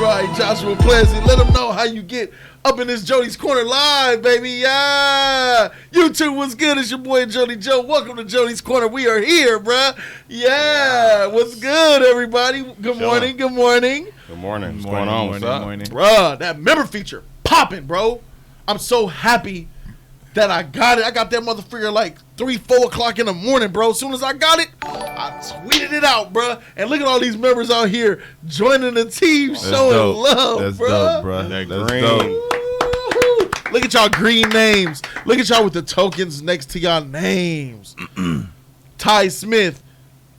right, Joshua Pleasant. Let them know how you get up in this Jody's Corner live, baby. Yeah. YouTube, what's good? It's your boy, Jody Joe. Welcome to Jody's Corner. We are here, bruh. Yeah. What's good, everybody? Good morning. Good morning. Good morning. What's going on? What's up? Bruh, that member feature popping, bro. I'm so happy that I got it. I got that motherfucker like 3, 4 o'clock in the morning, bro. As soon as I got it, I tweeted it out, bro. And look at all these members out here joining the team, showing love, That's bro. dope, bro. That's dope. Look at y'all green names. Look at y'all with the tokens next to y'all names. Ty Smith,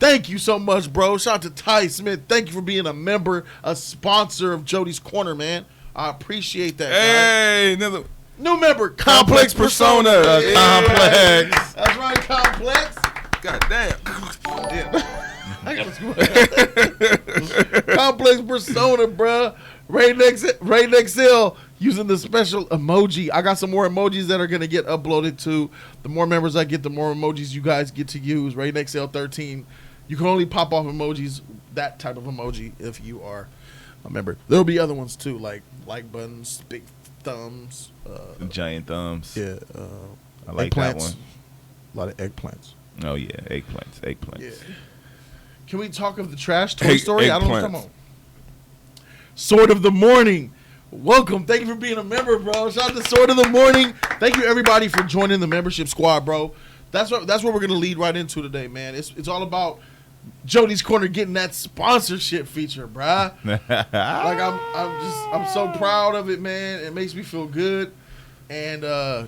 thank you so much, bro. Shout out to Ty Smith. Thank you for being a member, a sponsor of Jody's Corner, man. I appreciate that. Hey, another new member, Complex Persona. Complex. That's right, Complex. God damn. Complex Persona, bruh. Rain XL using the special emoji. I got some more emojis that are going to get uploaded to. The more members I get, the more emojis you guys get to use. Rain XL 13. You can only pop off emojis, that type of emoji, if you are a member. There will be other ones too, like buttons, big thumbs, giant thumbs. Yeah, I like that one. A lot of eggplants. Oh yeah, eggplants. Yeah. Can we talk of the trash Toy Story? I don't know. Come on. Sword of the Morning. Welcome. Thank you for being a member, bro. Shout out to Sword of the Morning. Thank you everybody for joining the membership squad, bro. That's what we're gonna lead right into today, man. It's all about Jody's Corner getting that sponsorship feature, bruh. Like I'm so proud of it, man. It makes me feel good. And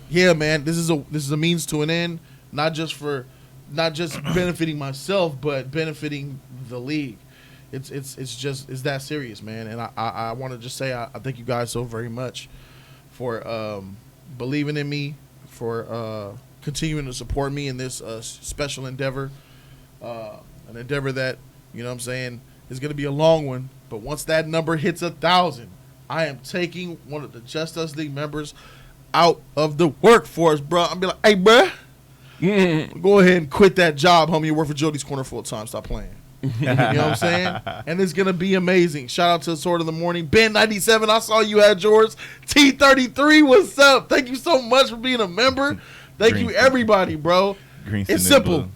yeah, man, this is a means to an end, not just benefiting myself, but benefiting the league. It's that serious, man. And I want to just say I thank you guys so very much for believing in me, for continuing to support me in this special endeavor. An endeavor that, you know what I'm saying, is going to be a long one. But once that number hits 1,000, I am taking one of the Just Us League members out of the workforce, bro. I'm be like, hey, bro, go ahead and quit that job, homie. You work for Jody's Corner full time. Stop playing. You know what I'm saying? And it's going to be amazing. Shout out to Sword of the Morning. Ben97, I saw you had yours. T33, what's up? Thank you so much for being a member. Thank you, everybody, bro. It's simple. Blue.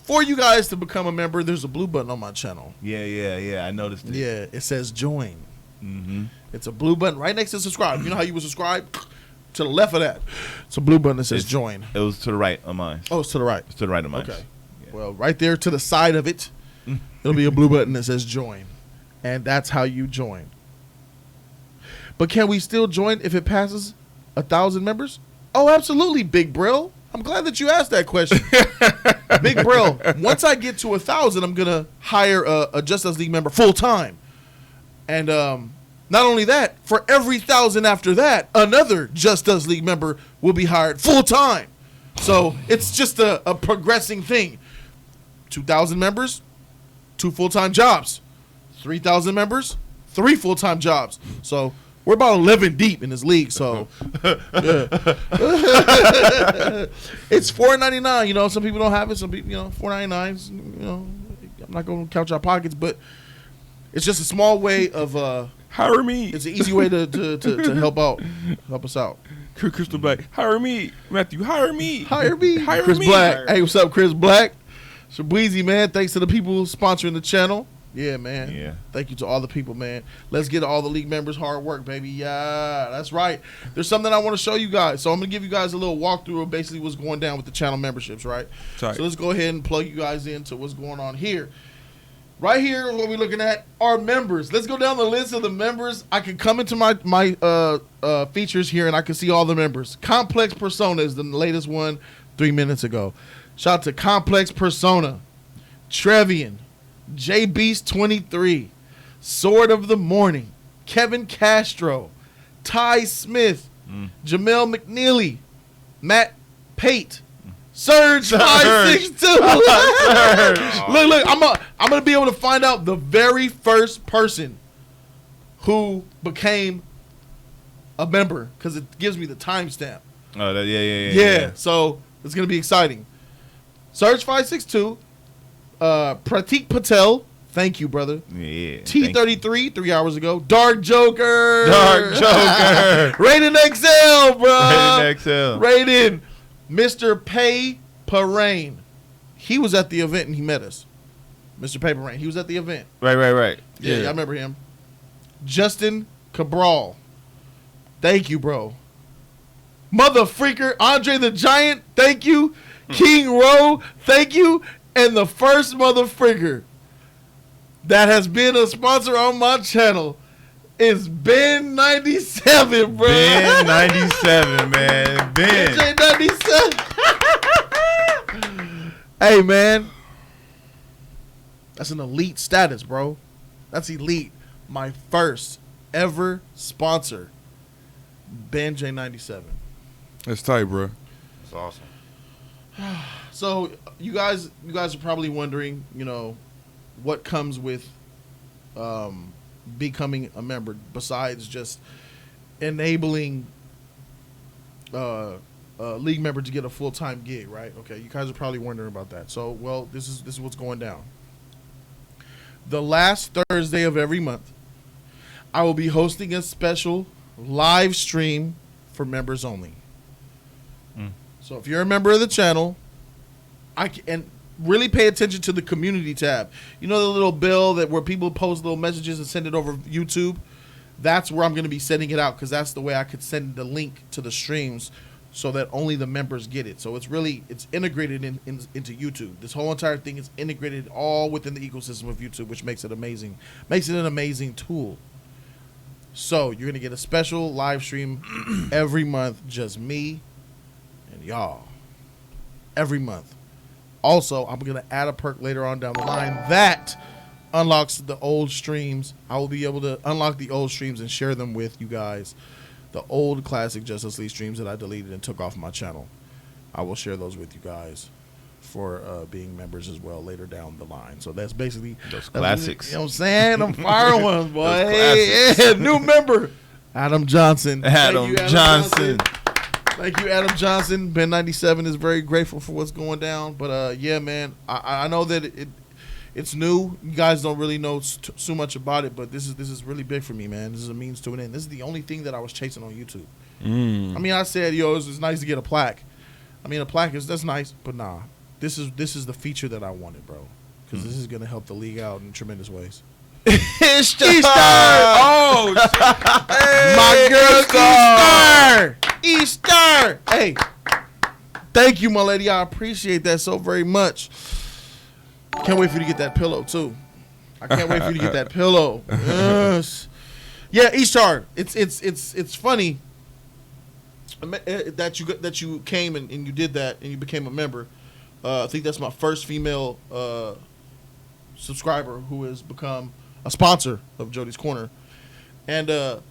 For you guys to become a member, there's a blue button on my channel. Yeah. I noticed it. Yeah, it says join. Mm-hmm. It's a blue button right next to subscribe. You know how you would subscribe? To the left of that, it's a blue button that says join. It was to the right of mine. Oh, it's to the right. It's to the right of mine. Okay. Yeah. Well, right there to the side of it, there'll be a blue button that says join. And that's how you join. But can we still join if it passes 1,000 members? Oh, absolutely, Big Brill. I'm glad that you asked that question. Big Bro, once I get to 1,000, I'm going to hire a Just Us League member full time. And not only that, for every 1,000 after that, another Just Us League member will be hired full time. So it's just a progressing thing. 2,000 members, 2 full-time jobs. 3,000 members, 3 full-time jobs. So we're about 11 deep in this league, so yeah. It's $4.99. You know, some people don't have it. Some people, you know, $4.99. You know, I'm not going to count our pockets, but it's just a small way of hire me. It's an easy way to help us out. Crystal Black, hire me. Matthew, hire me. Hire me. Hire Chris me. Black. Hey, what's up, Chris Black? Shabweezy, man. Thanks to the people sponsoring the channel. Yeah, man. Yeah. Thank you to all the people, man. Let's get all the league members hard work, baby. Yeah, that's right. There's something I want to show you guys. So I'm going to give you guys a little walkthrough of basically what's going down with the channel memberships, right? Sorry. So let's go ahead and plug you guys into what's going on here. Right here, what we're looking at are members. Let's go down the list of the members. I can come into my features here, and I can see all the members. Complex Persona is the latest one 3 minutes ago. Shout out to Complex Persona, Trevian, J Beast 23, Sword of the Morning, Kevin Castro, Ty Smith, Jamel McNeely, Matt Pate, Surge 562. Look, I'm gonna be able to find out the very first person who became a member because it gives me the timestamp. Oh, yeah. So it's gonna be exciting. Surge 562, Pratik Patel, Thank you, brother. Yeah. T33, 3 hours ago. Dark Joker. Rated XL, bro. Rated XL. Rated Mr. Pay Parain. He was at the event and he met us. Mr. Pay Parain. He was at the event. Right. Yeah, I remember him. Justin Cabral. Thank you, bro. Mother Freaker. Andre the Giant. Thank you. King Rowe. Thank you. And the first Mother Freaker that has been a sponsor on my channel is Ben 97, bro. Ben 97, man. Ben. DJ 97. Hey, man. That's an elite status, bro. That's elite. My first ever sponsor, Ben J97. That's tight, bro. That's awesome. So you guys are probably wondering, what comes with becoming a member besides just enabling a league member to get a full-time gig, right? Okay, you guys are probably wondering about that. So, well, this is what's going down. The last Thursday of every month, I will be hosting a special live stream for members only. So if you're a member of the channel, and really pay attention to the community tab. You know the little bill where people post little messages and send it over YouTube? That's where I'm going to be sending it out because that's the way I could send the link to the streams so that only the members get it. So it's integrated into YouTube. This whole entire thing is integrated all within the ecosystem of YouTube, which makes it amazing. Makes it an amazing tool. So you're going to get a special live stream every month, just me and y'all. Every month. Also, I'm going to add a perk later on down the line that unlocks the old streams. I will be able to unlock the old streams and share them with you guys. The old classic Justice League streams that I deleted and took off my channel. I will share those with you guys for being members as well later down the line. So that's basically those classics. You know what I'm saying? Them fire ones, boy. Yeah, new member. Adam Johnson. Adam Johnson. Thank you, Adam Johnson. Ben 97 is very grateful for what's going down. But, yeah, man, I know that it's new. You guys don't really know so much about it, but this is really big for me, man. This is a means to an end. This is the only thing that I was chasing on YouTube. I mean, I said, it's nice to get a plaque. I mean, a plaque that's nice, but nah. This is the feature that I wanted, bro, because this is going to help the league out in tremendous ways. Easter! Oh, shit. Hey, my girl, Easter! Hey, thank you, my lady. I appreciate that so very much. Can't wait for you to get that pillow, too. I can't wait for you to get that pillow. Yes. Yeah, Easter. It's funny that you came and you did that and you became a member. I think that's my first female subscriber who has become a sponsor of Jody's Corner. And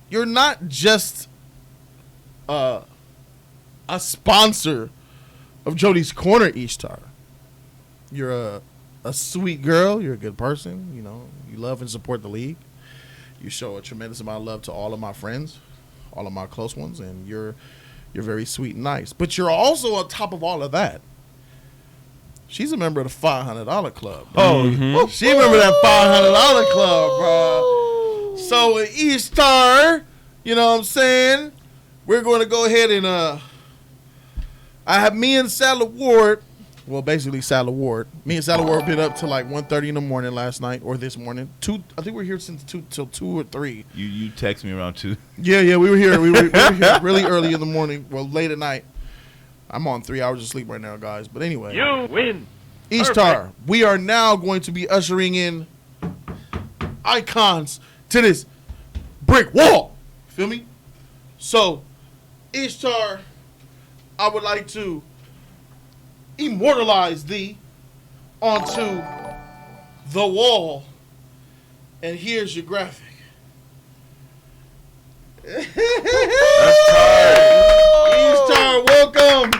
you're not just a sponsor of Jody's Corner, Ishtar. You're a sweet girl. You're a good person. You love and support the league. You show a tremendous amount of love to all of my friends, all of my close ones, and you're very sweet and nice. But you're also on top of all of that. She's a member of the $500 club. Oh, she a member of that $500 club, bro. So Easter, you know what I'm saying? We're going to go ahead and I have me and Sally Ward. Well, basically Sally Ward. Me and Sally Ward been up till like 1:30 in the morning last night or this morning. I think we're here since 2 till 2 or 3. You text me around 2. Yeah, we were here. We were here really early in the morning. Well, late at night. I'm on 3 hours of sleep right now, guys. But anyway. You win. Ishtar, we are now going to be ushering in icons to this brick wall. Feel me? So, Ishtar, I would like to immortalize thee onto the wall. And here's your graphic. Ishtar, welcome.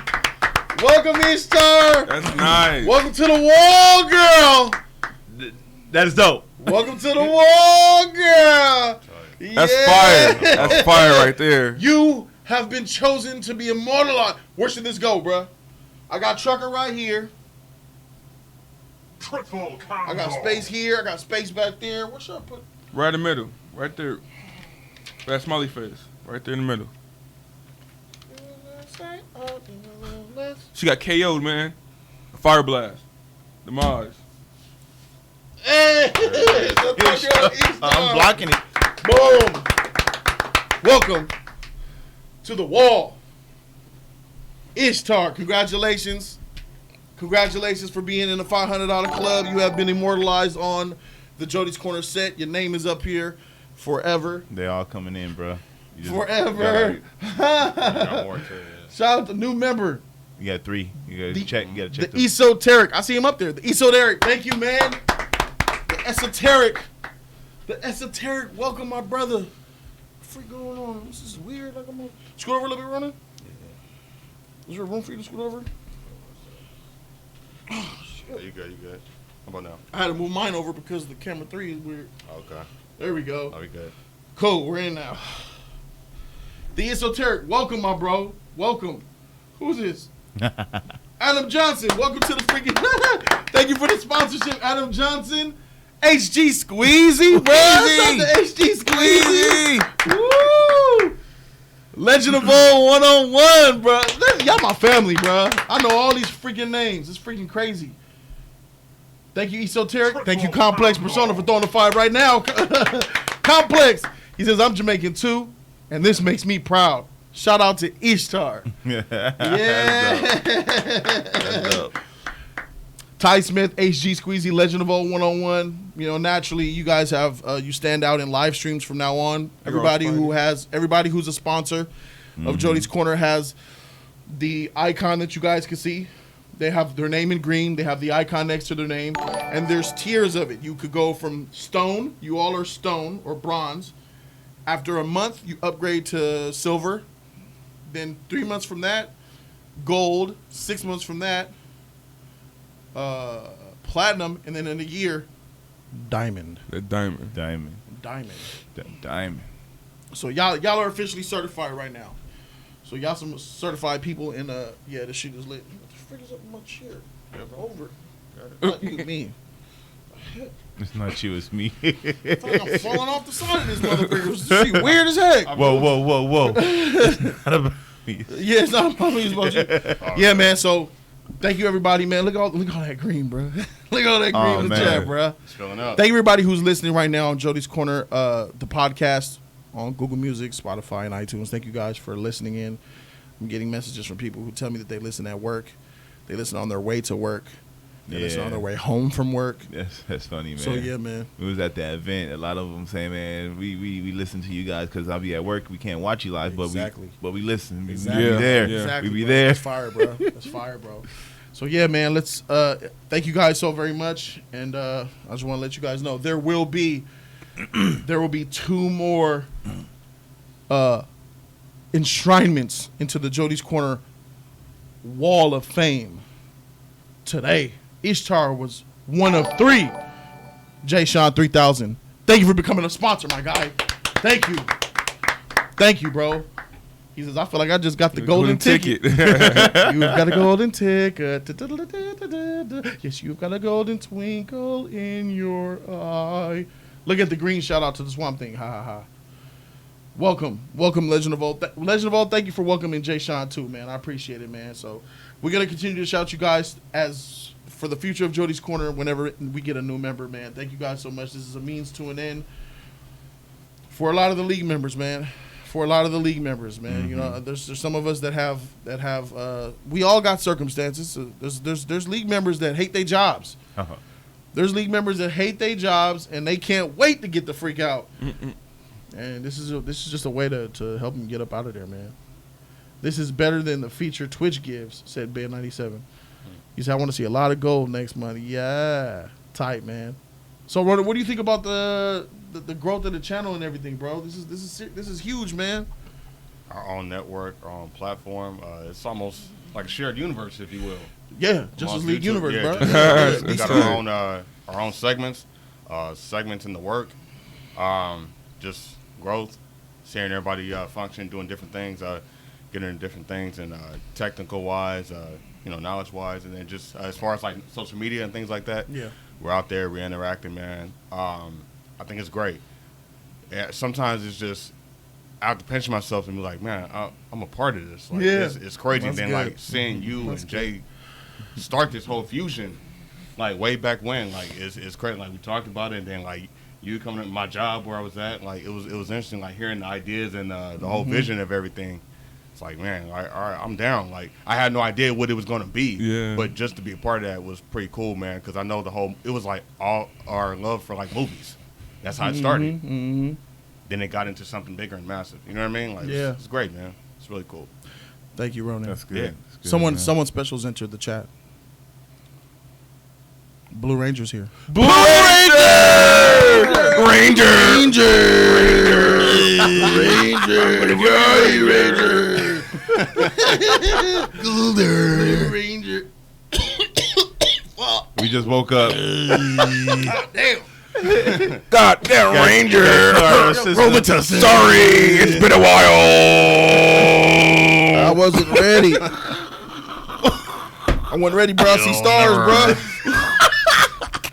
Welcome, Ishtar. That's nice. Welcome to the wall, girl. That is dope. Welcome to the wall, girl. That's fire. That's fire right there. You have been chosen to be immortalized. Where should this go, bruh? I got Trucker right here. Triple combo. I got space here. I got space back there. What should I put? Right in the middle. Right there. That smiley face. Right there in the middle. She got KO'd, man. Fire blast. Demise. Hey! I'm blocking it. Boom! Welcome to the wall. Ishtar, congratulations. Congratulations for being in the $500 club. You have been immortalized on the Jody's Corner set. Your name is up here forever. They all coming in, bro. Forever. Shout out to new member. You got 3. You gotta check. You gotta check. The esoteric. I see him up there. The esoteric. Thank you, man. The esoteric. The esoteric. Welcome, my brother. What the freak going on? This is weird. Like I'm gonna scoot over a little bit, running. Is there room for you to scoot over? Oh, shit. You good? How about now? I had to move mine over because the camera 3 is weird. Okay. There we go. Are we good? Cool. We're in now. The esoteric. Welcome, my bro. Welcome. Who's this? Adam Johnson. Welcome to the freaking. Thank you for the sponsorship, Adam Johnson. HG Squeezy, bro. HG Squeezy. Woo! Legend of Old 101, bro. Y'all my family, bro. I know all these freaking names. It's freaking crazy. Thank you, Esoteric. Thank you, Complex Persona, for throwing the 5 right now. Complex. He says, I'm Jamaican too, and this makes me proud. Shout out to Ishtar. Yeah. That's dope. Ty Smith, HG Squeezy, Legend of Old 101. You know, naturally, you guys have you stand out in live streams from now on. Everybody who's a sponsor of Jody's Corner has the icon that you guys can see. They have their name in green. They have the icon next to their name, and there's tiers of it. You could go from stone. You all are stone or bronze. After a month, you upgrade to silver. Then 3 months from that, gold. 6 months from that, platinum, and then in a year, diamond. That diamond. Diamond. So y'all are officially certified right now. So y'all some certified people in yeah, this shit is lit. What the frick is up with my chair? Over. Not you, me. It's not you, it's me. I feel like I'm falling off the side of this motherfucker. This shit weird as heck. Whoa. It's not about me. Yeah, it's not about me. It's about you. Yeah, man. So thank you, everybody, man. Look at all that green, bro. Look at all that green in the chat, bro. It's filling up. Thank you, everybody who's listening right now on Jody's Corner, the podcast on Google Music, Spotify, and iTunes. Thank you guys for listening in. I'm getting messages from people who tell me that they listen at work. They listen on their way to work. They listen on their way home from work. That's funny, man. So, yeah, man. We was at that event. A lot of them saying, man, we listen to you guys because I'll be at work. We can't watch you live, but we listen. Exactly. We be there. Yeah. Exactly, we be bro. there. That's fire, bro. That's fire, bro. So, yeah, man, let's thank you guys so very much. And I just want to let you guys know there will be 2 more enshrinements into the Jody's Corner Wall of Fame today. Ishtar was one of 3. Jay Sean 3000. Thank you for becoming a sponsor, my guy. Thank you. Thank you, bro. He says, I feel like I just got the golden ticket. You've got a golden ticket. Yes, you've got a golden twinkle in your eye. Look at the green shout out to the Swamp Thing. Ha ha ha. Welcome, Legend of Old. Legend of Old, thank you for welcoming Jay Sean too, man. I appreciate it, man. So we're gonna continue to shout you guys as for the future of Jody's Corner whenever we get a new member, man. Thank you guys so much. This is a means to an end for a lot of the league members, man. You know, there's some of us that have we all got circumstances. So there's league members that hate their jobs. Uh-huh. There's league members that hate their jobs and they can't wait to get the freak out. And this is just a way to help them get up out of there, man. This is better than the feature Twitch gives, said Ben 97. He said, I want to see a lot of gold next month. Yeah, tight, man. So, what do you think about the growth of the channel and everything, bro? This is huge, man. Our own network, our own platform. It's almost like a shared universe, if you will. Yeah, Justice League universe, bro. We got our own segments in the work. Just growth, seeing everybody function, doing different things, getting into different things, and technical wise, knowledge wise, and then just as far as like social media and things like that. Yeah. We're out there, we're interacting, man. I think it's great. Yeah, sometimes it's just I have to pinch myself and be like, man, I'm a part of this. Like, it's crazy. And then like seeing you and Jay start this whole fusion, like way back when, like it's crazy. Like we talked about it, and then like you coming to my job where I was at, like it was interesting, like hearing the ideas and the whole vision of everything. It's like, man, all right, I'm down. Like I had no idea what it was gonna be, but just to be a part of that was pretty cool, man. Because I know it was like all our love for like movies. That's how it started. Mm-hmm. Then it got into something bigger and massive. You know what I mean? Like, it's great, man. It's really cool. Thank you, Ronan. That's good. Yeah. That's good, Someone special's entered the chat. Blue Ranger's here. Blue Ranger! Blue Ranger. We just woke up. Damn. Goddamn Ranger. Robitussin. Sorry, it's been a while. I wasn't ready. I wasn't ready, bro. I see stars, bro.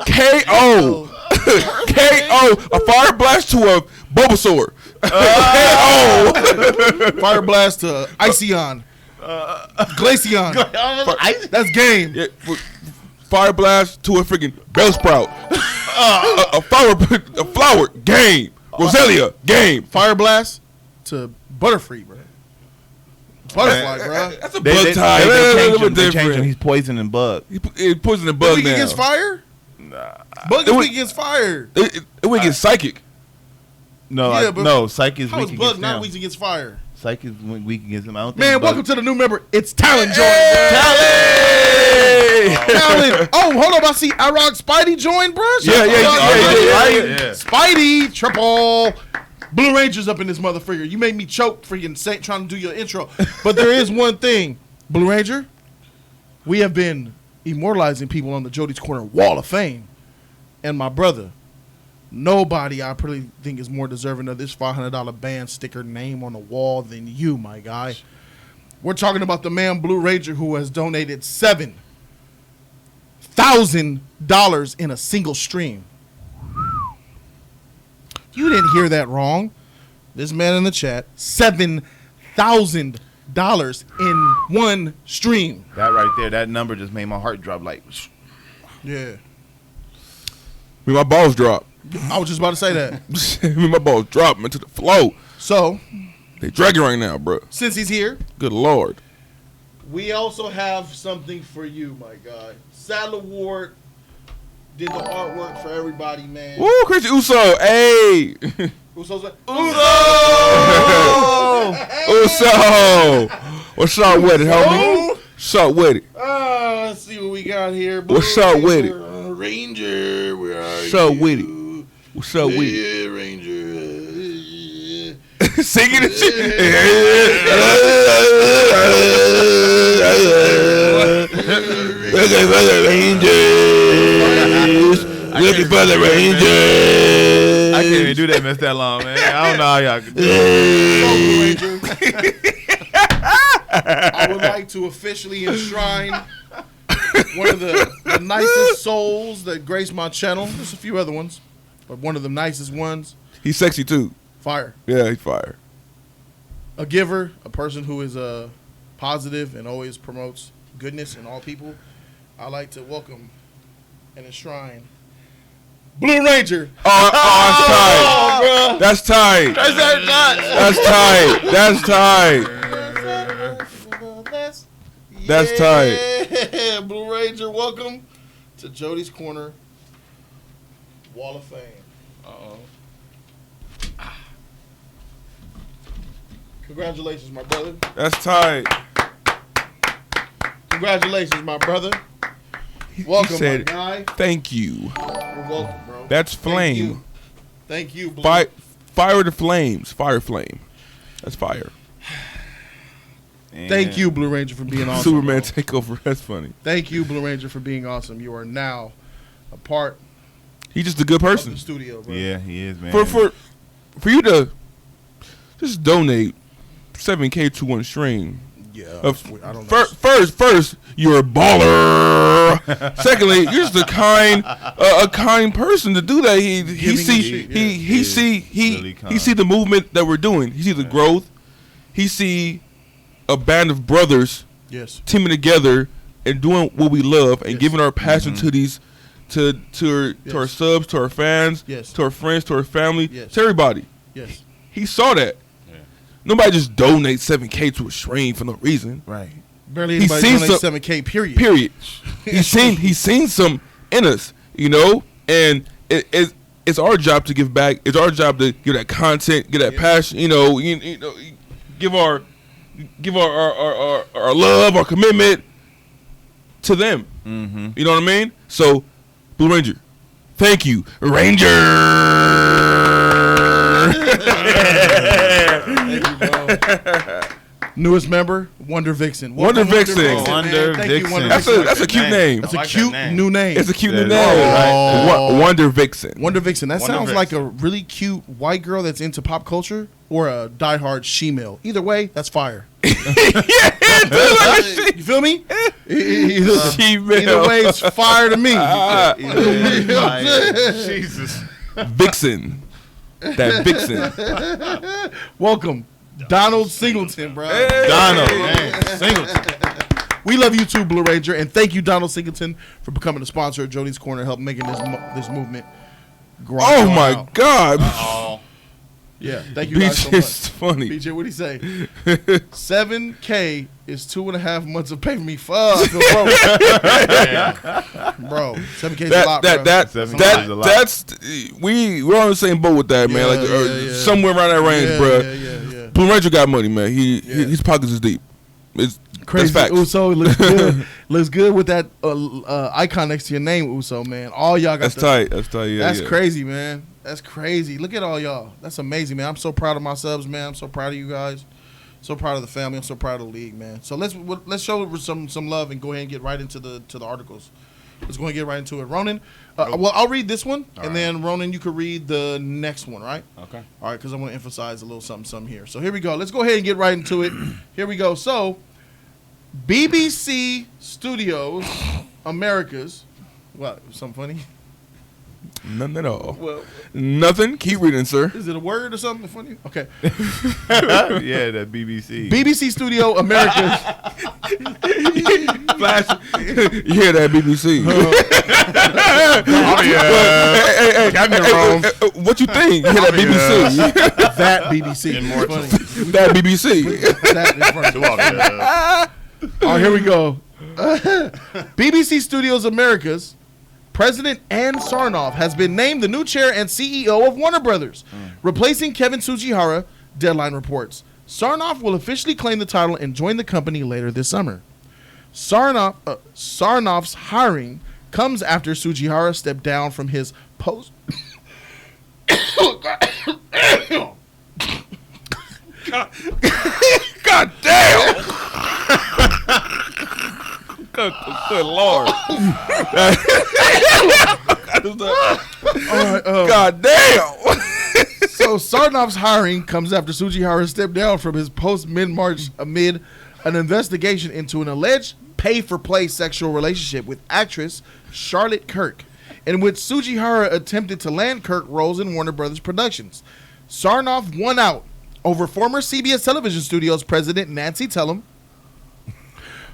KO. KO. A fire blast to a Bulbasaur. KO. Fire blast to Iceon. Glaceon. That's game. Yeah, fire blast to a freaking Bellsprout. A flower game. Roselia game. Fire blast to Butterfree, bro. Butterfly, bro. That's a bug type. They changed him. He's poison and bug. He's poison and bug Weak now. against fire? Nah. Bug is weak against fire. It went against psychic. No, Yeah, but no. Psych is How weak is against Bug not him. weak against fire? Psych is weak against him. I don't think Man, Bug- welcome to the new member. It's Talon joined. Hey! Talon. Oh, hold up. I see Iraq Spidey joined, bro. Yeah. Spidey, triple. Blue Ranger's up in this motherfucker. You made me choke freaking trying to do your intro. But there is one thing. Blue Ranger, we have been immortalizing people on the Jody's Corner Wall of Fame. And my brother, nobody I probably think is more deserving of this $500 band sticker name on the wall than you, my guy. We're talking about the man Blue Ranger who has donated $7,000 in a single stream. You didn't hear that wrong. This man in the chat, $7,000 in one stream. That right there, that number just made my heart drop. Like, Yeah. My balls drop. I was just about to say that. My balls drop into the flow. So, They dragging right now, bro. since he's here, Good Lord. we also have something for you, my guy. Saddle Award did the artwork for everybody, man. Woo, Christian Uso. Hey. Uso's like, Uso. What's up with it, homie? What's up with it? let's see what we got here. What's up with it? Ranger, where are What's up you? with it? What's up with it? Yeah, Ranger. Singing and shit. Looking for the Rangers. Looking for the Rangers. I can't even do that mess that long, man. I don't know how y'all can do it. I would like to officially enshrine one of the nicest souls that grace my channel. There's a few other ones, but one of the nicest ones. He's sexy too. Fire. Yeah, he's fire. A giver, a person who is positive and always promotes goodness in all people. I like to welcome and enshrine Blue Ranger. Oh, that's tight. That's tight. That's tight. That's tight. Yeah, Blue Ranger, welcome to Jody's Corner Wall of Fame. Congratulations, my brother. That's tight. Congratulations, my brother. Welcome, said, my guy. Thank you. You're welcome, bro. That's flame. Thank you, Blue. Fire the flames. Fire flame. That's fire. Thank you, Blue Ranger, for being awesome. Superman bro. takeover. That's funny. Thank you, Blue Ranger, for being awesome. You are now a part He's just a good of person. the studio, bro. Yeah, he is, man. For you to just donate $7K to one stream. Yeah, I don't know. First, you're a baller. Secondly, you're just a kind person to do that. He see the movement that we're doing. He see the growth. He see a band of brothers teaming together and doing what we love and giving our passion to these to our subs, to our fans, to our friends, to our family, to everybody. Yes. He saw that. Nobody just donates $7K to a stream for no reason. Right. Barely anybody donates $7K. Period. He's seen some in us, and it's our job to give back. It's our job to give that content, give that passion. Give our love, our commitment to them. Mm-hmm. You know what I mean? So, Blue Ranger, thank you, Ranger. Newest member, Wonder Vixen. Wonder Vixen. Wonder Vixen. That's a cute name. That's a cute new name. It's a cute new name. Wonder Vixen. Wonder Vixen. That sounds like a really cute white girl that's into pop culture or a diehard she-male. Either way, that's fire. You feel me? Either way, it's fire to me. Jesus. Vixen. That Vixen. Welcome, Donald Singleton, bro. Hey. Donald, man. Singleton. We love you too, Blue Ranger, and thank you, Donald Singleton, for becoming a sponsor of Jody's Corner, help making this movement grow. Oh my out. God. Oh. Yeah, thank you guys so much. It's funny. BJ, what do you say? 7K is 2.5 months of pay for me. Fuck, bro. 7K is a lot, bro. That's we're on the same boat with that, man. Somewhere around that range, bro. Yeah. Blue Ranger got money, man. His pockets is deep. It's crazy. That's facts. Uso looks good. Looks good with that icon next to your name, Uso, man. All y'all got. That's tight. That's tight. Yeah, that's crazy, man. That's crazy. Look at all y'all. That's amazing, man. I'm so proud of my subs, man. I'm so proud of you guys. So proud of the family. I'm so proud of the league, man. So let's show some love and go ahead and get right into the articles. Let's go ahead and get right into it. Ronan, well, I'll read this one, then Ronan, you could read the next one, right? Okay. All right, because I want to emphasize a little something here. So here we go. Let's go ahead and get right into it. Here we go. So, BBC Studios Americas. What? Something funny? Nothing at all. Well, nothing. Keep reading, sir. Is it a word or something funny? Okay. Yeah, that BBC. BBC Studio Americas. Flash. You hear that, BBC? Hey, got me wrong. What you think? You hear that, BBC? That BBC. Immortal. That BBC. That is funny. All right, here we go. BBC Studios Americas President Ann Sarnoff has been named the new chair and CEO of Warner Brothers, replacing Kevin Tsujihara, Deadline reports. Sarnoff will officially claim the title and join the company later this summer. Sarnoff's hiring comes after Tsujihara stepped down from his post. God damn! Good Lord. God damn. So Sarnoff's hiring comes after Tsujihara stepped down from his post mid-March amid an investigation into an alleged pay-for-play sexual relationship with actress Charlotte Kirk, in which Tsujihara attempted to land Kirk roles in Warner Brothers productions. Sarnoff won out over former CBS Television Studios president Nancy Tellem,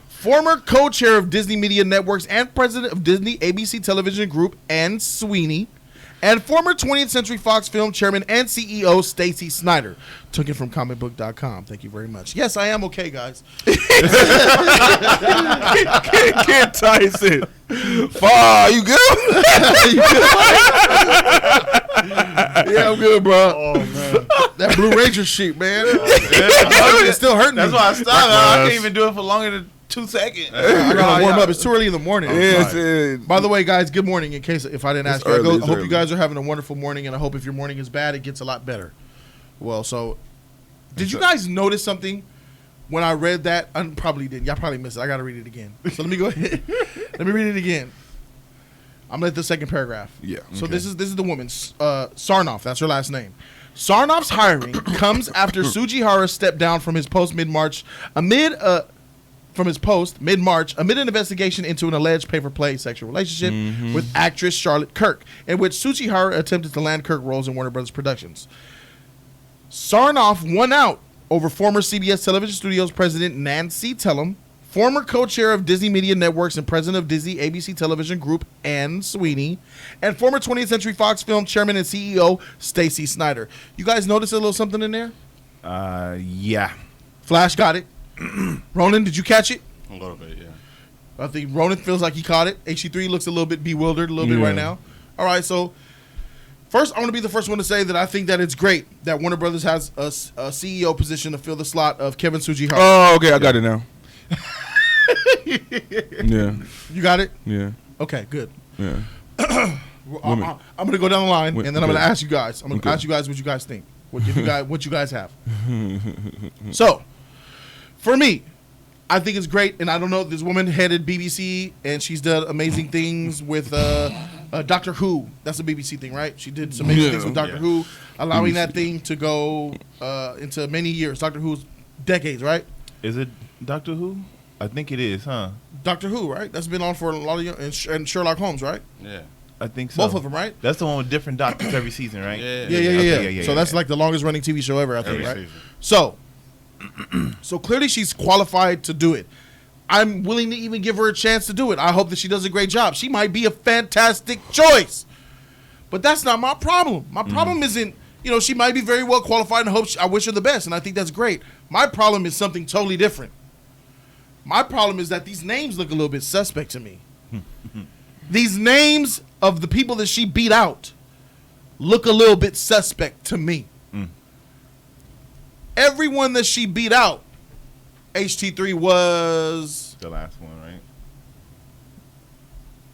former co-chair of Disney Media Networks and president of Disney ABC Television Group, Ann Sweeney, and former 20th Century Fox Film chairman and CEO Stacey Snider. Took it from comicbook.com. Thank you very much. Yes, I am okay, guys. Kid Tyson. Far, you good? Yeah, I'm good, bro. Oh, man. That Blue Ranger sheet, man. It's still hurting me. That's why I stopped. I can't even do it for longer than 2 seconds. I gotta warm up. It's too early in the morning. Yes, by the way, guys, good morning. In case if I didn't ask you, I hope early. you guys are having a wonderful morning, and I hope if your morning is bad, it gets a lot better. Well, so did you guys notice something when I read that? I probably didn't. Y'all probably missed it. I gotta read it again. So let me go ahead. Let me read it again. I'm at the second paragraph. Yeah. So this is the woman, Sarnoff. That's her last name. Sarnoff's hiring comes after Sugihara stepped down from his post mid-March amid an investigation into an alleged pay-for-play sexual relationship with actress Charlotte Kirk, in which Sugihara attempted to land Kirk roles in Warner Brothers Productions. Sarnoff won out over former CBS Television Studios president Nancy Tellem, former co-chair of Disney Media Networks and president of Disney ABC Television Group Ann Sweeney, and former 20th Century Fox Film chairman and CEO Stacy Snyder. You guys notice a little something in there? Yeah. Flash got it. Ronan, did you catch it? A little bit, yeah. I think Ronan feels like he caught it. HC3 looks a little bit bewildered a little bit right now. All right, so first, I want to be the first one to say that I think that it's great that Warner Brothers has a CEO position to fill the slot of Kevin Sugihara. Oh, okay, I got it now. Yeah. You got it? Yeah. Okay, good. Yeah. I'm going to go down the line, and then I'm going to ask you guys. I'm going to ask you guys what you guys think. What you guys have. So, for me, I think it's great, and I don't know, this woman headed BBC, and she's done amazing things with Doctor Who. That's a BBC thing, right? She did some amazing things with Doctor Who, allowing that thing to go into many years. Doctor Who's decades, right? Is it Doctor Who? I think it is, huh? Doctor Who, right? That's been on for a lot of years. And Sherlock Holmes, right? Yeah. I think so. Both of them, right? That's the one with different doctors every season, right? Yeah. So that's like the longest running TV show ever, I think, right? Season. So clearly she's qualified to do it. I'm willing to even give her a chance to do it. I hope that she does a great job. She might be a fantastic choice. But that's not my problem. My problem isn't, she might be very well qualified, and I wish her the best, and I think that's great. My problem is something totally different. My problem is that these names look a little bit suspect to me. These names of the people that she beat out look a little bit suspect to me. Everyone that she beat out, HT3 was the last one, right?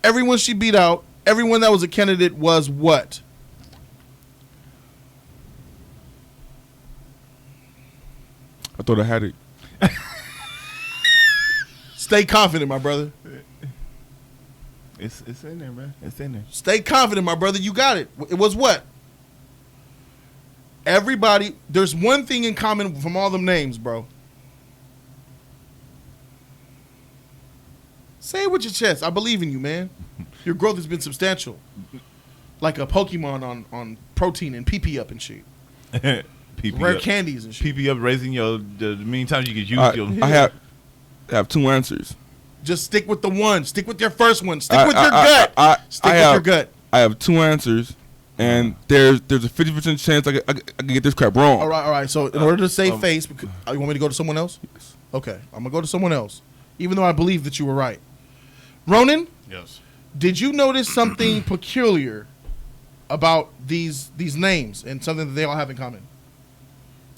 Everyone she beat out, everyone that was a candidate was what? I thought I had it. Stay confident, my brother. It's in there, man. It's in there. Stay confident, my brother. You got it. It was what? Everybody, there's one thing in common from all them names, bro. Say it with your chest. I believe in you, man. Your growth has been substantial. Like a Pokemon on protein and PP up and shit. PP Rare up. Candies and shit. PP up, raising the many times you could use your... I have two answers. Just stick with the one. Stick with your first one. Stick with your gut. Stick with your gut. I have two answers, and there's a 50% chance I can get this crap wrong. All right. So in order to save face, because, you want me to go to someone else? Yes. Okay, I'm going to go to someone else, even though I believe that you were right. Ronan? Yes. Did you notice something peculiar about these names and something that they all have in common?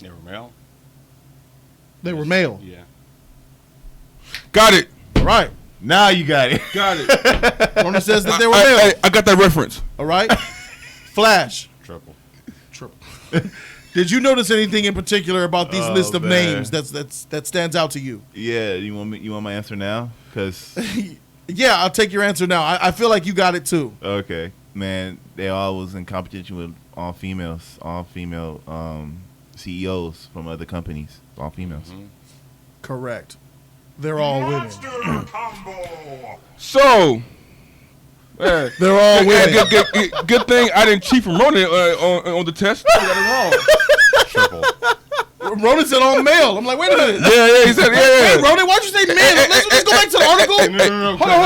They were male? They were male. Yeah. Got it. All right. Now you got it. Got it. Ronan says that they were male. I got that reference. All right. Flash. Triple. Did you notice anything in particular about these list of man. names that stands out to you? Yeah, you want my answer now? Because... Yeah, I'll take your answer now. I feel like you got it too. Okay. Man, they all was in competition with all female CEOs from other companies. All females. Mm-hmm. Correct. They're all women. So, they're all women. Good thing I didn't cheat from Ronan on the test. I got it wrong. Triple. Ronan said all male. I'm like, wait a minute. Yeah, he said, yeah. Wait, Ronan, why'd you say male? Let's go back to the article. No. Hold on.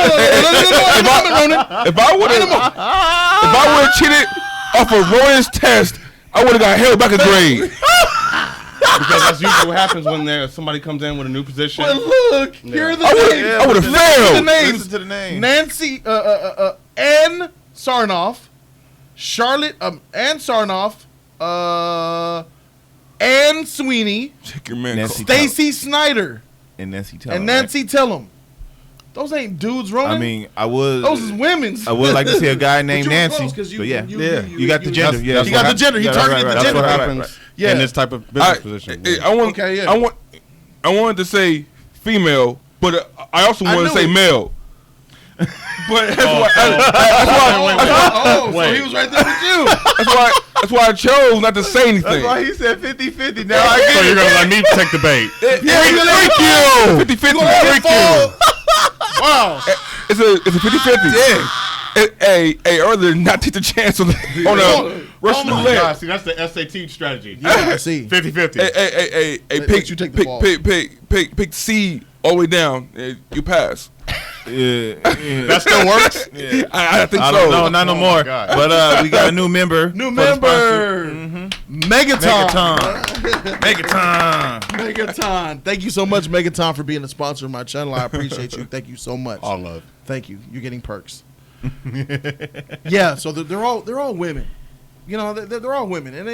Ronan. If I would have cheated off of Ronan's test, I would have got held back a grade. Because that's usually what happens when somebody comes in with a new position. But look, here are the names. I would have failed. Listen to the names. Nancy, Ann Sarnoff, Charlotte, Ann Sarnoff, Ann Sweeney, Check your man. Stacy Snyder, And Nancy Tellem. and Nancy Tellem. Those ain't dudes, Ronan. I mean, those is women's. I would like to see a guy named But you were Nancy. close 'cause you- but yeah, you- you got the gender. That's- Yeah, that's You got the gender. You targeted the That's gender. what Right, happens Yeah. in this type of business position. Yeah. I wanted to say female, but I also wanted to say male. But that's why. So he was right there with you. That's why That's why I chose not to say anything. That's why he said 50-50. Now I get So it. you're gonna let me take the bait? Yeah, thank you. 50-50. Thank you. Wow. It's a 50-50. Hey, earlier not take the chance on a Russian roulette. God, see, that's the SAT strategy. Yeah, see. 50-50. Hey, pick you take the ball. pick C all the way down. You pass. Yeah. That still works? Yeah. I think I so. don't know, not no more. God. But we got a new member. Megaton. Megaton. Thank you so much, Megaton, for being a sponsor of my channel. I appreciate you. Thank you so much. All love. Thank you. You're getting perks. Yeah, so they're all women. You know, they're all women, and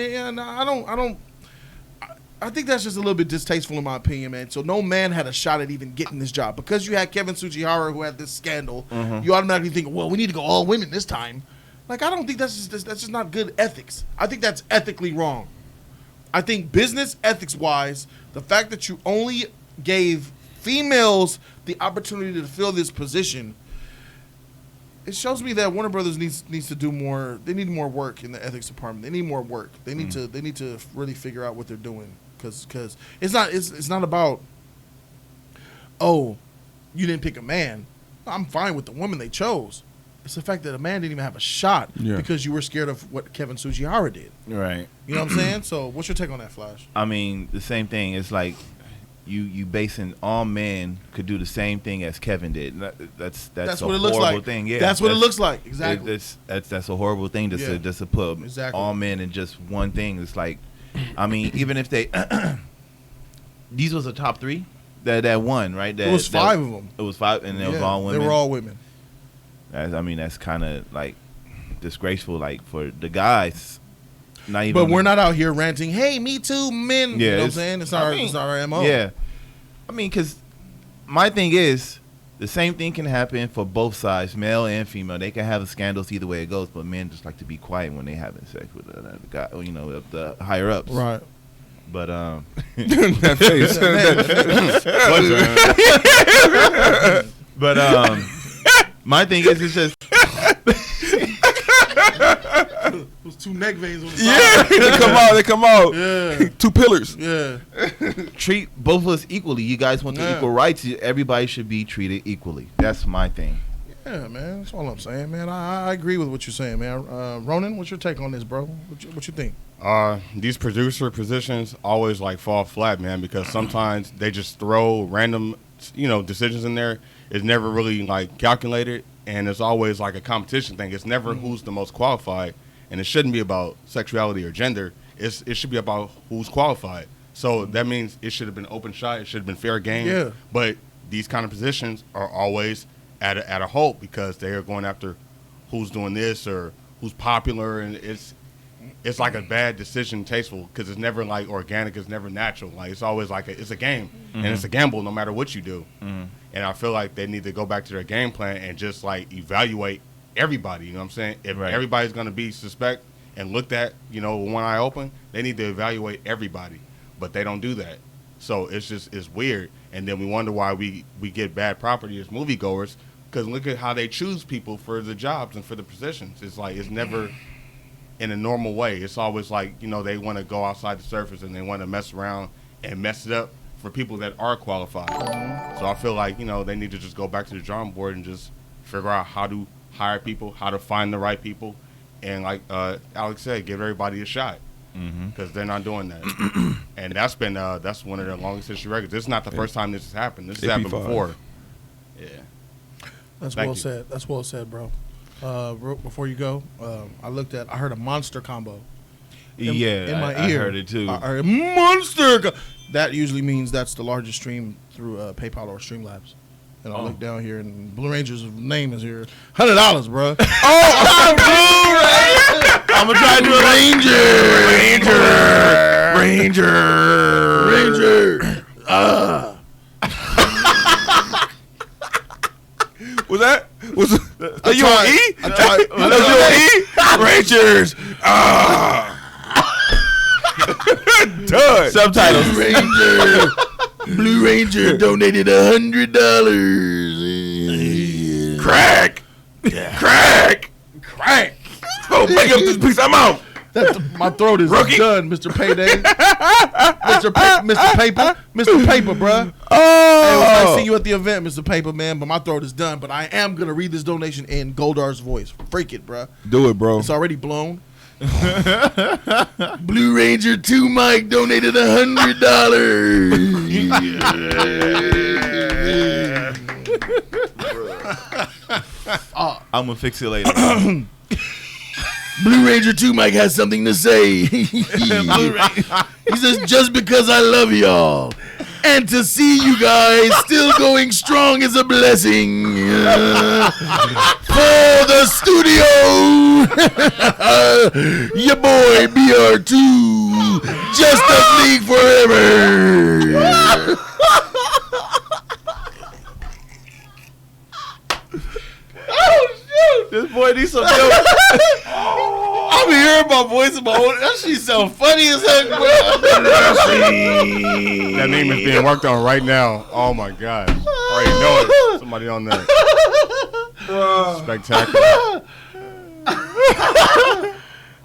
I think that's just a little bit distasteful in my opinion, man. So no man had a shot at even getting this job because you had Kevin Tsujihara who had this scandal. You automatically think, well, we need to go all women this time. Like, I don't think that's just not good ethics. I think that's ethically wrong. I think business ethics wise, the fact that you only gave females the opportunity to fill this position, it shows me that Warner Brothers needs to do more. They need more work in the ethics department. They need more work. They need to really figure out what they're doing because it's not about, oh, you didn't pick a man. I'm fine with the woman they chose. It's the fact that a man didn't even have a shot because you were scared of what Kevin Tsujihara did. Right. You know what I'm saying? So what's your take on that, Flash? I mean, the same thing. It's like you basing all men could do the same thing as Kevin did. That's what a it looks horrible like. thing. Yeah, that's what it looks like. Exactly. That's a horrible thing just to put all men in just one thing. It's like, I mean, even if they these was a top three that won, right? It was five of them. It was five, and it was all women. They were all women. That's kind of like disgraceful, like for the guys. Not even. But we're not out here ranting, "Hey, me too, men." Yeah, you know what I'm saying? It's our MO. Yeah, I mean, because my thing is the same thing can happen for both sides, male and female. They can have scandals either way it goes, but men just like to be quiet when they having sex with the guy, you know, the higher ups. Right. But That face. but my thing is, it's just those two neck veins on the side. They come out. Yeah. Two pillars. Yeah. treat both of us equally. You guys want the equal rights. Everybody should be treated equally. That's my thing. Yeah, man. That's all I'm saying, man. I agree with what you're saying, man. Ronan, what's your take on this, bro? What you think? These producer positions always like fall flat, man, because sometimes they just throw random, decisions in there. It's never really like calculated, and it's always like a competition thing. It's never who's the most qualified, and it shouldn't be about sexuality or gender. It should be about who's qualified. So that means it should have been open shot. It should have been fair game. Yeah. But these kind of positions are always at a halt because they are going after who's doing this or who's popular, and it's like a bad decision, tasteful, because it's never like organic. It's never natural. Like it's always like it's a game, and it's a gamble no matter what you do. And I feel like they need to go back to their game plan and just like evaluate everybody. You know what I'm saying? If everybody's going to be suspect and looked at, with one eye open, they need to evaluate everybody. But they don't do that. So it's weird. And then we wonder why we get bad property as moviegoers, because look at how they choose people for the jobs and for the positions. It's like it's never in a normal way. It's always like, they want to go outside the surface and they want to mess around and mess it up for people that are qualified. So I feel like, they need to just go back to the drawing board and just figure out how to hire people, how to find the right people, and like Alex said, give everybody a shot, because they're not doing that. And that's one of their longest history records. This is not the first time this has happened. This has happened before. Yeah. That's well said. That's well said, bro. Before you go, I heard a monster combo. In my ear. I heard it too. I heard monster. That usually means that's the largest stream through PayPal or Streamlabs. And I look down here, and Blue Ranger's name is here. $100, bro. I'm gonna try to do a Ranger. Was that you on E? Rangers. Done. Subtitles. Ranger. Blue Ranger donated $100. Crack. Oh, make up this piece. I'm out. My throat is done, Mr. Payday. Mr. Paper, bruh. Oh, Hey, it was nice seeing you at the event, Mr. Paper, man. But my throat is done. But I am gonna read this donation in Goldar's voice. Freak it, bruh. Do it, bro. It's already blown. Blue Ranger 2 Mike donated $100. I'm gonna fix it later. Blue Ranger 2 Mike has something to say. He says, just because I love y'all and to see you guys still going strong is a blessing. For the studio, your boy BR2, Justice League forever. This boy needs some milk. I be hearing my voice in my own. That shit sound funny as heck, bro. That meme is being worked on right now. Oh my god! I already know it. Somebody on that. Spectacular.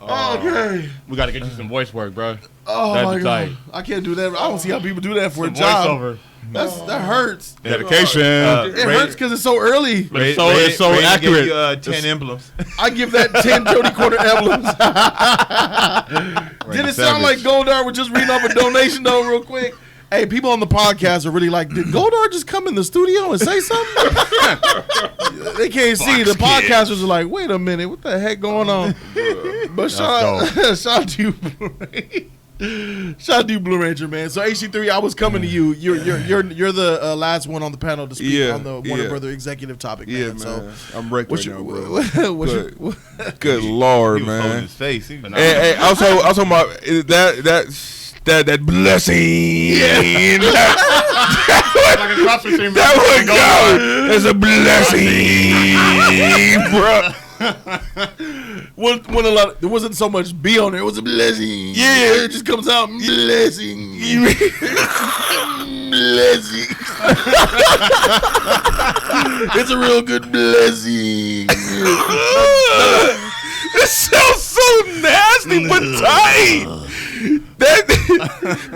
Okay. We got to get you some voice work, bro. Oh That'd my be god. tight. I can't do that. I don't see how people do that for Some a job. voiceover. That hurts. Dedication. It hurts because it's so early. But it's so accurate. Give you, 10 emblems. I give that 10 Jody Quarter emblems. Did it sound like Goldar was just reading off a donation though, real quick? Hey, people on the podcast are really like, did Goldar just come in the studio and say something? They can't see. The podcasters are like, wait a minute, what the heck going on? But shout out to you, shout out to you, Blue Ranger, man. So HC3, I was coming to you. You're the last one on the panel to speak on the Warner Brother executive topic, man. Yeah, man. So I'm wrecked right now, bro. Good Lord, He was holding man. his face. Hey, also about that blessing. That would go. It's a blessing, bro. There wasn't so much B on there. It was a blessing. Yeah. It just comes out blessing. Blessing. It's a real good blessing. It sounds so nasty but tight. That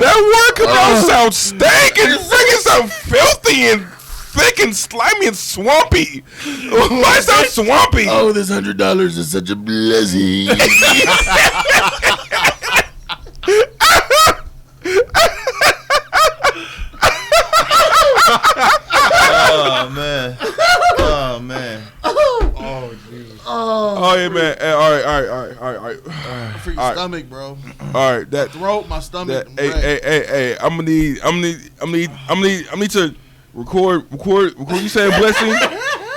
word come out sounds stank and freaking sound filthy and thick and slimy and swampy. Why it sound swampy? Oh, this $100 is such a blessing. Oh man. Oh man. Oh Jesus. Oh yeah, man. Hey, all right. For your stomach, bro. All right, that Throat, my stomach. hey. I'm gonna need to record you saying blessing,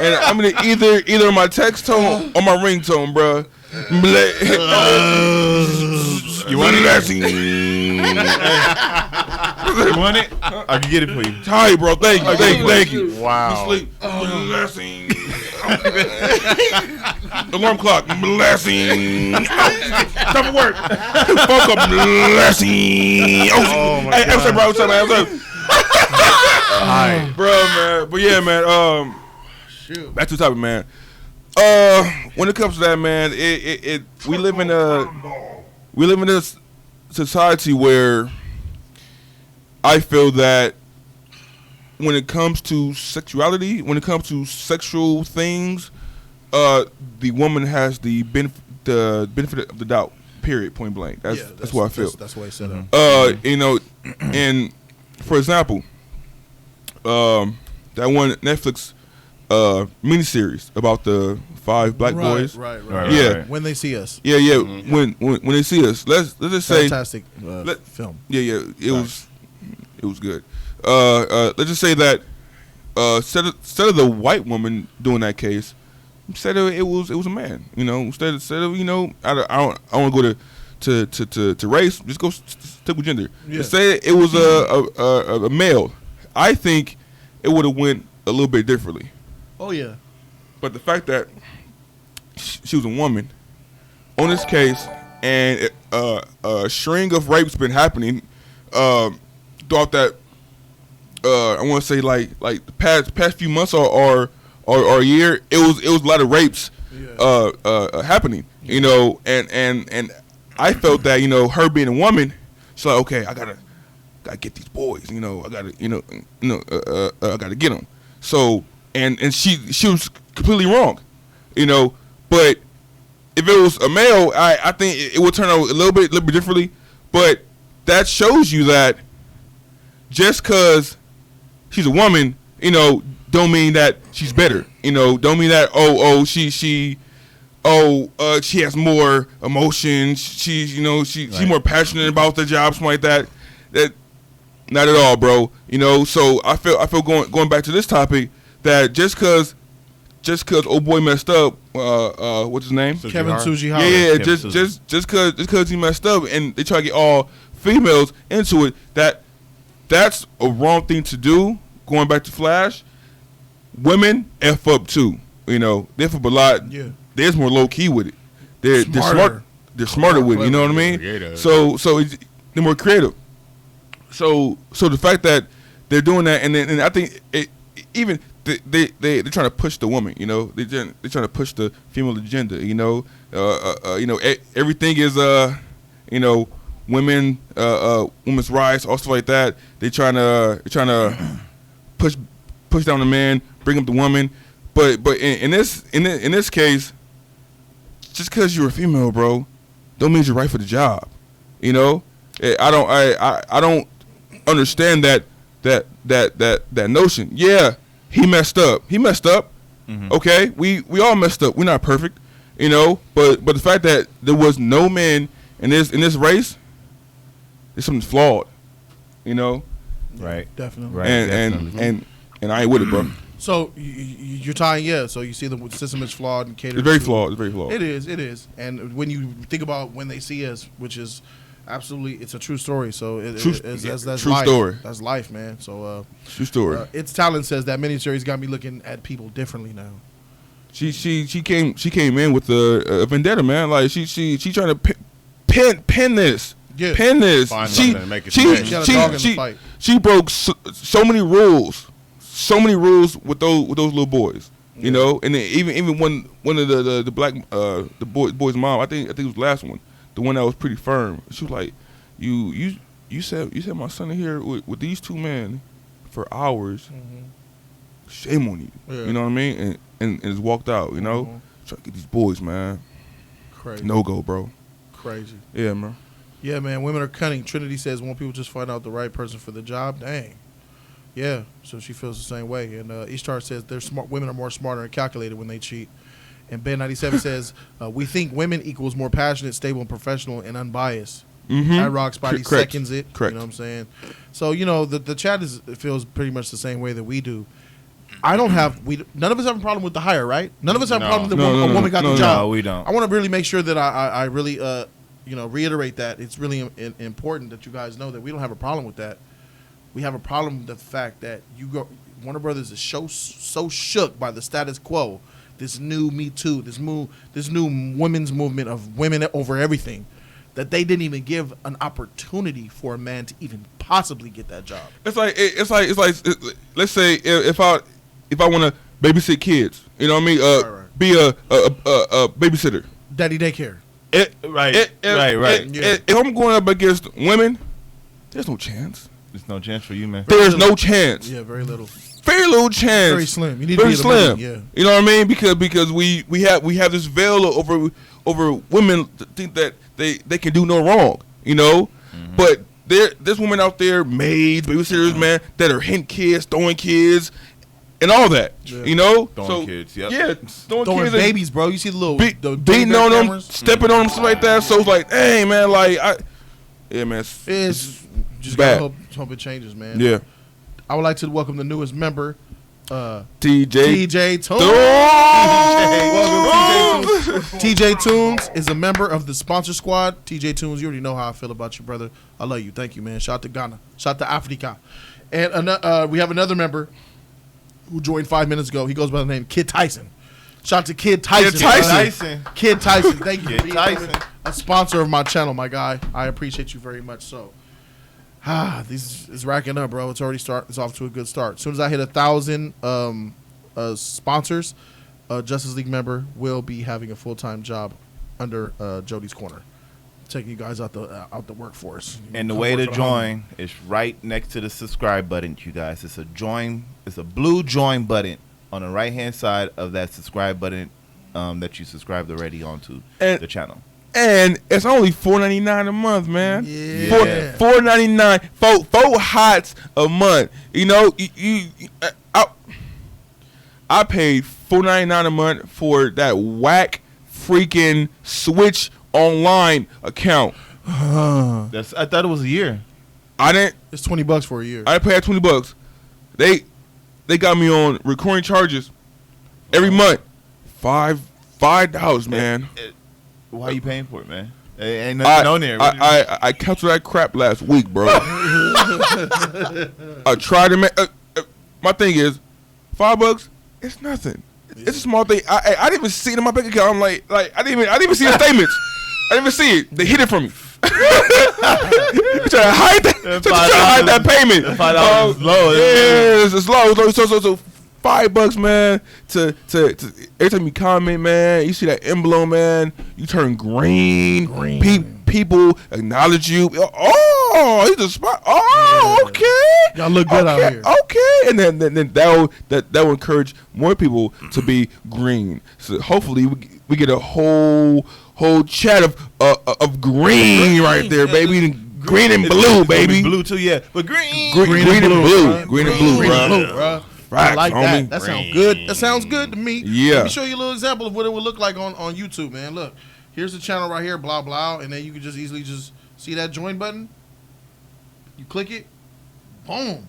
and I'm gonna either my text tone or my ringtone, bro. You want blessing? You want it? I can get it for you. Hi, bro. Thank you. Wow. Sleep. Blessing. Alarm clock. Blessing. Time for work. Fuck up. Blessing. Oh my Hey, God. what's up, man? Hi. Bro, man. But yeah, man. Shoot. Back to the topic, man. When it comes to that, man, we live in a society where I feel that when it comes to sexuality, when it comes to sexual things, the woman has the benefit of the doubt. Period. Point blank. That's what I feel. That's why I said that. And for example, that one Netflix miniseries about the 5 black boys. Right. Yeah. When they see us. Yeah. When they see us, let's just say Fantastic film. Yeah. It was good. Let's just say that instead of the white woman doing that case, instead of it was a man. Instead of I don't want to go to race. Just go stick with gender. Yeah. Let's say it was a male. I think it would have went a little bit differently. Oh yeah. But the fact that she was a woman on this case, and a string of rapes been happening throughout that. I want to say like the past few months or a year. It was a lot of rapes happening. And I felt that her being a woman, she's like, okay, I gotta get these boys. I gotta I gotta get them. So and she was completely wrong, But if it was a male, I think it would turn out a little bit differently. But that shows you that just because she's a woman, don't mean that she's better. Don't mean that she has more emotions. She's more passionate about the job, something like that. That not at all, bro. So I feel going back to this topic that just cause old boy messed up, what's his name? Kevin Sujihara. Yeah, just cause he messed up and they try to get all females into it, that's a wrong thing to do. Going back to Flash, women F up too. They F up a lot. Yeah. They're more low key with it. They're smart. They're smarter with it. You know what I mean? Creative. So they're more creative. So the fact that they're doing that, and I think they're trying to push the woman. They're trying to push the female agenda. Everything is women, women's rights, also like that. They're trying to push down the man, bring up the woman. But in this case, just because you're a female, bro, don't mean you're right for the job. I don't understand that notion. Yeah, he messed up. Mm-hmm. Okay, we all messed up. We're not perfect, But the fact that there was no men in this race, there's something flawed, Right. Definitely. Right. And I ain't with it, bro. So you're tying, so you see the system is flawed and catered. It's very flawed. It is. And when you think about when they see us, which is absolutely, it's a true story. So that's true life. Story. That's life, man. So true story. Its talent says that miniseries got me looking at people differently now. She came in with a vendetta, man. Like she trying to pin this. Yeah. Pin this. She broke so many rules. So many rules with those little boys, and then even one of the black the boy's mom, I think it was the last one, the one that was pretty firm. She was like, you said my son in here with these two men for hours. Mm-hmm. Shame on you. Yeah. You know what I mean? And just walked out. Mm-hmm. Try to get these boys, man. Crazy. No go, bro. Crazy. Yeah, man. Yeah, man. Women are cunning. Trinity says, "Won't people just find out the right person for the job?" Dang. Yeah, so she feels the same way. And Ishtar says they're smart. Women are more smarter and calculated when they cheat. And Ben97 says, we think women equals more passionate, stable, and professional, and unbiased. Mm-hmm. I Rock Spidey seconds it. Correct. You know what I'm saying? So, the chat feels pretty much the same way that we do. None of us have a problem with the hire, right? None of us have a problem that a woman got the job. No, we don't. I want to really make sure that I really, reiterate that. It's really important that you guys know that we don't have a problem with that. We have a problem with the fact that Warner Brothers is so shook by the status quo, this new Me Too, this new women's movement of women over everything, that they didn't even give an opportunity for a man to even possibly get that job. It's like let's say if I want to babysit kids, right. Be a babysitter, daddy daycare. Right. If I'm going up against women, there's no chance. There's no chance for you, man. There's no chance. Yeah, very little. Very little chance. Very slim. You need to be slim. Yeah. You know what I mean? Because we have this veil over women to think that they can do no wrong. Mm-hmm. But there's women out there, maids, babysitters, man, that are hitting kids, throwing kids, and all that. Yeah. Throwing kids. Yep. Yeah, throwing kids babies, bro. You see the little beating on them, stepping on them, stuff like that. So it's like, hey, man, man, it's just gotta hope it changes, man. Yeah. I would like to welcome the newest member, TJ Tunes. TJ Tunes is a member of the sponsor squad. TJ Tunes, you already know how I feel about you, brother. I love you. Thank you, man. Shout out to Ghana. Shout out to Africa. And we have another member who joined 5 minutes ago. He goes by the name Kid Tyson. Shout out to Kid Tyson. Kid Tyson. Thank you for being a sponsor of my channel, my guy. I appreciate you very much so. This is racking up, bro. It's off to a good start. As soon as I hit 1,000 sponsors, a Justice League member will be having a full-time job under Jody's corner. taking you guys out the workforce. And the way to join is right next to the subscribe button, you guys. It's a blue join button on the right hand side of that subscribe button that you subscribed already onto the channel. And it's only $4.99 a month, man. Yeah. $4.99, four hots a month. You know, I paid $4.99 a month for that whack freaking Switch Online account. I thought it was a year. I didn't. It's $20 for a year. I paid $20. They got me on recurring charges every month. $5, man. Why are you paying for it, man? Ain't nothing on there. I canceled that crap last week, bro. I tried to make. My thing is, $5. It's nothing. It's a small thing. I didn't even see it in my bank account. I'm like I didn't even see the statements. I didn't even see it. They hid it from me. Trying to hide that payment. $5 is low. Yeah, it's low. So $5, man. To every time you comment, man, you see that emblem, man, you turn green. People acknowledge you. Oh, he's a spot. Oh, yeah. Okay. Y'all look good out here. Okay, and then that will encourage more people to be green. So hopefully we get a whole chat of green right there, baby. Green and blue, baby. Blue too, yeah. But green and blue. Green and blue, bro. I like that. That green. sounds good. That sounds good to me. Yeah. Let me show you a little example of what it would look like on YouTube, man. Look, here's the channel right here, blah, blah, and then you can just easily just see that join button. You click it. Boom.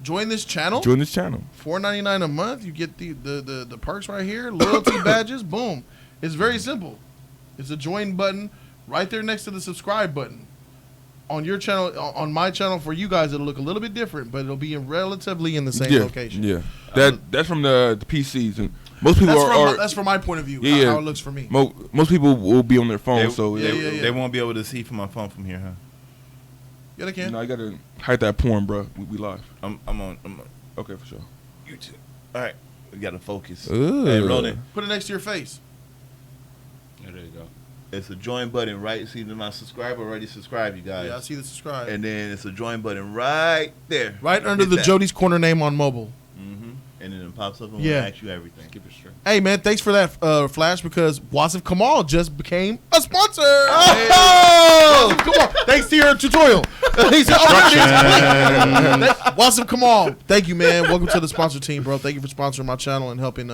Join this channel. $4.99 a month. You get the perks right here. Loyalty badges. Boom. It's very simple. It's a join button right there next to the subscribe button. On your channel, on my channel, for you guys, it'll look a little bit different, but it'll be relatively in the same location. Yeah, that's from the PCs, and most people that's from my point of view. Yeah, how it looks for me. Most people will be on their phone, they won't be able to see from my phone from here, huh? Yeah, they can. No, I gotta hide that porn, bro. We live. I'm on. Okay, for sure. YouTube. All right, we gotta focus. Ooh. Hey, Ronan, put it next to your face. Yeah, there you go. It's a join button, right? See, my subscriber already subscribed, you guys. Yeah, I see the subscribe. And then it's a join button right there. Right under the Jody's Corner name on mobile. Mm-hmm. And then it pops up and yeah. will ask you everything. Keep it straight. Hey, man, thanks for that, Flash, because Wasif Kamal just became a sponsor. Oh! Wasif Kamal, thanks to your tutorial. He said, Wasif Kamal, thank you, man. Welcome to the sponsor team, bro. Thank you for sponsoring my channel and helping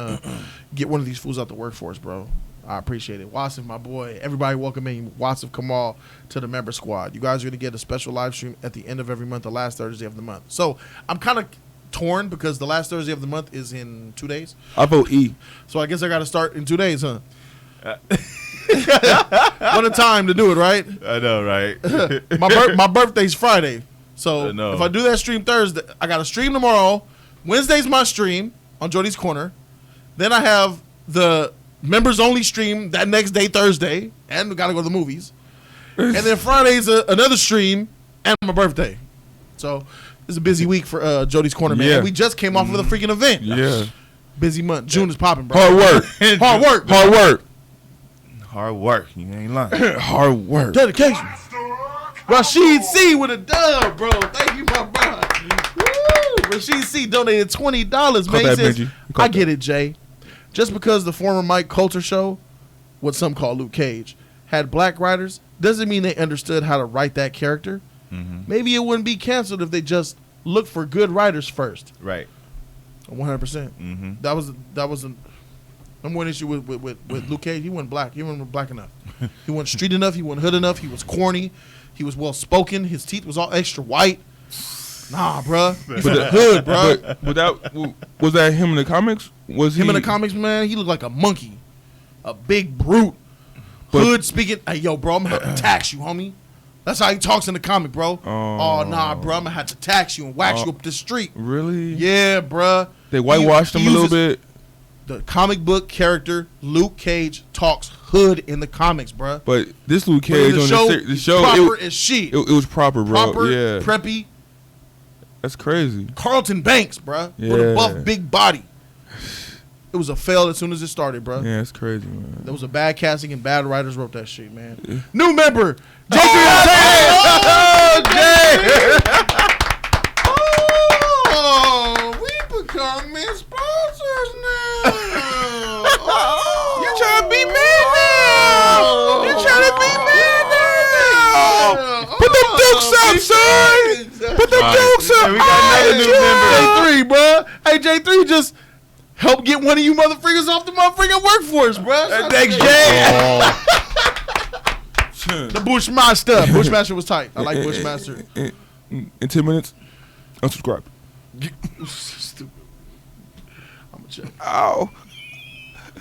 get one of these fools out the workforce, bro. I appreciate it. Wasif, my boy. Everybody welcoming Wasif Kamal to the member squad. You guys are going to get a special live stream at the end of every month, the last Thursday of the month. So I'm kind of torn because the last Thursday of the month is in 2 days. I vote E. So I guess I got to start in 2 days, huh? What a time to do it, right? I know, right? My birthday's Friday. So if I do that stream Thursday, I got to stream tomorrow. Wednesday's my stream on Jody's Corner. Then I have the members only stream that next day, Thursday, and we got to go to the movies. And then Friday's another stream and my birthday. So it's a busy week for Jody's Corner, man. Yeah. We just came off of the freaking event. Yeah. Busy month. June is popping, bro. Hard work. Hard work. You ain't lying. Hard work. Dedication. Rashid C with a dub, bro. Thank you, my brother. Woo! Rashid C donated $20, man. He says, I get it, Jay. Just because the former Mike Coulter show, what some call Luke Cage, had black writers, doesn't mean they understood how to write that character. Mm-hmm. Maybe it wouldn't be canceled if they just looked for good writers first. Right. 100%. Mm-hmm. That was the number one issue with Luke Cage. He wasn't black. He wasn't black enough. He wasn't street enough. He wasn't hood enough. He was corny. He was well spoken. His teeth was all extra white. Nah, bruh. He's from the hood, bruh. But was that him in the comics? Was him in the comics, man? He looked like a monkey, a big brute. Hood speaking. Hey, yo, bro, I'm gonna have to tax you, homie. That's how he talks in the comic, bro. Oh nah, bro, I'm gonna have to tax you and wax you up the street. Really? Yeah, bruh. They whitewashed him a little bit. The comic book character Luke Cage talks hood in the comics, bruh. But this Luke Cage on the show, proper as shit. It was proper, bro. Proper, yeah. preppy. That's crazy. Carlton Banks, bruh. Yeah. With a buff, big body. It was a fail as soon as it started, bro. Yeah, it's crazy, man. There was a bad casting and bad writers wrote that shit, man. Yeah. New member, J3. Oh, we becoming sponsors now. You trying to be mad now? You trying to be mad now? Put them jokes up, son. Put them jokes up. We got another new member. J3, bro. Hey, J3 just help get one of you motherfuckers off the motherfucking workforce, bro. Thanks, Jay. The Bushmaster. Bushmaster was tight. I like Bushmaster. In 10 minutes, unsubscribe. Stupid. I'm going to check. Ow.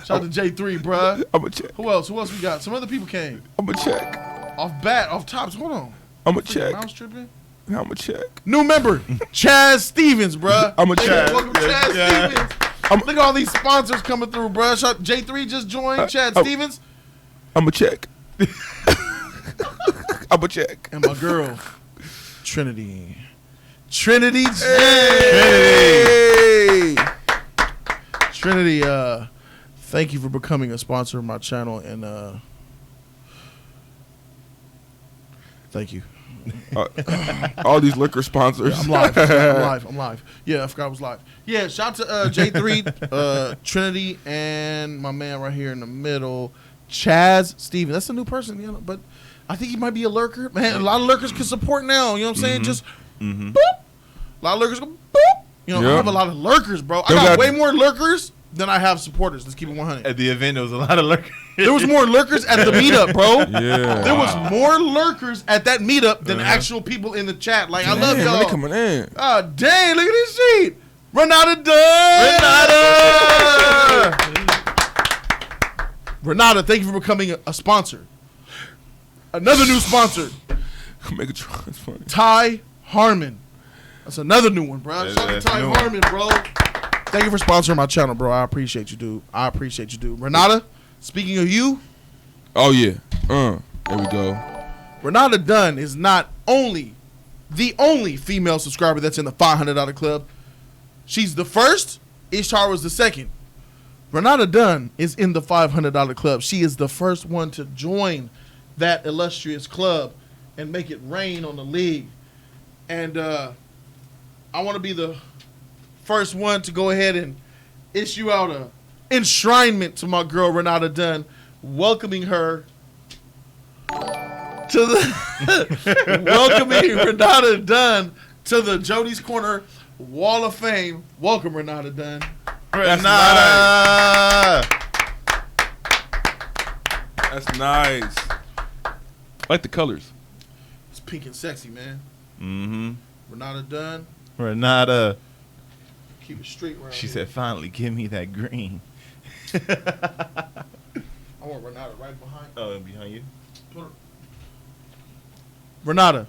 Shout out to J3, bro. I'm going to check. Who else? Who else we got? Some other people came. I'm going to check. Off tops. Hold on. I'm going to check. Mouse tripping. I'm going to check. New member, Chaz Stevens, bro. I'm going to check. Welcome, Chaz Stevens. Look at all these sponsors coming through, bro. J3 just joined. Chad Stevens. I'm going to check. I'm going to check. And my girl, Trinity. Trinity. Hey. Trinity, thank you for becoming a sponsor of my channel, and thank you. All these liquor sponsors. Yeah, I'm live. Yeah, I forgot I was live. Yeah, shout out to J3, Trinity, and my man right here in the middle, Chaz Stevens. That's a new person, you know, but I think he might be a lurker. Man, a lot of lurkers can support now. You know what I'm saying? Just boop. A lot of lurkers go boop. You know, I have a lot of lurkers, bro. I got way more lurkers than I have supporters. Let's keep it 100. At the event, there was a lot of lurkers. There was more lurkers at the meetup, bro. Yeah. There was more lurkers at that meetup than actual people in the chat. Like, I love y'all. They coming in. Oh, dang, look at this sheet. Renata done. Renata, thank you for becoming a sponsor. Another new sponsor. Megatron is funny. Ty Harmon. That's another new one, bro. Shout out to Ty Harmon, bro. Thank you for sponsoring my channel, bro. I appreciate you, dude. Renata, speaking of you. Oh, yeah. There we go. Renata Dunn is not only the only female subscriber that's in the $500 club. She's the first. Ishtar was the second. Renata Dunn is in the $500 club. She is the first one to join that illustrious club and make it rain on the league. And I want to be the first one to go ahead and issue out a enshrinement to my girl Renata Dunn, welcoming her to the welcoming Renata Dunn to the Jody's Corner Wall of Fame. Welcome, Renata Dunn. Renata. That's nice. I like the colors. It's pink and sexy, man. Mm-hmm. Renata Dunn. Renata. Keep it straight around She here. said, finally, give me that green. I want Renata right behind. Oh, behind you? Renata,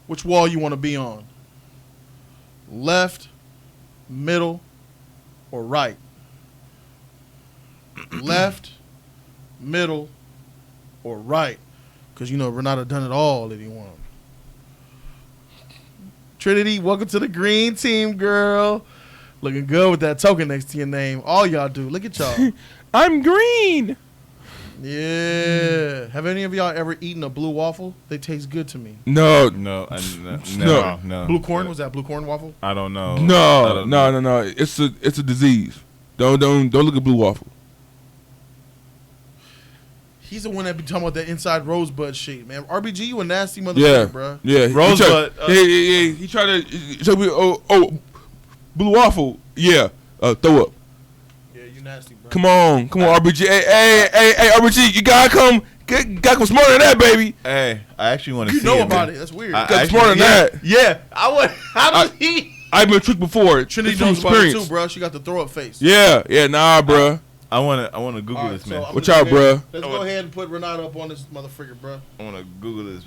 which wall you want to be on? Left, middle, or right? Left, middle, or right? Because you know Renata done it all if you want. Trinity, welcome to the green team, girl. Looking good with that token next to your name. All y'all do. Look at y'all. I'm green. Yeah. Have any of y'all ever eaten a blue waffle? They taste good to me. No. No. Blue corn? Was that blue corn waffle? I don't know. No. It's a disease. Don't look at blue waffle. He's the one that be talking about that inside rosebud shit, man. RBG, you a nasty motherfucker, bro. Yeah. Rosebud. He tried to show me. Oh, blue waffle. Yeah. Throw up. Yeah, you nasty, bro. Come on, RBG. Hey, RBG, you gotta come smarter than that, baby. Hey, I actually want to see You know it, about man. it. That's weird. Got smarter than that. Yeah. I would. How does he? I've been tricked before. Trinity It's from knows about it experience. too, bro. She got the throw up face. Yeah, nah, bruh. I want to Google All right, this, so man. I'm Watch gonna out, go ahead- bruh. Let's go ahead and put Renata up on this motherfucker, bro. I want to Google this.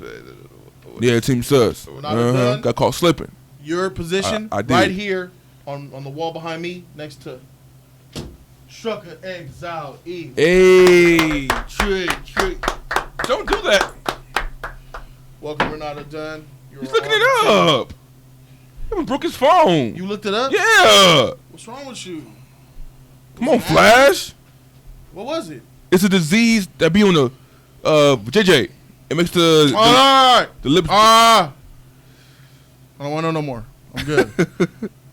Yeah, Team Sus. Renata Dunn. Got caught slipping. Your position I did. right here on the wall behind me next to Trucker Exile E. Hey, trick. Don't do that. Welcome, Renata Dunn. He's looking it up. He broke his phone. You looked it up? Yeah. What's wrong with you? Come on, Flash. What was it? It's a disease that be on the JJ. It makes the lips. I don't want to know no more. I'm good.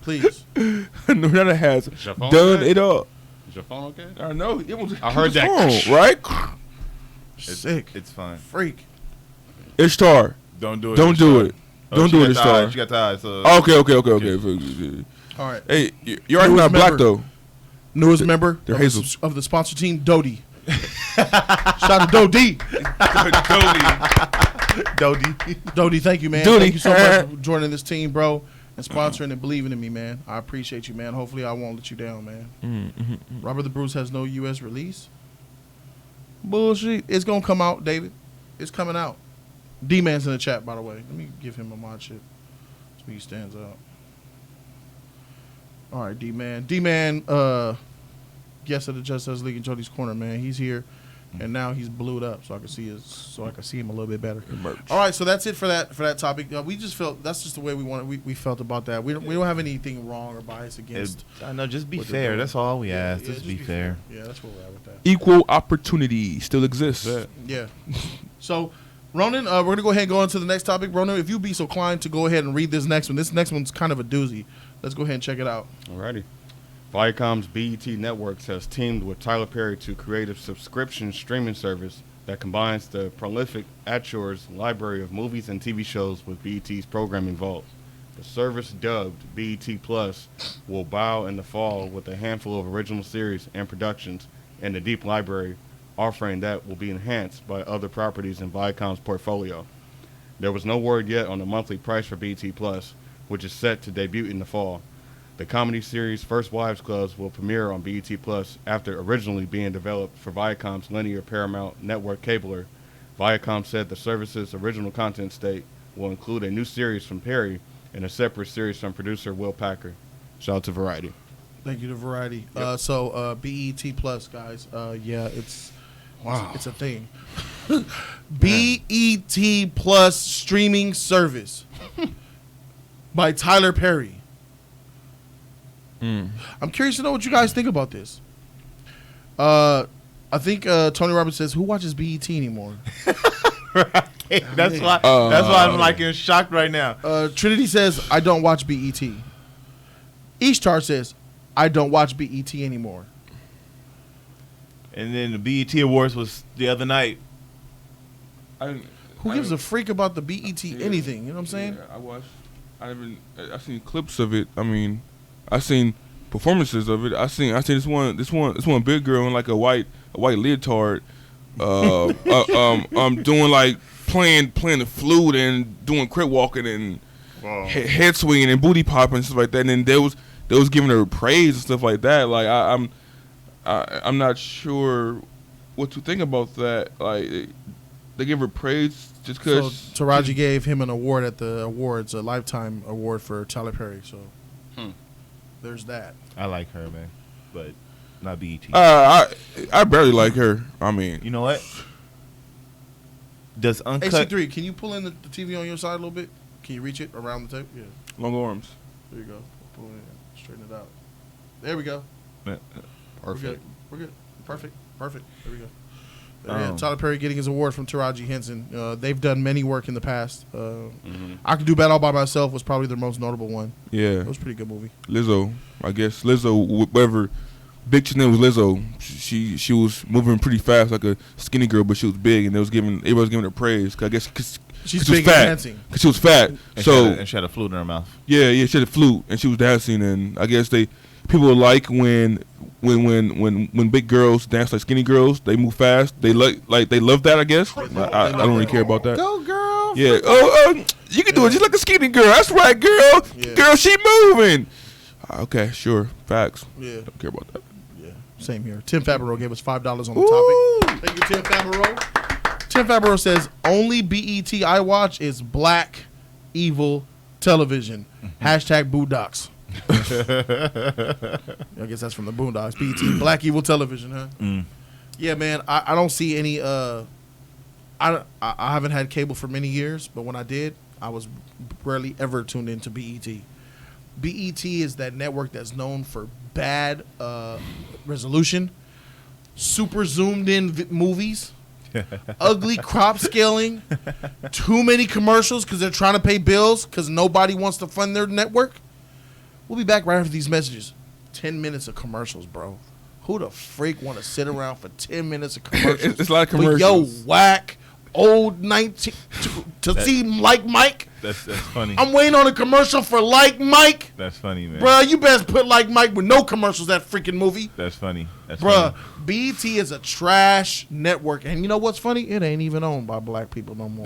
Please. Nirvana has done okay? it all. Is your phone okay? I know. It was I heard that. phone, right? Sick. It's fine. Freak. Ishtar. Don't do it. Don't do it. Don't do it, Ishtar. She got tired. So. Okay. All right. Hey, you're already not black though. Newest member They're of Hazels. of the sponsor team, Jody. Shout out to Dodie. Dodie, thank you, man. Dodie. Thank you so much for joining this team, bro, and sponsoring and believing in me, man. I appreciate you, man. Hopefully, I won't let you down, man. Robert the Bruce has no U.S. release. Bullshit. It's gonna come out, David. It's coming out. D-Man's in the chat, by the way. Let me give him a mod shit so he stands out. All right, D-Man. D-Man, guest of the Just Us League in Jody's Corner, man. He's here, and now he's blued up, so I can see him a little bit better. All right, so that's it for that topic. We just felt that's just the way we felt about that. We don't have anything wrong or bias against. I know. Just be fair. That's all we ask. Just be fair. Yeah, that's where we're at with that. Equal opportunity still exists. Yeah. So, Ronan, we're going to go ahead and go on to the next topic. Ronan, if you'd be so kind to go ahead and read this next one. This next one's kind of a doozy. Let's go ahead and check it out. Alrighty. Viacom's BET Networks has teamed with Tyler Perry to create a subscription streaming service that combines the prolific At Yours library of movies and TV shows with BET's programming vault. The service, dubbed BET Plus, will bow in the fall with a handful of original series and productions and a deep library offering that will be enhanced by other properties in Viacom's portfolio. There was no word yet on the monthly price for BET Plus, which is set to debut in the fall. The comedy series First Wives Clubs will premiere on BET Plus after originally being developed for Viacom's linear Paramount network cabler. Viacom said the service's original content slate will include a new series from Perry and a separate series from producer Will Packer. Shout out to Variety. Thank you to Variety. Yep. So BET Plus, guys. Yeah, it's a thing. BET Plus streaming service by Tyler Perry. I'm curious to know what you guys think about this. I think Tony Roberts says, "Who watches BET anymore?" That's why I'm like in shock right now. Trinity says, "I don't watch BET." Ishtar says, "I don't watch BET anymore." And then the BET Awards was the other night. Who gives a freak about the BET anything? You know what I'm saying? Yeah, I watched. I seen clips of it. I mean, I seen performances of it. I seen this one big girl in like a white leotard, doing like playing the flute and doing crip walking and head swinging and booty popping and stuff like that. And then they was giving her praise and stuff like that. Like I'm not sure what to think about that. Like they give her praise just because. So Taraji gave him an award at the awards, a lifetime award for Tyler Perry. So there's that. I like her, man, but not BET. I barely like her. I mean, you know what? Does Uncut AC3? Can you pull in the TV on your side a little bit? Can you reach it around the tape? Yeah. long arms. There you go. Pull it in. Straighten it out. There we go. Perfect. We're good. Perfect. There we go. Tyler Perry getting his award from Taraji Henson. They've done many work in the past. I Could Do Bad All By Myself was probably their most notable one. Yeah. It was a pretty good movie. Lizzo, I guess. Lizzo, whatever. Big name was Lizzo. She was moving pretty fast like a skinny girl, but she was big, and everybody was giving her praise. I guess because she's she was big fat. and dancing. Because she was fat. and she had a flute in her mouth. Yeah, she had a flute, and she was dancing, and I guess people like when big girls dance like skinny girls. They move fast. They they love that. I guess. I don't really care about that. Go girl. Yeah. Oh, you can do it just like a skinny girl. That's right, girl. Yeah. Girl, she moving. Okay, sure. Facts. Yeah. Don't care about that. Yeah. Same here. Tim Fabro gave us $5 on the topic. Thank you, Tim Fabro. Tim Fabro says only BET I watch is Black Evil Television. # Boondocks. I guess that's from the Boondocks. BET Black Evil Television, huh? Yeah, man. I don't see any. I haven't had cable for many years, but when I did, I was rarely ever tuned into BET. BET is that network that's known for bad resolution, super zoomed in movies, ugly crop scaling, too many commercials because they're trying to pay bills because nobody wants to fund their network. We'll be back right after these messages. 10 minutes of commercials, bro. Who the freak want to sit around for 10 minutes of commercials? It's a lot of commercials. Yo, whack, old 19 to see Like Mike. That's funny. I'm waiting on a commercial for Like Mike. That's funny, man. Bruh, you best put Like Mike with no commercials, that freaking movie. That's funny. Bruh, BET is a trash network. And you know what's funny? It ain't even owned by black people no more.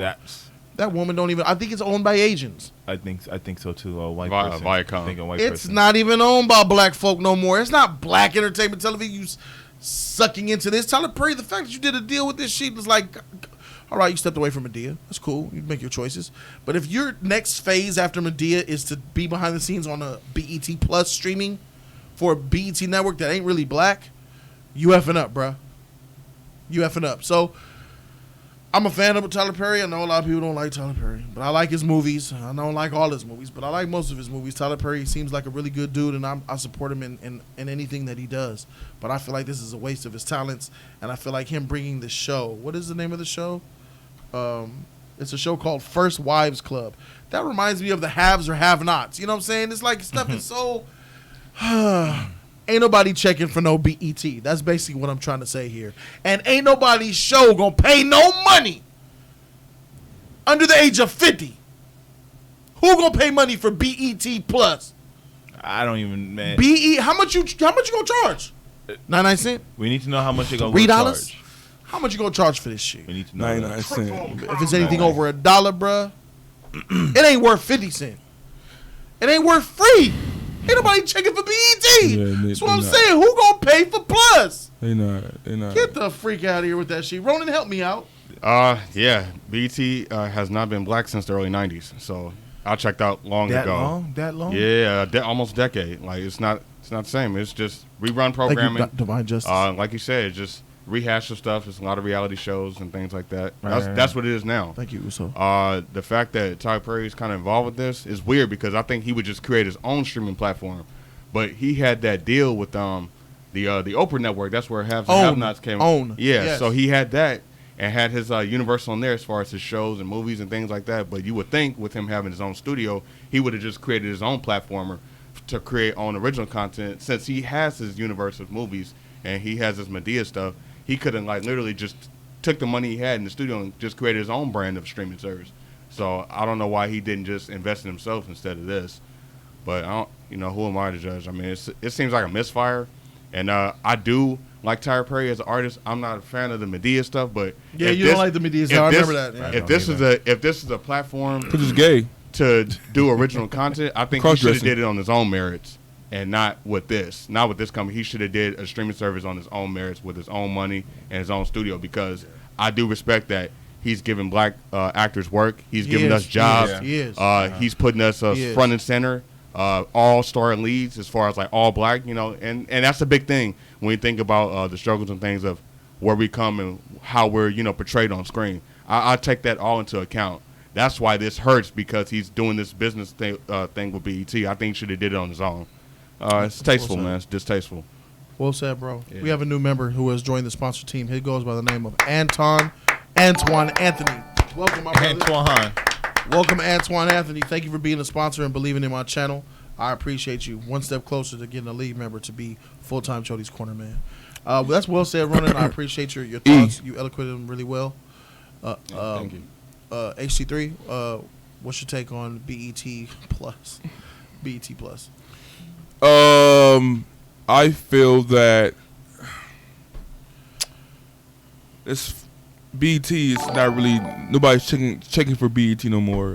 That woman don't even, I think it's owned by Asians. I think so too. A white person. Viacom. I think a white It's person. not even owned by black folk no more. It's not black entertainment television. You sucking into this. Tyler Perry, the fact that you did a deal with this shit was like, all right, you stepped away from Medea. That's cool. You make your choices. But if your next phase after Medea is to be behind the scenes on a BET Plus streaming for a BET network that ain't really black, you effing up, bruh. You effing up. So, I'm a fan of Tyler Perry. I know a lot of people don't like Tyler Perry, but I like his movies. I don't like all his movies, but I like most of his movies. Tyler Perry seems like a really good dude, and I support him in anything that he does. But I feel like this is a waste of his talents, and I feel like him bringing the show. What is the name of the show? It's a show called First Wives Club. That reminds me of the haves or have-nots. You know what I'm saying? It's like stuff is so... Ain't nobody checking for no BET. That's basically what I'm trying to say here. And ain't nobody's show gonna pay no money under the age of 50. Who gonna pay money for BET Plus? I don't even, man. How much you gonna charge? 99 cents? We need to know how much you're gonna $3? charge. How much you gonna charge for this shit? We need to know. 99 cents. If it's anything over $1, bruh, it ain't worth 50 cents. It ain't worth free. Ain't nobody checking for BET. Yeah, That's what I'm saying. Who gonna pay for Plus? They not. Get the freak out of here with that shit. Ronan, help me out. Yeah, BET has not been black since the early '90s. So I checked out long ago. That long? Yeah, almost a decade. Like it's not the same. It's just rerun programming. Thank you, Divine Justice. Like you said, it's just rehash of stuff. It's a lot of reality shows and things like that. Right. That's what it is now. Thank you, Uso. The fact that Tyler Perry is kind of involved with this is weird because I think he would just create his own streaming platform, but he had that deal with the Oprah network. That's where Haves and Have-Nots came. Yeah, yes. So he had that and had his Universal in there as far as his shows and movies and things like that. But you would think with him having his own studio, he would have just created his own platformer to create own original content. Since he has his Universal movies and he has his Medea stuff, he could have like literally just took the money he had in the studio and just created his own brand of streaming service. So I don't know why he didn't just invest in himself instead of this. But I don't, who am I to judge? I mean, it seems like a misfire. And I do like Tyler Perry as an artist. I'm not a fan of the Medea stuff, but yeah, you don't like the Medea stuff. I remember that. Yeah. If this is a platform, because it's gay, to do original content, I think he should have did it on his own merits. And not with this company. He should have did a streaming service on his own merits with his own money and his own studio because I do respect that he's giving black actors work. He's giving us jobs. He's putting us front and center, all-star leads as far as like all black, and that's a big thing when you think about the struggles and things of where we come and how we're, portrayed on screen. I take that all into account. That's why this hurts because he's doing this business thing with BET. I think he should have did it on his own. It's tasteful, man. It's distasteful. Well said, bro. Yeah. We have a new member who has joined the sponsor team. He goes by the name of Antoine Anthony. Welcome, my brother. Antoine. Welcome, Antoine Anthony. Thank you for being a sponsor and believing in my channel. I appreciate you. One step closer to getting a lead member to be full-time Jody's corner man. That's well said, Ronan. I appreciate your thoughts. You eloquated them really well. Thank you. HC3, what's your take on BET Plus? BET Plus. I feel that BET is not really, nobody's checking for BET no more.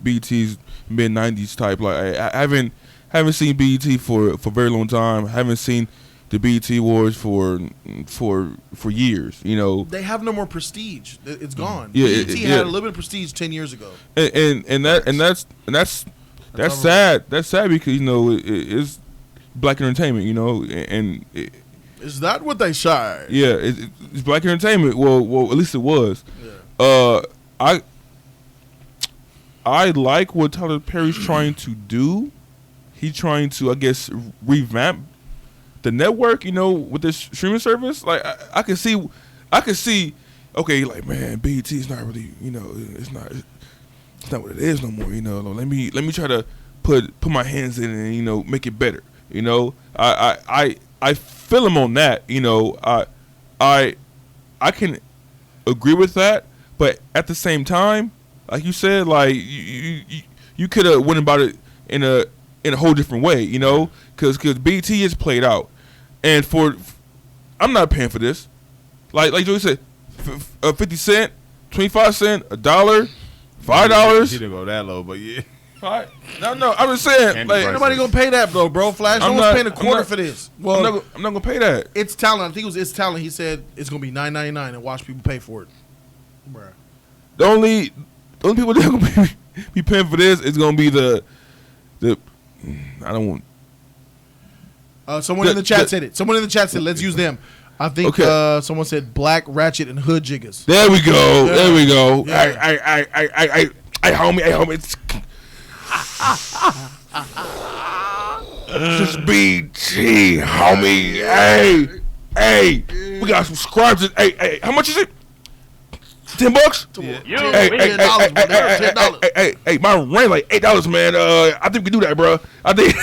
BET's mid-90s type. Like I haven't seen BET for a very long time. I haven't seen the BET Awards for years. They have no more prestige. It's gone. Yeah, BET had a little bit of prestige 10 years ago. That's sad. That's sad because it's black entertainment. And is that what they shy? Yeah, it's black entertainment. Well, at least it was. Yeah. I like what Tyler Perry's trying to do. he trying to, I guess, revamp the network, you know, with this streaming service. Like I can see, okay, like, man, BET is not really, you know, it's not what it is no more, you know. Let me try to put my hands in it and, you know, make it better. You know, I feel him on that. You know, I can agree with that, but at the same time, like you said, like you could have went about it in a whole different way. You know, because BT is played out, and I'm not paying for this. Like Jody said, 50 cent, 25 cent, $1, $5. He didn't go that low, but yeah. Right. No, I'm just saying, like, nobody gonna pay that, bro. Flash, no one's paying a quarter for this. Well, I'm not gonna pay that. It's talent. I think it was It's Talent. He said it's gonna be $9.99 and watch people pay for it, bruh. The only people that are gonna be paying for this is gonna be the I don't want. Someone in the chat said it. Someone in the chat said, let's use them. I think someone said Black Ratchet and Hood Jiggers. There we go. Yeah. There we go. Yeah. Hey, homie. Just BT, homie. Hey, we got some subscribers. Hey, how much is it? $10? Yeah. Hey, my rent like $8, man. I think we can do that, bro. I think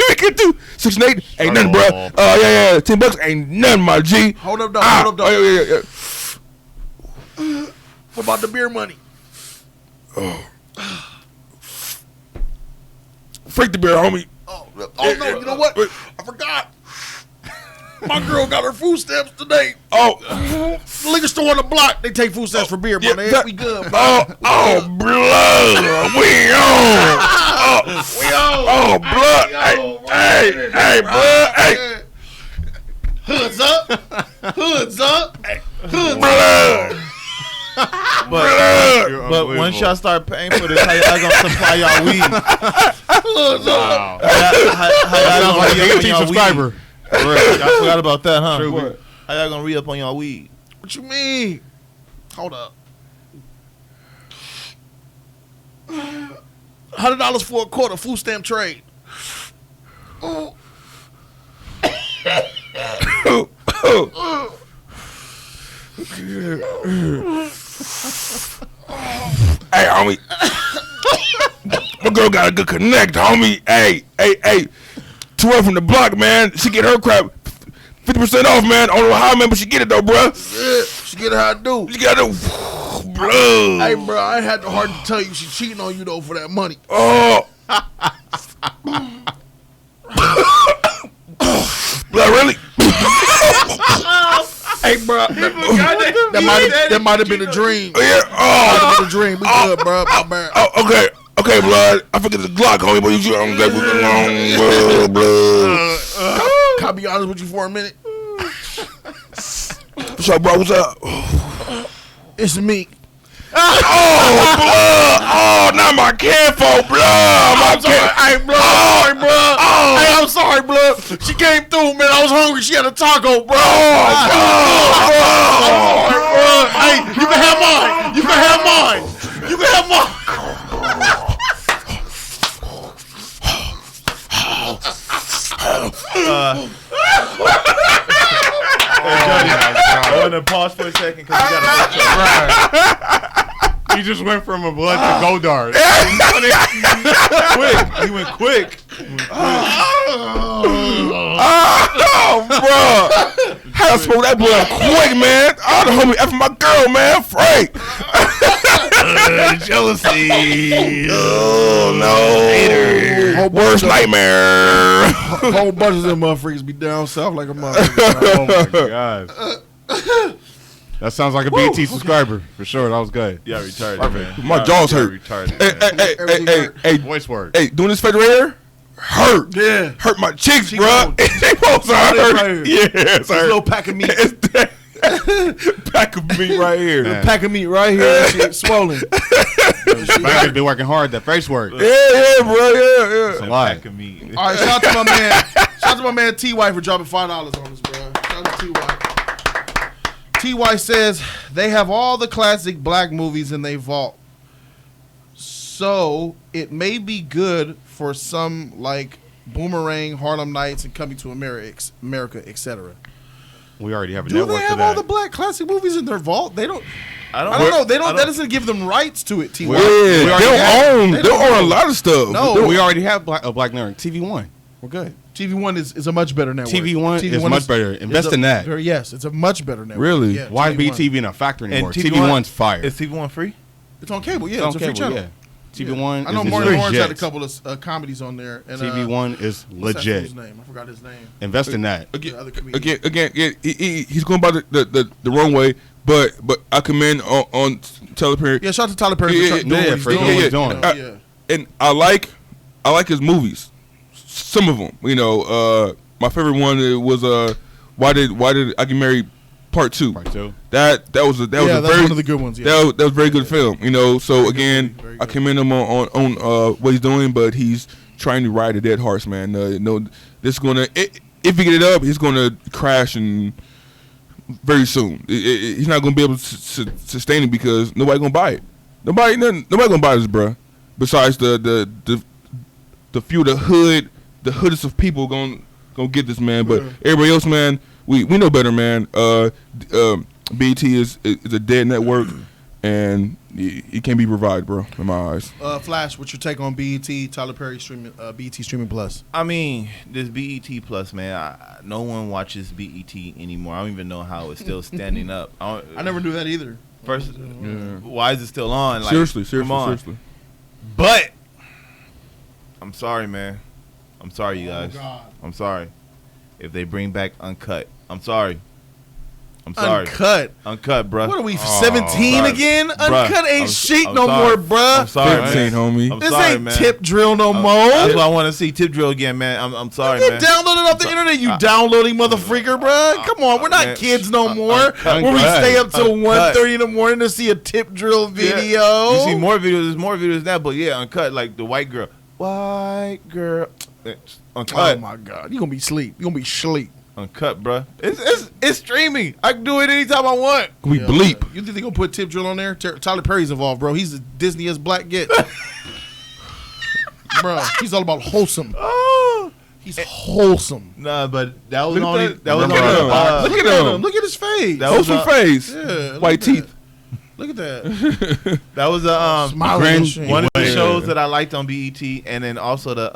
we can do 6 and 8. Ain't nothing, bro. Yeah. $10 ain't nothing, my G. Hold up, dog. Yeah. What about the beer money? Freak the beer, homie. Oh no, you know what? I forgot. My girl got her food stamps today. Oh, the liquor store on the block, they take food stamps for beer, bro. We good, bro. Oh, blood. We on. Oh, blood. Hey, blood. Hey. Hoods up. Blood. But once y'all start paying for this, how y'all gonna supply y'all weed? Wow. How y'all gonna re-up on y'all subscriber. weed? Y'all forgot about that, huh? True. How y'all gonna re-up on y'all weed? What you mean? Hold up. $100 for a quarter food stamp trade. Oh. Hey, homie. My girl got a good connect, homie. Hey. 12 from the block, man. She get her crap 50% off, man. I don't know how, man, but she get it, though, bro. Yeah, she get it how I do. She got it. Bro. Hey, bro, I ain't had the heart to tell you she cheating on you, though, for that money. Oh. Blood, really? Hey, bro, that might have been a dream. Yeah. Might have been a dream. We good, bro. My bad. Oh, okay, blood. I forget the Glock, homie, but you don't get blood. Can I be honest with you for a minute? What's up, bro? What's up? It's me. Oh, blood. Oh, not my kinfolk, blood. I'm sorry. Hey, blood. Hey, I'm sorry, blood. She came through, man. I was hungry. She had a taco, bro. Hey, you can have mine. You can have mine. I want to pause for a second because we got He just went from a blood to Godard. He went quick. Oh, bro. How I smoke that blood quick, man. Oh, the homie F my girl, man. Frank. Jealousy. Oh, no. Worst nightmare. Whole bunch of them motherfuckers be down south like a motherfucker. Oh my god. That sounds like a BT subscriber for sure. That was good. Yeah, retarded, man. My jaw's hurt. Hey, Voice work. Hey, doing this federal air hurt. Yeah. Hurt my cheeks, bro. They both hurt. Right Yeah, it's a little pack of meat. It's that pack of meat right here. A pack of meat right here. That shit swollen. Back been working hard. That face work. Yeah, bro. Yeah. It's a lot. Pack of meat. All right, shout out to my man. Shout out to my man T.Y. for dropping $5 on us, bro. Shout out to T.Y. T.Y. says they have all the classic black movies in their vault. So it may be good for some like Boomerang, Harlem Nights, and Coming to America, etc. We already have a Do network they have for that. all the black classic movies in their vault? They don't. I I don't know. They don't. That doesn't give them rights to it. Yeah, they own a lot of stuff. No, we already have a black network. TV1. We're good. TV1 is a much better network. TV1 is much better. Invest in that. Yes, it's a much better network. Really? Yeah, Why is TV1. BTV not a factor anymore? And TV1's fire. Is TV1 free? It's on cable. Yeah, it's a free channel. Yeah. TV1 I know is Martin Lawrence legit. had a couple of comedies on there. And, TV1 is what's that legit. fool's name? I forgot his name. Invest in that. The other comedian. Again, he's going about the wrong way. But I commend on Tyler Perry. Yeah, shout out to Tyler Perry for doing what he's doing. And I like his movies. Some of them, my favorite one was Why Did I Get Married Part 2. Part 2. That's one of the good ones. Yeah. That was a very good film. So again, very good. I commend him on what he's doing, but he's trying to ride a dead horse, man. This gonna if he get it up, he's gonna crash and very soon. He's not gonna be able to sustain it because nobody gonna buy it. Nobody gonna buy this, bruh. Besides the few the hoodest of people gonna get this, man. But everybody else, man, we know better, man. BET is a dead network, and it can't be revived, bro. In my eyes. Flash, what's your take on BET? Tyler Perry streaming BET Streaming Plus. I mean, this BET Plus, man. No one watches BET anymore. I don't even know how it's still standing up. I never knew that either. First, why is it still on? Like, seriously. But I'm sorry, man. I'm sorry, you guys. God. I'm sorry. If they bring back Uncut, I'm sorry. Uncut, bro. What are we, 17 again? Bruh. Uncut ain't shit I'm no sorry. more, bruh. I'm sorry, 15, man. homie. I'm This sorry, ain't man. tip drill no more. That's why I want to see Tip Drill again, man. I'm sorry, You man. download it off the internet, you downloading motherfreaker, bruh. Come on, we're not man. kids no more. Uncut. Where we stay up till Uncut. 1:30 in the morning to see a tip drill video. Yeah. You see more videos. There's more videos than that, but yeah, Uncut, like the white girl. Uncut. Oh my God, you gonna be sleep. You gonna be sleep. Uncut, bruh. It's streaming. I can do it anytime I want. We bleep. You think they gonna put Tip Drill on there? Tyler Perry's involved, bro. He's the Disney-est black get. Bro, he's all about wholesome. He's wholesome. Nah, but that was Look at only that. that was Look only. at him. Look at him. Look at his face. That was Wholesome face. Yeah, look White at that. teeth. Look at that. That was Smiling Grin- and shit. one of the Yeah. shows that I liked on BET, and then also the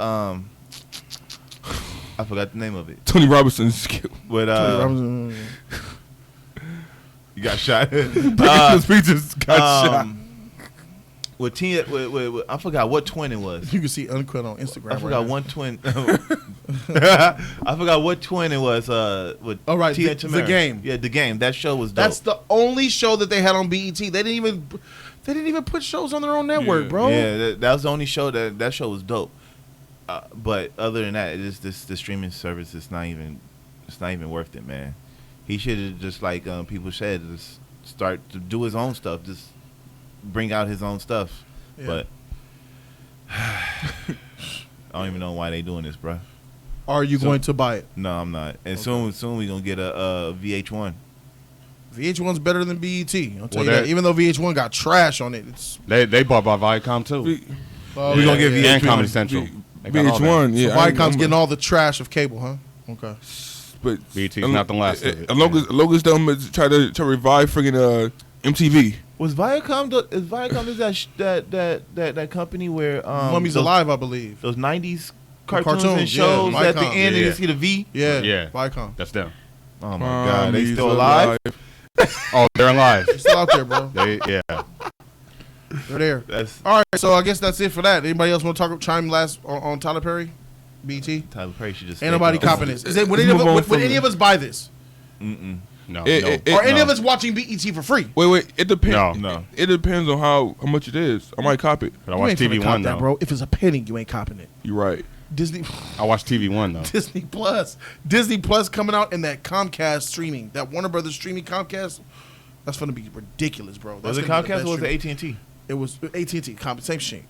I forgot the name of it. Tony Robinson's With you got shot. his features got shot. With I forgot what twin it was. You can see Uncut on Instagram. I forgot right now. one twin. I forgot what twin it was. With All right, Tia the Tamera. Game. Yeah, the game. That show was dope. That's the only show that they had on BET. They didn't even put shows on their own network, bro. Yeah, that was the only show that show was dope. But other than that, it's the streaming service. It's not even worth it, man. He should have just like people said, just start to do his own stuff. Just bring out his own stuff. Yeah. But I don't even know why they doing this, bro. Are you going to buy it? No, I'm not. And soon we gonna get a VH1. VH1's better than BET. I'll tell Well, you that. Even though VH1 got trash on it, it's They bought by Viacom too. We gonna get And VH1. Comedy Central. They got all that. VH1, so yeah. Viacom's getting all the trash of cable, huh? Okay. But BET's not the last of it. As long as them try to revive friggin' MTV. Was Viacom that company where Mummy's those, Alive, I believe. those 90s cartoons Cartoons, and shows yeah, at the Viacom. end and Yeah. you see the V? Yeah, Yeah. Viacom. That's them. Oh my god, they Mummy's still alive? Oh, they're alive. They're still out there, bro. Yeah. They're there. That's All right, so I guess that's it for that. Anybody else want to chime last on Tyler Perry? BT? Tyler Perry should just Ain't nobody stay copping gone. this. Is it, would any of us buy this? No. Or any of us watching BET for free? Wait. It depends. No. It depends on how much it is. I might cop it. But I You watch ain't finna cop TV1 that, though. bro. If it's a penny, you ain't copping it. You're right. Disney I watch TV1 though. Disney Plus coming out in that Comcast streaming, that Warner Brothers streaming Comcast. That's gonna be ridiculous, bro. Was That's it gonna be the Comcast best or was it streaming. AT&T? It was AT&T, same shit.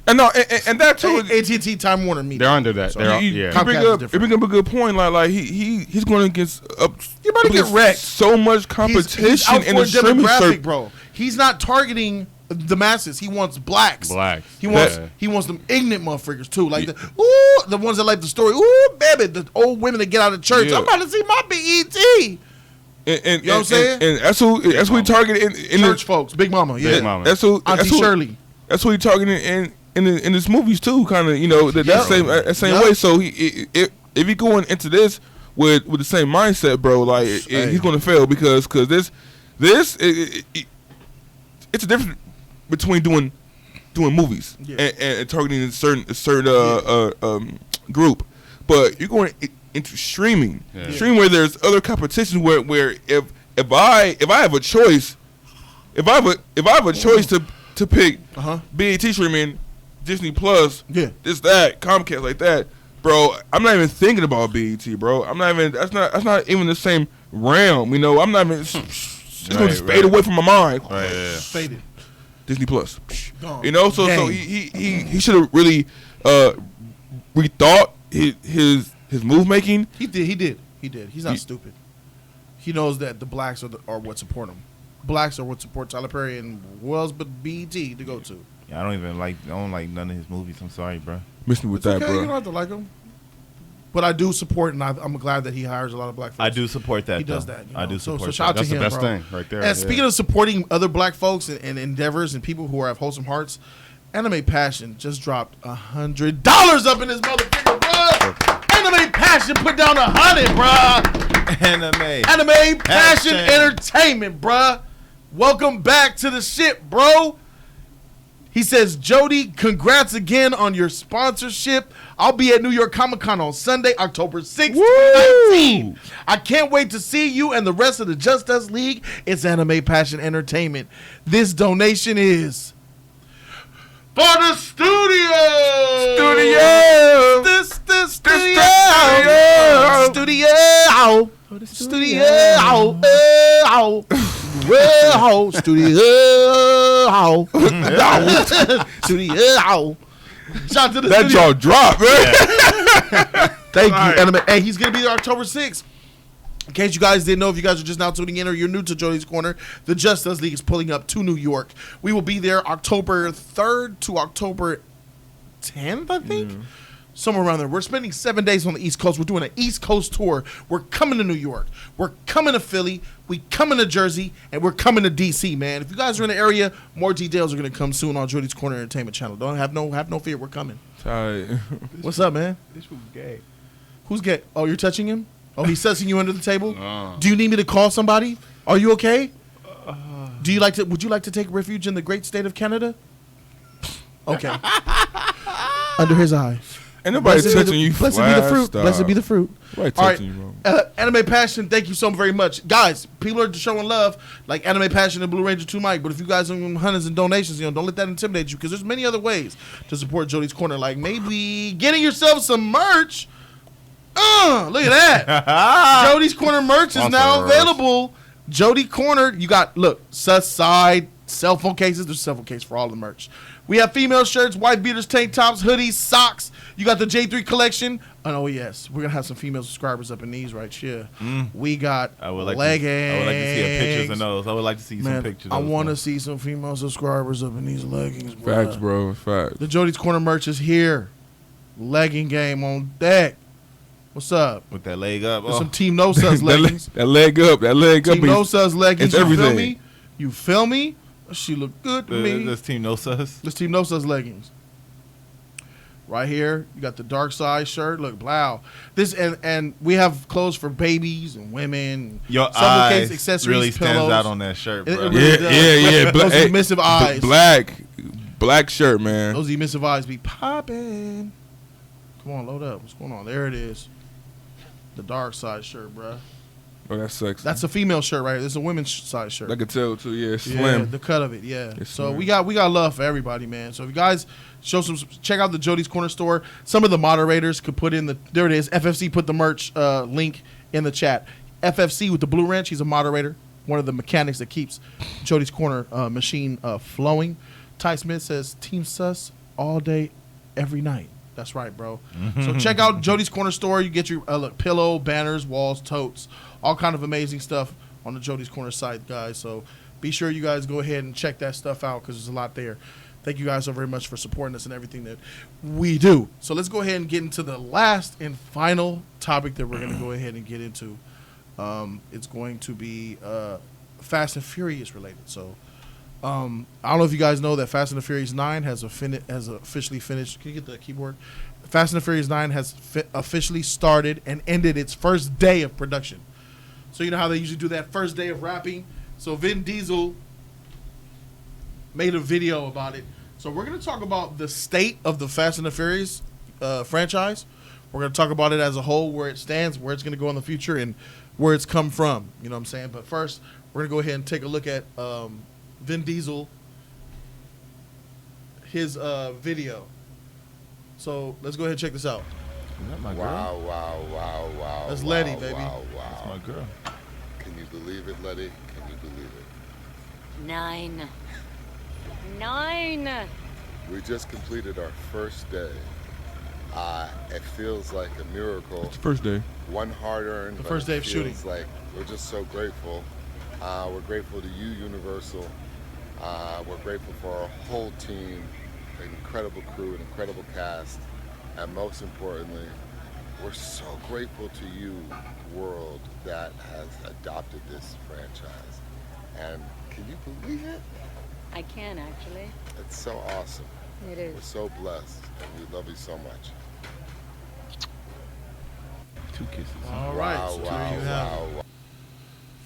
And no, and that too. AT&T, Time Warner Media. They're under that. So They're You yeah. Comcast bring is up, different. you bring up a good point. Like he's going to get up. You're about to get against wrecked. So much competition He's out in for the streaming demographic, service. bro. He's not targeting the masses. He wants blacks. Blacks. He wants them ignorant motherfuckers too, like the ones that like the story. Ooh, baby, the old women that get out of church. I'm about to see my BET. And, you know what I'm saying? And that's who he targeted in church folks, Big Mama. Yeah, Big Mama. That's who. Auntie Shirley. That's who he targeted in his movies too. Kind of, that same way. So if he going into this with the same mindset, bro, like he's gonna fail because this it's a difference between doing movies and targeting a certain group, but you're going into streaming, where there's other competition where if I have a choice, if I have a choice to pick BET streaming, Disney Plus, this that Comcast like that, bro, I'm not even thinking about BET, bro. I'm not even that's not even the same realm, I'm not even. It's gonna just fade away from my mind. Faded. Disney Plus, Gone. So he should have really rethought his move making. He did. He's not stupid. He knows that the blacks are what support him. Blacks are what support Tyler Perry and who else but BET to go to. Yeah, I don't like none of his movies. I'm sorry, bro. Miss me with that, bro. You don't have to like him. But I do support, and I'm glad that he hires a lot of black folks. I do support that. He does that. I do support so shout out to him, That's the bro. best thing right there. And speaking of supporting other black folks and endeavors and people who have wholesome hearts, Anime Passion just dropped $100 up in this motherfucker, bro. Anime Passion put down 100, bro. Anime Passion Entertainment, bro. Welcome back to the shit, bro. He says, Jody, congrats again on your sponsorship. I'll be at New York Comic Con on Sunday, October 6th, 2019. I can't wait to see you and the rest of the Just Us League. It's Anime Passion Entertainment. This donation is for the studio. Shout out to the that studio. jaw drop, man. Thank you, Anime. Hey, he's going to be there October 6th. In case you guys didn't know, if you guys are just now tuning in or you're new to Jody's Corner, the Just Us League is pulling up to New York. We will be there October 3rd to October 10th, I think. Somewhere around there. We're spending 7 days on the East Coast. We're doing an East Coast tour. We're coming to New York. We're coming to Philly. We coming to Jersey. And we're coming to D.C., man. If you guys are in the area, more details are going to come soon on Jody's Corner Entertainment channel. Don't have no fear. We're coming. What's up, man? This was gay. Who's gay? Oh, you're touching him? Oh, he's sussing you under the table? Do you need me to call somebody? Are you okay? Would you like to take refuge in the great state of Canada? Okay. Under his eye. Ain't nobody touching you. Blessed be the fruit. Blessed be the fruit. Nobody All right. touching you, bro. Anime Passion, thank you so very much. Guys, people are showing love like Anime Passion and Blue Ranger 2 Mike, but if you guys are hundreds and donations, don't let that intimidate you because there's many other ways to support Jody's Corner, like maybe getting yourself some merch. Look at that. Jody's Corner merch is now available. Jody Corner, you got, look, sus side, cell phone cases. There's cell phone case for all the merch. We have female shirts, white beaters, tank tops, hoodies, socks. You got the J3 collection. Oh, yes. We're going to have some female subscribers up in these right here. We got leggings. I would like to see pictures of those. I would like to see some pictures. I want to see some female subscribers up in these leggings, bro. Facts, bro. Facts. The Jody's Corner merch is here. Legging game on deck. What's up? With that leg up. There's some Team No Sus leggings. that leg up. Team No Sus leggings. It's everything. You feel me? She look good to me. This Team No Sus. This Team No Sus leggings. Right here, you got the Dark Side shirt. Look, wow. This and we have clothes for babies and women. Your eyes accessories, really stands out on that shirt, bro. It really yeah. Those emissive eyes. Black shirt, man. Those emissive eyes be popping. Come on, load up. What's going on? There it is. The Dark Side shirt, bro. Oh, that's sexy. That's a female shirt, right? This is a women's size shirt. I could tell too. Yeah, it's yeah, slim. the cut of it. Yeah. It's so slim. we got love for everybody, man. So if you guys check out the Jody's Corner store. Some of the moderators could put in there it is. FFC put the merch link in the chat. FFC with the Blue Wrench. He's a moderator, one of the mechanics that keeps Jody's Corner machine flowing. Ty Smith says Team Sus all day, every night. That's right, bro. So check out Jody's Corner store. You get your pillow, banners, walls, totes, all kind of amazing stuff on the Jody's Corner site, guys. So be sure you guys go ahead and check that stuff out because there's a lot there. Thank you guys so very much for supporting us and everything that we do. So let's go ahead and get into the last and final topic that we're going to go ahead and get into. It's going to be Fast and Furious related. So I don't know if you guys know that Fast and the Furious 9 has officially finished. Can you get the keyboard? Fast and the Furious 9 has officially started and ended its first day of production. So you know how they usually do that first day of wrapping? So Vin Diesel made a video about it. So we're going to talk about the state of the Fast and the Furious franchise. We're going to talk about it as a whole, where it stands, where it's going to go in the future, and where it's come from. You know what I'm saying? But first, we're going to go ahead and take a look at Vin Diesel, his video. So let's go ahead and check this out. Is that my girl? Wow. That's Letty, baby. Wow. That's my girl. Can you believe it, Letty? Can you believe it? 9. We just completed our first day. It feels like a miracle. It's the first day. One hard-earned. The first day of shooting. Like we're just so grateful. We're grateful to you, Universal. We're grateful for our whole team, an incredible crew, an incredible cast, and most importantly, we're so grateful to you, world, that has adopted this franchise. And can you believe it? I can, actually. It's so awesome. It We're is. so blessed, and we love you so much. 2 kisses. All right. Wow, So wow, there you have it. wow.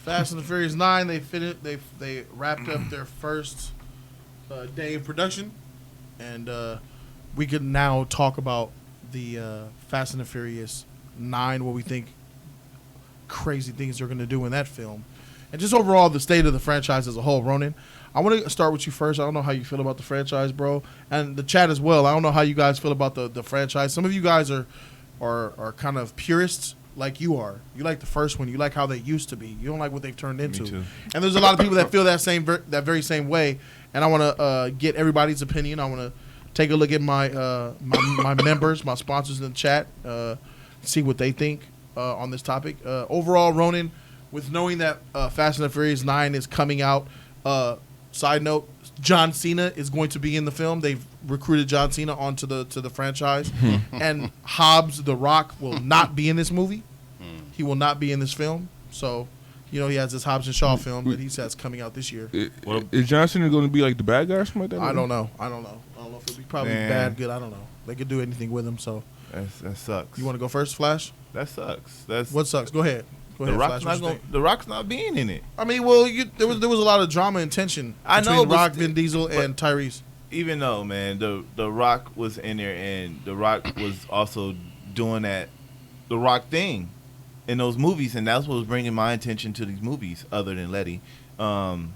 Fast and the Furious 9, they wrapped up their first day of production, and we can now talk about the Fast and the Furious 9, what we think crazy things they're going to do in that film, and just overall the state of the franchise as a whole. Ronan, I want to start with you first. I don't know how you feel about the franchise, bro, and the chat as well. I don't know how you guys feel about the franchise. Some of you guys are kind of purists like you are. You like the first one. You like how they used to be. You don't like what they've turned into. Me too. And there's a lot of people that feel that very same way. And I want to get everybody's opinion. I want to take a look at my members, my sponsors in the chat, see what they think on this topic. Overall, Ronan, with knowing that Fast and the Furious 9 is coming out, side note, John Cena is going to be in the film. They've recruited John Cena onto the franchise. And Hobbs, The Rock, will not be in this movie. He will not be in this film. So, he has this Hobbs and Shaw film that he says coming out this year. Is John Cena going to be like the bad guy or something like that? I don't know if it'll be probably bad, good. I don't know. They could do anything with him. So That sucks. you want to go first, Flash? That sucks. What sucks? Go ahead. The Rock's Flash, The Rock's not being in it. I mean, well, there was a lot of drama and tension between Rock, Vin Diesel, and Tyrese. Even though, man, the Rock was in there, and the Rock was also doing that the Rock thing in those movies, and that's what was bringing my attention to these movies, other than Letty, to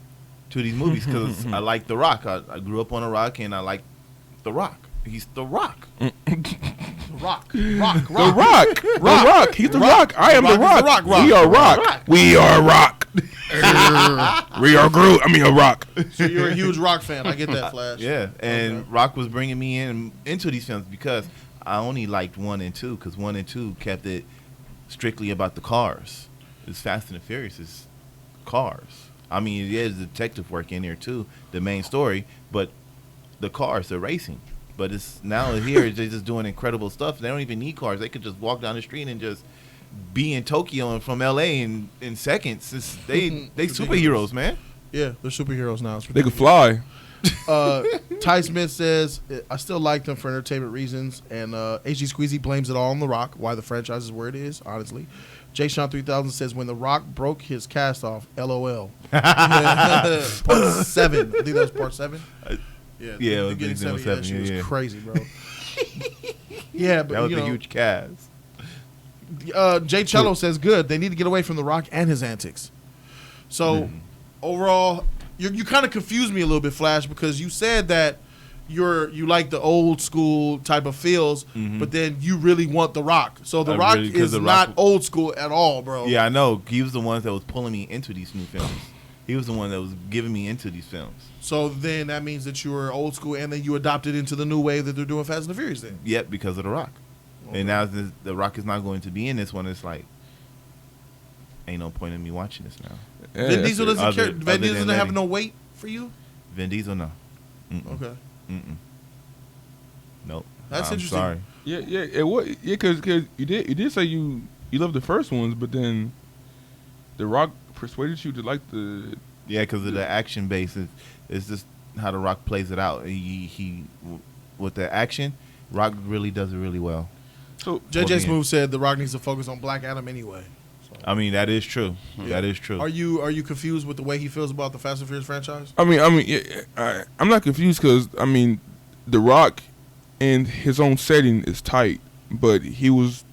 these movies, because I like the Rock. I grew up on the Rock, and I like the Rock. He's the Rock. Rock. The Rock. He's the Rock. I am the Rock. We are Rock. We are Rock. We are Groot. I mean, a Rock. So you're a huge Rock fan. I get that, Flash. Yeah, and Rock was bringing me into these films because I only liked 1 and 2, because 1 and 2 kept it strictly about the cars. It's Fast and the Furious is cars. I mean, there's detective work in there too, the main story, but the cars, the racing. But it's now here they're just doing incredible stuff. They don't even need cars. They could just walk down the street and just be in Tokyo and from LA in seconds. They superheroes, man. Yeah, they're superheroes now. They could fly. Ty Smith says, I still like them for entertainment reasons. And HG Squeezy blames it all on The Rock, why the franchise is where it is, honestly. Jay Sean 3000 says, when The Rock broke his cast off, LOL. Part 7. I think that was part 7. Yeah, getting 7. Yeah, she was crazy, bro. Yeah, but that was a huge cast. Jay Cello says, good. They need to get away from The Rock and his antics. So, overall, you kind of confused me a little bit, Flash, because you said that you like the old school type of feels, but then you really want The Rock. So The Rock is not old school at all, bro. Yeah, I know. He was the one that was pulling me into these new films. He was the one that was giving me into these films. So then that means that you were old school, and then you adopted into the new way that they're doing Fast and the Furious then. Yep, because of The Rock. Okay. And now The Rock is not going to be in this one. It's like, ain't no point in me watching this now. Yeah, Vin Diesel doesn't care. Other Vin Diesel than doesn't have letting- no weight for you. Vin Diesel, no. Okay, Nope. That's I'm interesting. Sorry. Because you did say you love the first ones, but then The Rock persuaded you to like the. Yeah, because of the action base. It's just how The Rock plays it out. He with the action, Rock really does it really well. So JJ Smooth said The Rock needs to focus on Black Adam anyway. So. I mean, that is true. Yeah. That is true. Are you confused with the way he feels about the Fast and Furious franchise? I'm not confused because The Rock in his own setting is tight, but he was.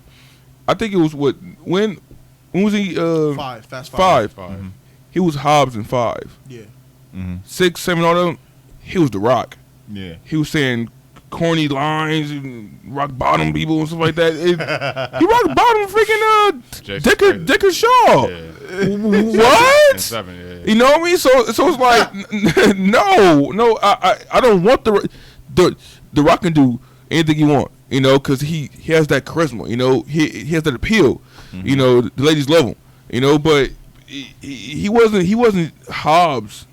I think it was when was he? Fast Five. Five. Five. He was Hobbs in 5. Yeah. 6, 7, all them. He was The Rock. Yeah. He was saying corny lines and rock bottom people and stuff like that. He rock bottom freaking Decker Shaw. Yeah. What? And 7, yeah. You know what I mean? So it's like no. I don't want the Rock can do anything he want. You know, because he has that charisma. You know, he has that appeal. You know, the ladies love him. You know, but he wasn't Hobbs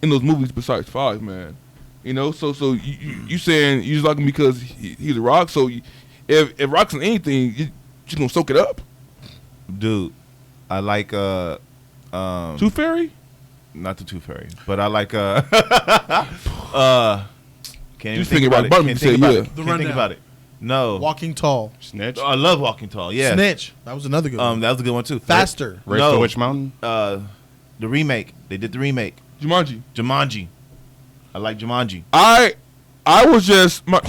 in those movies besides 5, man. You know, so you saying you just like him because he's a Rock. So if Rock's in anything, you just gonna soak it up, Dude. I like Tooth Fairy. not the Tooth Fairy, but I like can't even Just think thinking about about it. Button, Can't say think about yeah. it. The Can't think Rundown. about it. No. Walking Tall. Snitch. I love Walking Tall. Yeah. Snitch. That was another good one. That was a good one too. Faster. Race No. to Witch Mountain. The remake. They did the remake. Jumanji. Jumanji. I like Jumanji. I was just bro.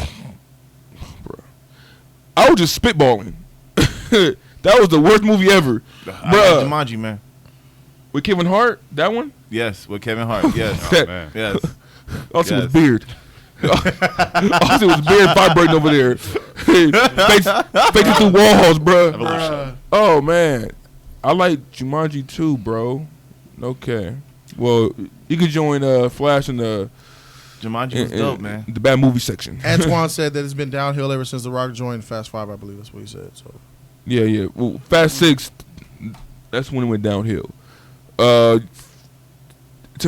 I was just spitballing. That was the worst movie ever, I like bruh. Jumanji, man. With Kevin Hart, that one. Yes, with Kevin Hart. Yes. Oh, man. Yes. Also, it Yes. was beard. Also, it was beard vibrating over there. Facing through walls, bro. Evolution. Oh man, I like Jumanji too, bro. Okay, well you could join Flash in the Jumanji was dope, man. the bad movie section. Antoine said that it's been downhill ever since The Rock joined Fast Five. I believe that's what he said. So yeah. Well, Fast 6, that's when it went downhill. To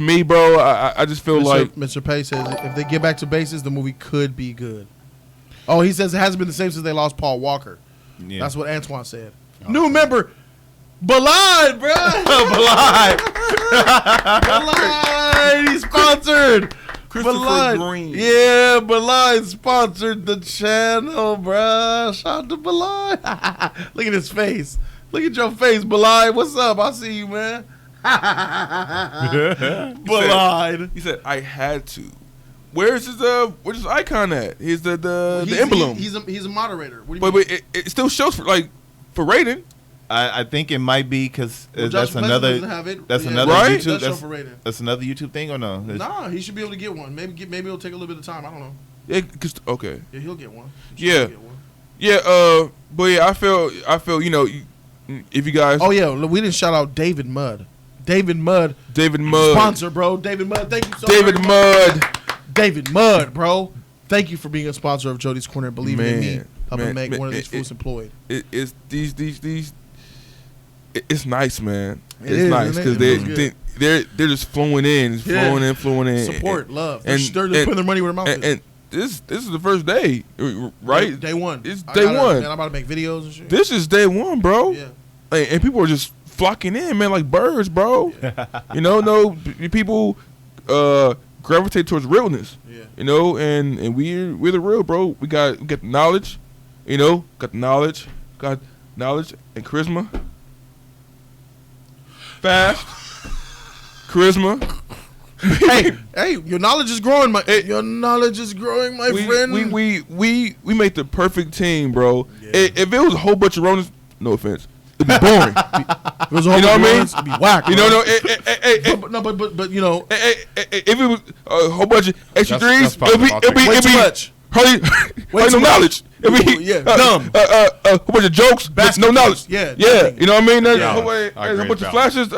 me, bro, I just feel like Mr. Pay says if they get back to bases, the movie could be good. Oh, he says it hasn't been the same since they lost Paul Walker. Yeah. That's what Antoine said. New member, Balad, bro. Balad. He's sponsored. Christopher Balad. Green. Yeah, Balad sponsored the channel, bro. Shout out to Balad. Look at his face. Look at your face, Balad. What's up? I see you, man. Balad. he said I had to. Where's his icon at? Here's the emblem. He's a moderator. What do you But mean? it still shows for rating. I think it might be because Well, that's Josh another doesn't have it. that's Yeah, another Right? YouTube. Does show for rating. That's another YouTube thing or no? It's- Nah, he should be able to get one. Maybe it'll take a little bit of time. I don't know. Yeah, okay. Yeah, he'll get one. Yeah. Get one. Yeah, but yeah, I feel you know, if you guys Oh yeah, we didn't shout out David Mudd. David Mudd, sponsor, bro. David Mudd, thank you so David very Mudd. much. David Mudd, bro. Thank you for being a sponsor of Jody's Corner and believing in me, helping man, make man, one of these fools employed. It's these it's nice, man. It It's is, nice isn't because it? It feels they're just flowing in, Yeah. flowing in. Support, love. and- They're putting their money where their mouth is. And this is the first day, right? Day one. It's I day gotta- one. Man, I'm about to make videos and shit. This is day one, bro. Yeah. And people are just flocking in, man, like birds, bro. You know, people gravitate towards realness. Yeah. You know, and we're the real, bro. We got the knowledge, you know, got knowledge and charisma. Fast, charisma. hey, your knowledge is growing, your knowledge is growing, my friend. We make the perfect team, bro. Yeah. If it was a whole bunch of Ronans, no offense, it'd be boring. If it was a whole You know what I mean? It'd be whack. You bro. know, but you know, if it was a whole bunch of extra That's threes, probably it'd be way too much. hardly no knowledge. I mean, dumb. A bunch of jokes, but no knowledge. Yeah. You know what I mean? There's a bunch of flashes.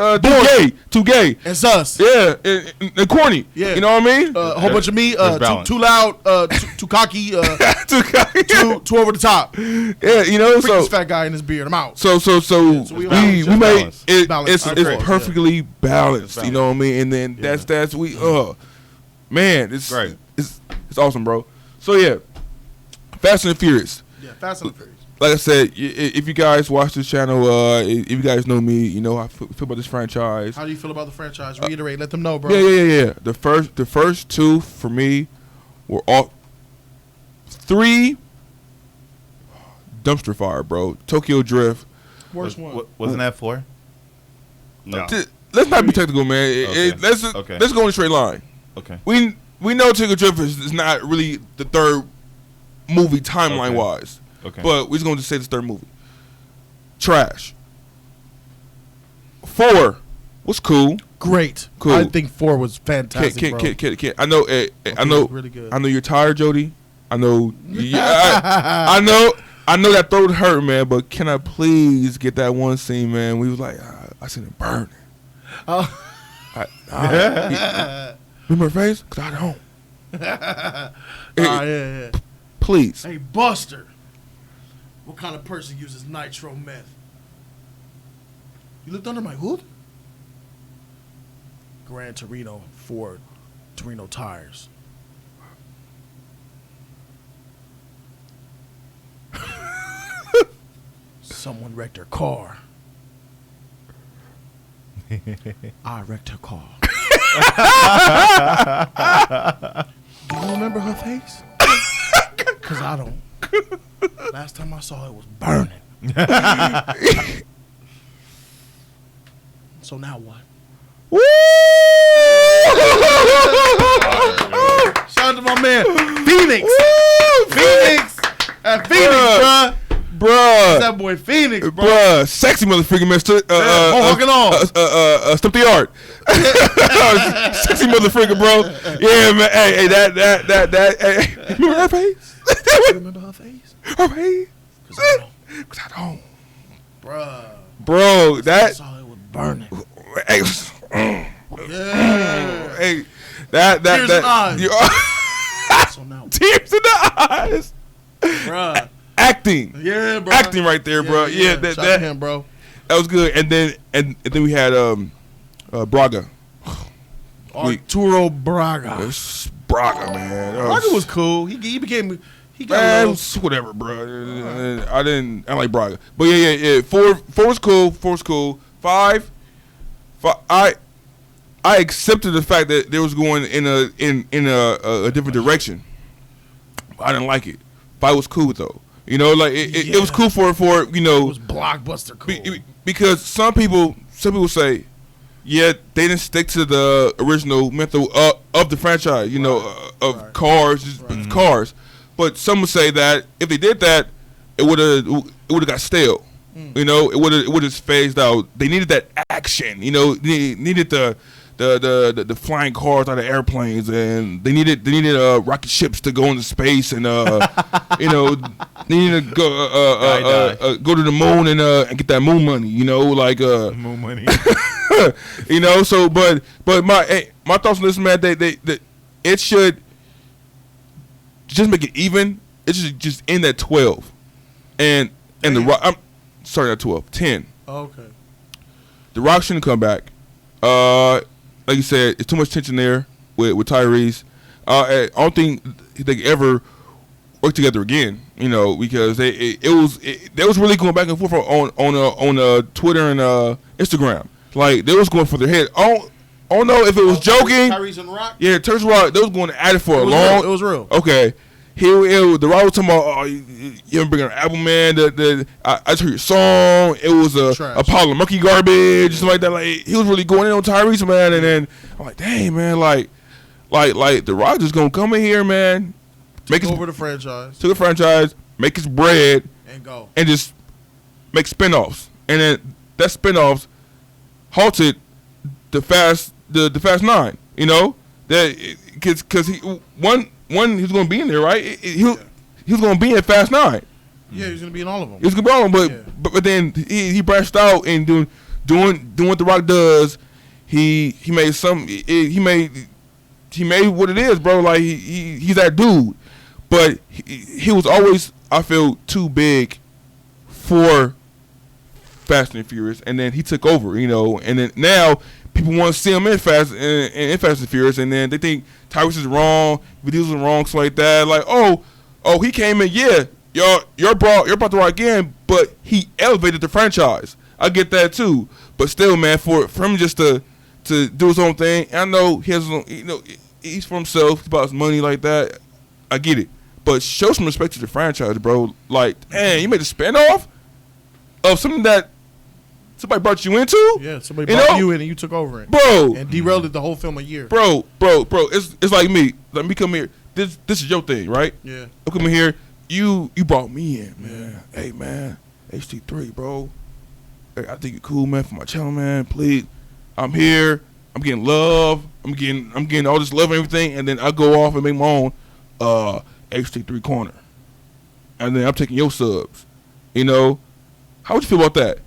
Too gay. It's us. Yeah, and corny. Yeah. You know what I mean? A whole bunch of me. Too loud. Too cocky. Too cocky. Too over the top. Yeah, you know. Freak So this fat guy in his beard. I'm out. So we made it. It's perfectly balanced. It's You know what I mean? And then that's we. Man, it's Great. It's awesome, bro. So yeah, Fast and the Furious. Yeah, Fast and the Furious. Like I said, if you guys watch this channel, if you guys know me, you know how I feel about this franchise. How do you feel about the franchise? Reiterate, let them know, bro. Yeah. The first two for me were all 3 dumpster fire, bro. Tokyo Drift. Worst one. Wasn't that 4? No. Let's not be technical, man. Okay. Let's go in a straight line. Okay. We know Tokyo Drift is not really the third movie timeline wise. Okay. But we're just going to say the third movie. Trash. 4 was cool. Great. Cool. I think 4 was fantastic, bro. I know. I know. Really good. I know you're tired, Jody. I know. I know that throat hurt, man. But can I please get that one scene, man? We was like, I seen it burning. Oh. Remember her face? Cause I don't. Yeah. Please. Hey, Buster. What kind of person uses nitro meth? You looked under my hood? Gran Torino Ford Torino tires. Someone wrecked her car. I wrecked her car. Do you remember her face? Because I don't. Last time I saw it was burning. So now what? Woo! Shout out to my man, Phoenix. Woo! Phoenix. Phoenix, bruh. Bruh. That boy Phoenix, bro. Bruh. Sexy motherfucking man. Step the yard. Sexy motherfucker, bro. Yeah, man. Hey, that. Hey. Remember her face? Remember her face? Her face? Because I don't. Bruh. Bro, that. I saw it was burning. Hey. Yeah. Hey. That. Tears in eyes. So now. Tears in the eyes. Bruh. Acting. Yeah, bro. Acting right there, bro. Yeah, Shout out to him, bro. That was good. And then we had Braga. Arturo Braga. It's Braga, man. Braga was cool. He became. He got Man, a little, whatever, bro. I like Braga, but yeah. 4 was cool. 4 was cool. 5. I accepted the fact that they was going in a different direction. I didn't like it. 5 was cool though. You know, like it was cool for you know. It was blockbuster cool. Because some people say, yeah, they didn't stick to the original method of the franchise. You know, of cars, cars. But some would say that if they did that, it would have got stale. You know, it would have phased out. They needed that action. You know, they needed the flying cars out of airplanes, and they needed rocket ships to go into space, and you know, they needed to go to the moon and get that moon money. You know, like moon money. You know, so but my thoughts on this, man, they it should just make it even. It should just end at 12, and the Rock. I'm sorry, not 12, 10. Okay. The Rock shouldn't come back. Like you said, it's too much tension there with Tyrese. I don't think they could ever work together again. You know, because they was really going back and forth on Twitter and Instagram. Like they was going for their head. I don't know if it was joking. Tyrese and Rock. Yeah, Tyrese and Rock. They was going at it for a long. It was real. Okay. The Rock was talking about, you ever bring an album, man? I just heard your song. It was a pile of monkey garbage, something like that. Like he was really going in on Tyrese, man. And then I'm like, dang, man, like the Rock just gonna come in here, man, make over the franchise, took the franchise, make his bread, and go, and just make spinoffs, and then that spinoffs halted the Fast 9. You know that because one, he was going to be in there, right? He was going to be in Fast 9. Yeah, he was going to be in all of them. He was going to be in all of them, but then he branched out and doing what The Rock does. He made he made what it is, bro. Like he's that dude, but he was always, I feel, too big for Fast and Furious, and then he took over, and then now people want to see him in Fast and Furious, and then they think Tyrese is wrong, Vin Diesel is wrong, stuff like that. Like, oh, he came in, you're brought The Rock again, but he elevated the franchise. I get that too, but still, man, for him just to do his own thing, I know he has, he's for himself, about his money like that. I get it, but show some respect to the franchise, bro. Like, dang, you made a spinoff of something that somebody brought you into? Yeah, somebody brought you in and you took over it. Bro. And derailed it the whole film a year. Bro. It's like me. Let me come here. This is your thing, right? Yeah. I'm coming here. You brought me in, man. Yeah. Hey, man. HT3, bro. Hey, I think you're cool, man, for my channel, man. Please. I'm here. I'm getting love. I'm getting all this love and everything. And then I go off and make my own HT3 corner. And then I'm taking your subs. How would you feel about that?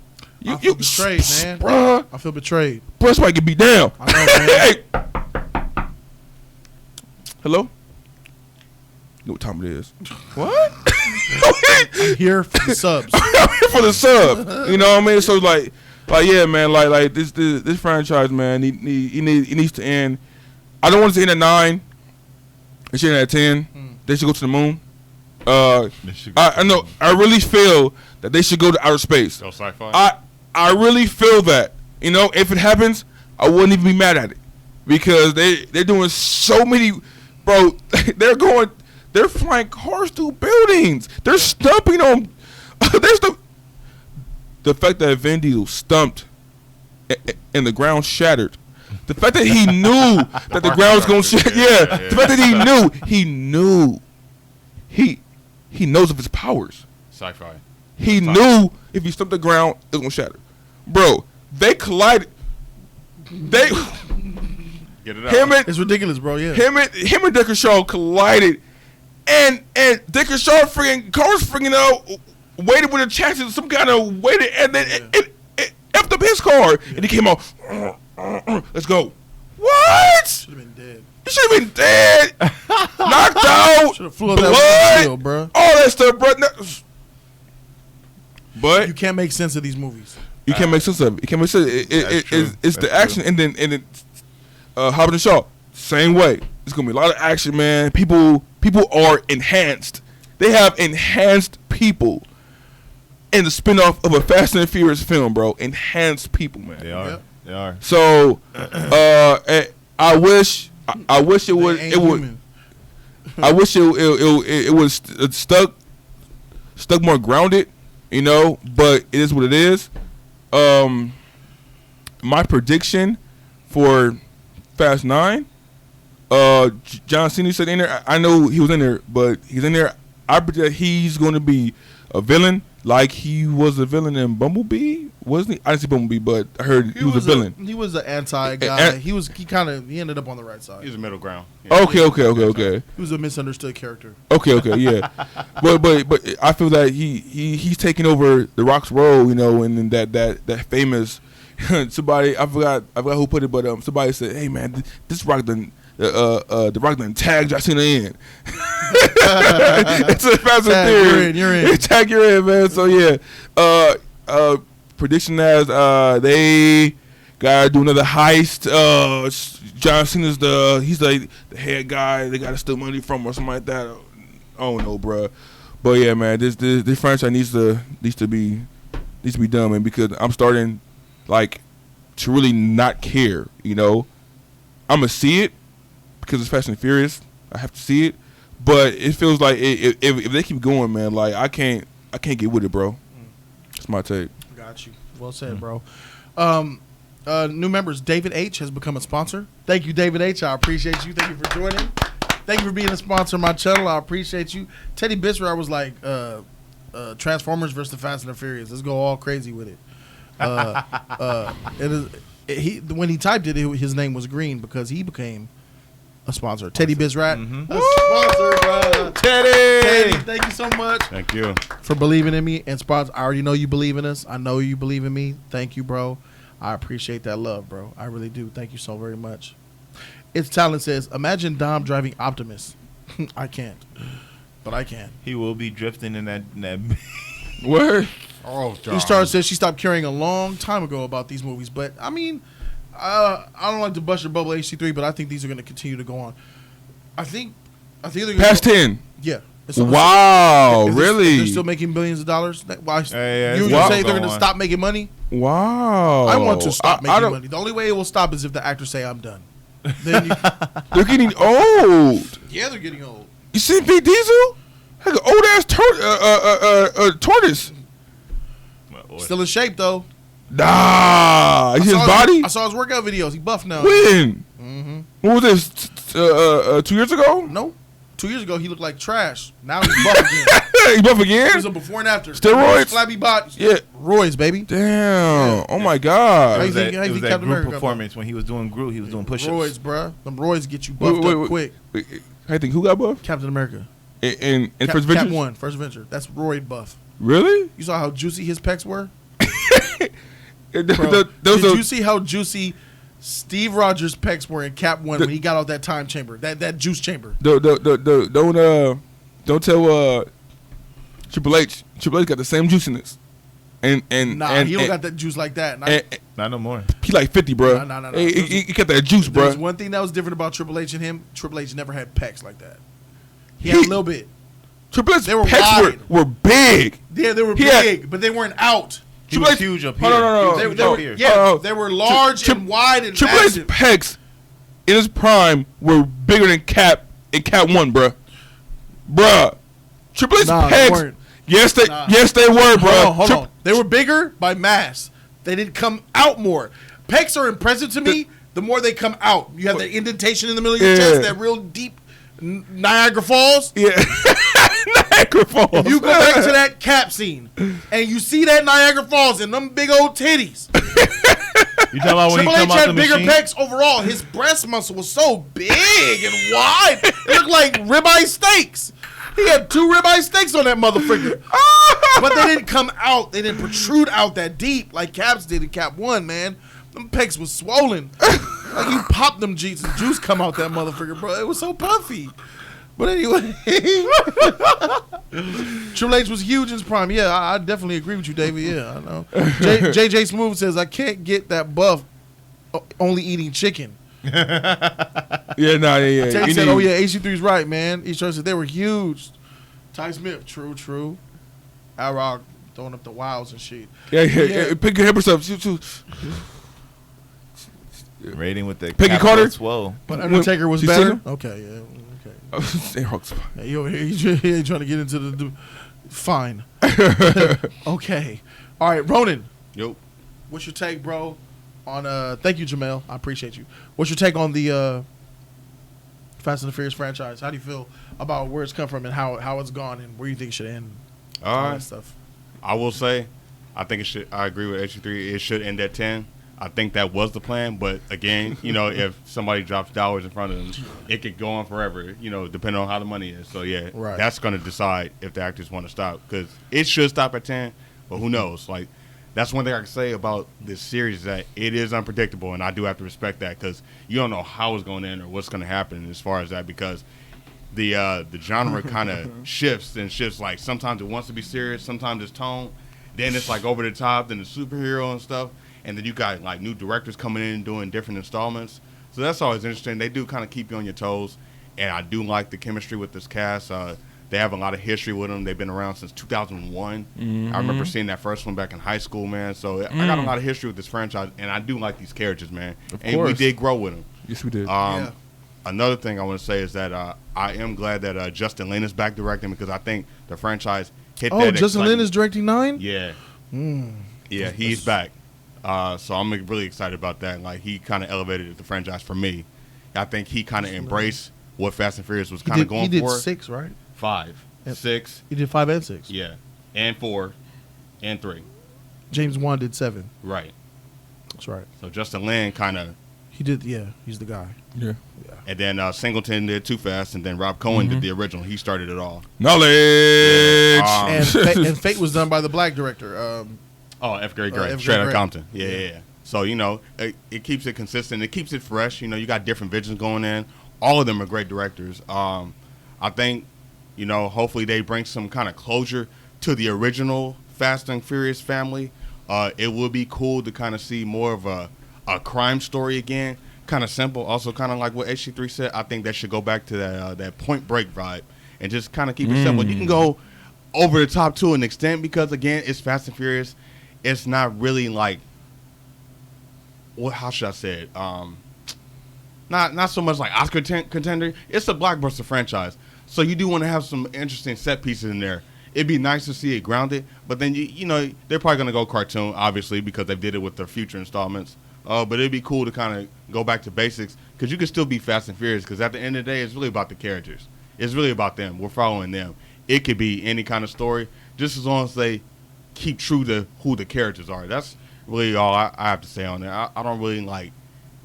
I feel betrayed, man. Bruh. I feel betrayed. Bruh, somebody get beat down. I know, man. Hey. Hello? You know what time it is. What? I'm here for the subs. I'm here for the sub. You know what I mean? So, like yeah, man, like this franchise, man, it needs to end. I don't want it to end at 9. It should end at 10. They should go to the moon. I know. I really feel that they should go to outer space. Go sci-fi. I really feel that. If it happens, I wouldn't even be mad at it because they're doing so many, bro. They're flying cars through buildings. They're stumping on. The fact that Vin Diesel stumped and the ground shattered. The fact that he knew that the ground was going to shatter. Yeah. The fact that he knew. He knows of his powers. Sci-fi. He knew if he stumped the ground, it was going to shatter. Bro, they collided. Get it out. It's ridiculous, bro, yeah. Him and Decker Shaw collided. And Decker Shaw cars waited with a chassis, some kind of waited, and then it effed up his car. Yeah. And he came out, let's go. What? Should have been dead. You should have been dead. Knocked out. Should have flew up that windshield, bro. All that stuff, bro. But you can't make sense of these movies. You can't make sense of it. You can't make sense. It's the action, and then Hobbs and Shaw, same way. It's gonna be a lot of action, man. People are enhanced. They have enhanced people in the spinoff of a Fast and Furious film, bro. Enhanced people, man. They are. Yep. They are. So, I wish it would. I wish it was stuck more grounded, But it is what it is. My prediction for Fast 9. John Cena said in there. I know he was in there, but he's in there. I predict that he's going to be a villain, like he was a villain in Bumblebee, wasn't he? I didn't see Bumblebee, but I heard he was a villain. He was an anti guy. He ended up on the right side. He was a middle ground. Yeah. Okay. He was a misunderstood character. Okay, yeah. but I feel that he's taking over The Rock's role, and that famous somebody I forgot who put it, but somebody said, "Hey man, this Rock The Rock done tagged John Cena in." It's a Fast and Furious. You're in. Tag you're in, man. So yeah, prediction as they gotta do another heist. John Cena's he's like the head guy. They gotta steal money from or something like that. I don't know, bro. But yeah, man, this franchise needs to be done, man, because I'm starting to really not care. I'm gonna see it because it's Fast and Furious. I have to see it, but it feels like if they keep going, man, I can't get with it, bro. That's my take. Got you. Well said, bro. New members, David H has become a sponsor. Thank you, David H. I appreciate you. Thank you for joining. Thank you for being a sponsor of my channel. I appreciate you. Teddy Bisrar was like Transformers versus the Fast and the Furious. Let's go all crazy with it. When he typed it, his name was green because he became a sponsor. Teddy Bizrat, Mm-hmm. a sponsor, bro. Teddy, thank you so much. Thank you for believing in me and sponsor. I already know you believe in us. I know you believe in me. Thank you, bro. I appreciate that love, bro. I really do. Thank you so very much. It's Talent says, imagine Dom driving Optimus. I can't, but I can. He will be drifting in that. Word. Oh, John. E-Star says she stopped caring a long time ago about these movies, but I mean, I don't like to bust your bubble HC3, but I think these are going to continue to go on. I think they're gonna Past 10. Yeah. Wow, if really? they're still making billions of dollars. Why? You it's say they're going to stop making money? Wow. I want to stop making money. The only way it will stop is if the actors say I'm done. Then they're getting old. Yeah, they're getting old. You see Vin Diesel? Like an old ass tortoise. Still in shape though. Nah, his body. I saw his workout videos. He buff now. When? Mm-hmm. What was this? 2 years ago? No, 2 years ago he looked like trash. Now he's buff again. He buff again? It was a before and after. Steroids? Flabby body. Yeah. Roids, baby. Damn. Yeah. Oh my God. How It you was think that Captain group America performance when he was doing Groot. He was doing push-ups. Roids, bruh. Them roids get you buffed up quick. Wait, I think who got buff? Captain America. In First Adventure? Cap 1, First Adventure. That's roid buff. Really? You saw how juicy his pecs were? Did you see how juicy Steve Rogers' pecs were in Cap 1 when he got out that time chamber, that juice chamber? Don't tell Triple H. Triple H got the same juiciness. He don't got that juice like that. Not no more. He like 50, bro. No. He got that juice, bro. There's one thing that was different about Triple H and him. Triple H never had pecs like that. He had a little bit. Triple H's They were pecs were big. Yeah, they were big, but they weren't out. He was huge up here. No. They were large and wide and Triple H's massive. pecs in his prime were bigger than Cap in Cap 1, bruh. Triple H's pecs. Yes, they were, bro. Hold on. They were bigger by mass. They didn't come out more. Pecs are impressive to me. The more they come out, you have that indentation in the middle of your chest, that real deep Niagara Falls. Yeah, Niagara Falls. If you go back to that Cap scene and you see that Niagara Falls and them big old titties. You talking about when Triple he H come out had the bigger machine? pecs overall. His breast muscle was so big and wide. It looked like ribeye steaks. He had 2 ribeye steaks on that motherfucker. But they didn't come out. They didn't protrude out that deep like Caps did in Cap 1, man. Them pecs was swollen. Like you pop them jeans and juice come out that motherfucker, bro. It was so puffy. But anyway. Triple H was huge in his prime. Yeah, I definitely agree with you, David. Yeah, I know. JJ Smooth says, I can't get that buff only eating chicken. Yeah. Teddy said, HC3's right, man. Each said they were huge. Ty Smith, true. Al Rock throwing up the wows and shit. Yeah. Pick your hippers up. Rating with the Peggy Carter. Swole. But Undertaker was You better. seen him? Okay, yeah. Okay. You over here, he ain't trying to get into the fine. Okay. All right, Ronan. Yo. What's your take, bro? On thank you, Jamel. I appreciate you. What's your take on the Fast and the Furious franchise? How do you feel about where it's come from and how it's gone and where you think it should end? All that stuff. I will say, I think it should. I agree with HC3. It should end at 10. I think that was the plan, but again, if somebody drops dollars in front of them, it could go on forever. Depending on how the money is. So yeah, That's going to decide if the actors want to stop because it should stop at 10. But who knows? Like. That's one thing I can say about this series is that it is unpredictable, and I do have to respect that because you don't know how it's going to end or what's going to happen as far as that because the genre kind of shifts. Like sometimes it wants to be serious, sometimes it's tone, then it's like over the top, then the superhero and stuff, and then you got like new directors coming in and doing different installments. So that's always interesting. They do kind of keep you on your toes, and I do like the chemistry with this cast. They have a lot of history with them. They've been around since 2001. I remember seeing that first one back in high school, man. So I got a lot of history with this franchise, and I do like these characters, man. And we did grow with them. Yes, we did. Another thing I want to say is that I am glad that Justin Lin is back directing because I think the franchise hit that. Oh, Justin Lin is directing 9? Yeah. Yeah, he's back. So I'm really excited about that. Like, he kind of elevated the franchise for me. I think he kind of embraced what Fast and Furious was kind of going for. He did 6, right? 5, 6. He did 5 and 6. Yeah, and 4, and 3. James Wan did 7. Right. That's right. So Justin Lin kind of He did. Yeah, he's the guy. Yeah. And then Singleton did Too Fast, and then Rob Cohen did the original. He started it all. Knowledge. And Fate was done by the black director. F. Gary Gray, F. straight out Gray. Compton. Yeah. So, it keeps it consistent. It keeps it fresh. You got different visions going in. All of them are great directors. I think, hopefully they bring some kind of closure to the original Fast and Furious family. It would be cool to kind of see more of a crime story again. Kind of simple. Also kind of like what HC3 said. I think that should go back to that Point Break vibe and just kind of keep it simple. You can go over the top to an extent because, again, it's Fast and Furious. It's not really like, how should I say it? Not so much like Oscar contender. It's a blockbuster franchise. So you do want to have some interesting set pieces in there. It'd be nice to see it grounded, but then, they're probably going to go cartoon, obviously, because they did it with their future installments. But it'd be cool to kind of go back to basics because you can still be Fast and Furious because at the end of the day, it's really about the characters. It's really about them. We're following them. It could be any kind of story just as long as they keep true to who the characters are. That's really all I have to say on that. I don't really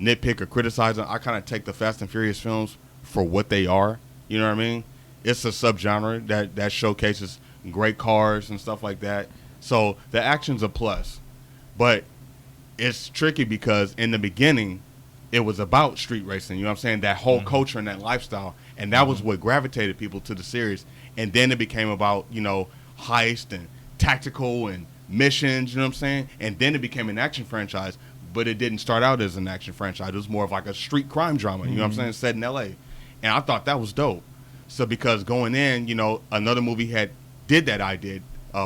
nitpick or criticize them. I kind of take the Fast and Furious films for what they are. You know what I mean? It's a subgenre that showcases great cars and stuff like that. So the action's a plus. But it's tricky because in the beginning, it was about street racing. You know what I'm saying? That whole culture and that lifestyle. And that was what gravitated people to the series. And then it became about, heist and tactical and missions, you know what I'm saying? And then it became an action franchise. But it didn't start out as an action franchise. It was more of like a street crime drama, you know what I'm saying? Set in L.A. And I thought that was dope. So because going in, another movie did that I did,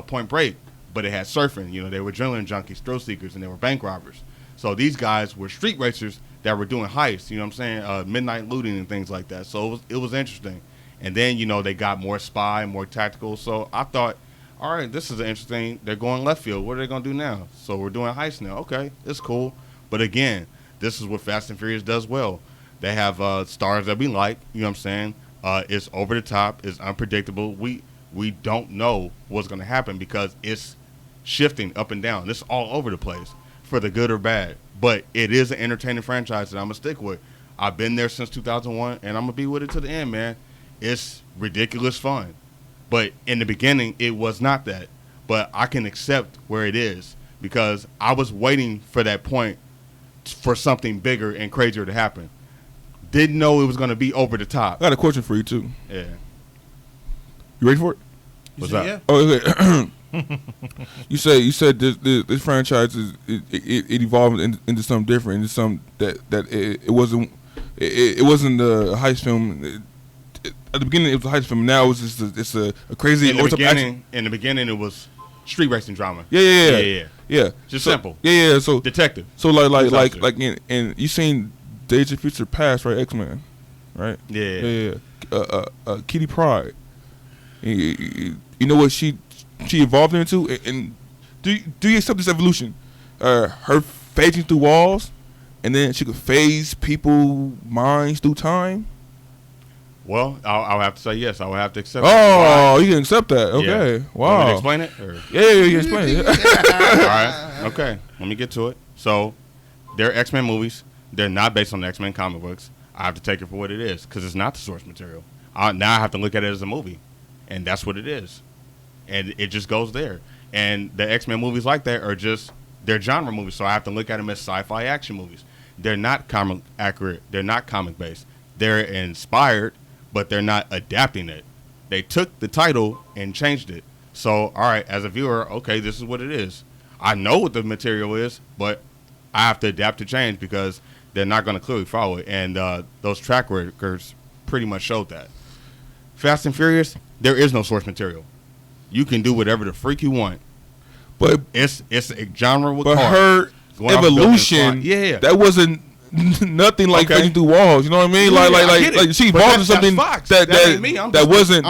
Point Break. But it had surfing. They were adrenaline junkies, thrill seekers, and they were bank robbers. So these guys were street racers that were doing heists, you know what I'm saying, midnight looting and things like that. So it was interesting. And then, they got more spy, more tactical. So I thought, all right, this is interesting. They're going left field. What are they going to do now? So we're doing heists now. Okay, it's cool. But again, this is what Fast and Furious does well. They have stars that we like, you know what I'm saying. It's over the top. It's unpredictable. We don't know what's going to happen because it's shifting up and down. It's all over the place for the good or bad. But it is an entertaining franchise that I'm going to stick with. I've been there since 2001, and I'm going to be with it to the end, man. It's ridiculous fun. But in the beginning, it was not that. But I can accept where it is because I was waiting for that point for something bigger and crazier to happen. Didn't know it was going to be over the top. I got a question for you, too. Yeah. You ready for it? What's up? Yeah. Oh, okay. You said this franchise it evolved into something different, into something that it wasn't a heist film. At the beginning, it was a heist film. Now it's a crazy. In the beginning, it was street racing drama. Yeah. Just simple. Yeah. So detective. So like in you seen Days of Future Past, right? X-Men, right? Yeah. Kitty Pryde. You know what she evolved into, and do you accept this evolution? Her phasing through walls, and then she could phase people's minds through time. Well, I'll have to say yes. I will have to accept. Oh, you can accept that? Okay, yeah. wow. Want me to explain it? Or? Yeah, you can explain it. All right, okay. Let me get to it. So, they're X-Men movies. They're not based on the X-Men comic books. I have to take it for what it is because it's not the source material. Now I have to look at it as a movie, and that's what it is. And it just goes there. And the X-Men movies like that are they're genre movies, so I have to look at them as sci-fi action movies. They're not comic accurate. They're not comic-based. They're inspired, but they're not adapting it. They took the title and changed it. So, all right, as a viewer, okay, this is what it is. I know what the material is, but I have to adapt to change because they're not going to clearly follow it. And those track records pretty much showed that. Fast and Furious, there is no source material. You can do whatever the freak you want, but it's a genre with but cars. Her evolution, that wasn't nothing like phasing through walls. You know what I mean? Like she evolved into something that wasn't.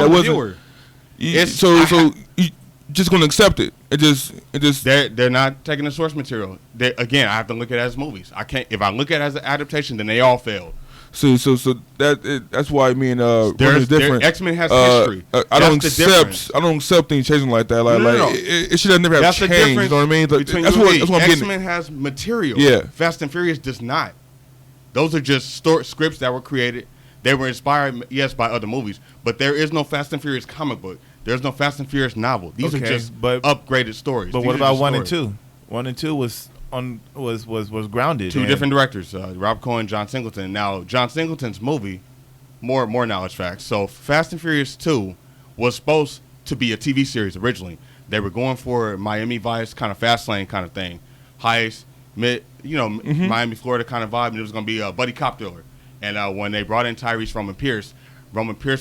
So you just gonna accept it. It just they're not taking the source material. Again, I have to look at it as movies. I can't. If I look at it as an adaptation, then they all failed. So that's why me and is different. X-Men has history. I don't accept things changing like that. No. It should have never have changed. You know what I mean? That's what I'm getting. X-Men has material. Yeah. Fast and Furious does not. Those are just scripts that were created. They were inspired, yes, by other movies, but there is no Fast and Furious comic book. There's no Fast and Furious novel. These are just upgraded stories. But what about 1 and 2? 1 and 2 was grounded. Two different directors, Rob Cohen, John Singleton. Now, John Singleton's movie, more knowledge facts. So, Fast and Furious 2 was supposed to be a TV series originally. They were going for Miami Vice, kind of fast lane kind of thing, heist, Miami, Florida kind of vibe, and it was going to be a buddy cop thriller. And when they brought in Tyrese Roman Pierce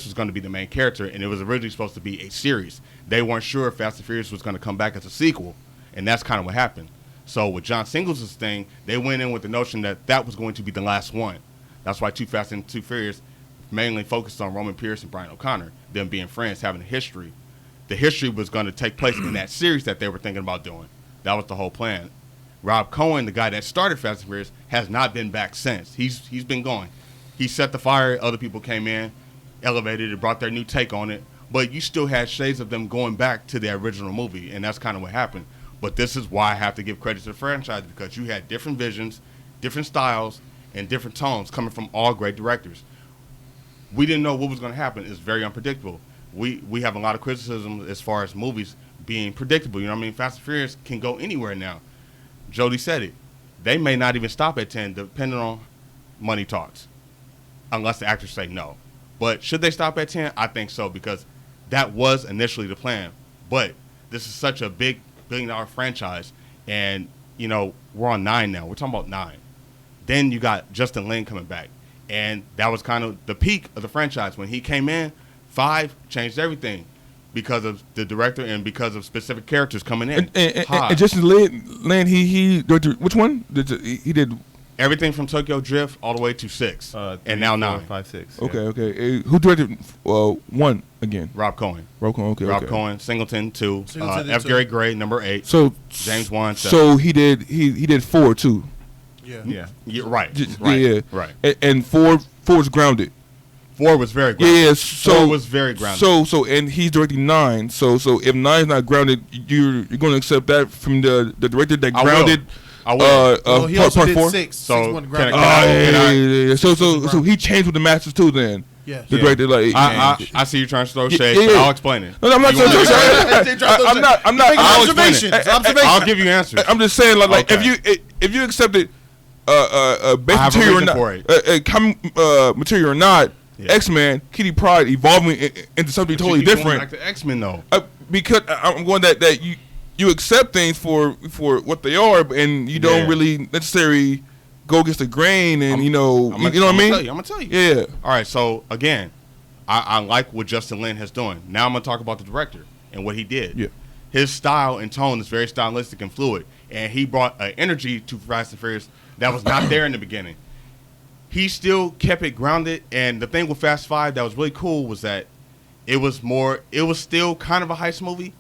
was going to be the main character, and it was originally supposed to be a series. They weren't sure if Fast and Furious was going to come back as a sequel, and that's kind of what happened. So with John Singleton's thing, they went in with the notion that was going to be the last one. That's why Too Fast and Too Furious mainly focused on Roman Pierce and Brian O'Connor, them being friends, having a history. The history was going to take place in that series that they were thinking about doing. That was the whole plan. Rob Cohen, the guy that started Fast and Furious, has not been back since. He's been going. He set the fire. Other people came in, elevated it, brought their new take on it. But you still had shades of them going back to the original movie, and that's kind of what happened. But this is why I have to give credit to the franchise, because you had different visions, different styles, and different tones coming from all great directors. We didn't know what was going to happen. It's very unpredictable. We have a lot of criticism as far as movies being predictable. You know what I mean? Fast and Furious can go anywhere now. Jody said it. They may not even stop at 10, depending on money talks, unless the actors say no. But should they stop at 10? I think so, because that was initially the plan. But this is such a big billion-dollar franchise, and, we're on 9 now. We're talking about 9. Then you got Justin Lin coming back, and that was kind of the peak of the franchise. When he came in, 5 changed everything because of the director and because of specific characters coming in. And Justin Lin, he directed which one? He did everything from Tokyo Drift all the way to 6, 3, and now 9. 5, 6. Okay. Who directed 1 again? Rob Cohen. Okay. Rob Cohen, Singleton 2, F. Gary Gray number 8. So James Wan 7. So he did 4 too. Yeah. Right. And 4 was grounded. 4 was very grounded. Yeah. So 4 was very grounded. So and he's directing 9. So if 9 is not grounded, you're going to accept that from the director that grounded. I will. He also part did 4. 6. So 6 wasn't can grounded. Yeah. So he changed with the masters too. Then Yes. the director I see you trying to throw shade. Yeah. So I'll explain it. No, I'm not trying to say. I'm not. Observations. I'll give you answers. I'm just saying, like Okay. if you accepted base I have a material or reason not, for it. comic material or not, X-Men, Kitty Pryde evolving into something totally You keep going different. back to X-Men though. Because I'm going that you accept things for what they are, and you don't really necessarily go against the grain, and you know what I mean. I'm gonna tell you. Yeah. All right. So again, I like what Justin Lin has done. Now I'm gonna talk about the director and what he did. Yeah. His style and tone is very stylistic and fluid, and he brought an energy to Fast and Furious that was not there in the beginning. He still kept it grounded, and the thing with Fast 5 that was really cool was that it was still kind of a heist movie,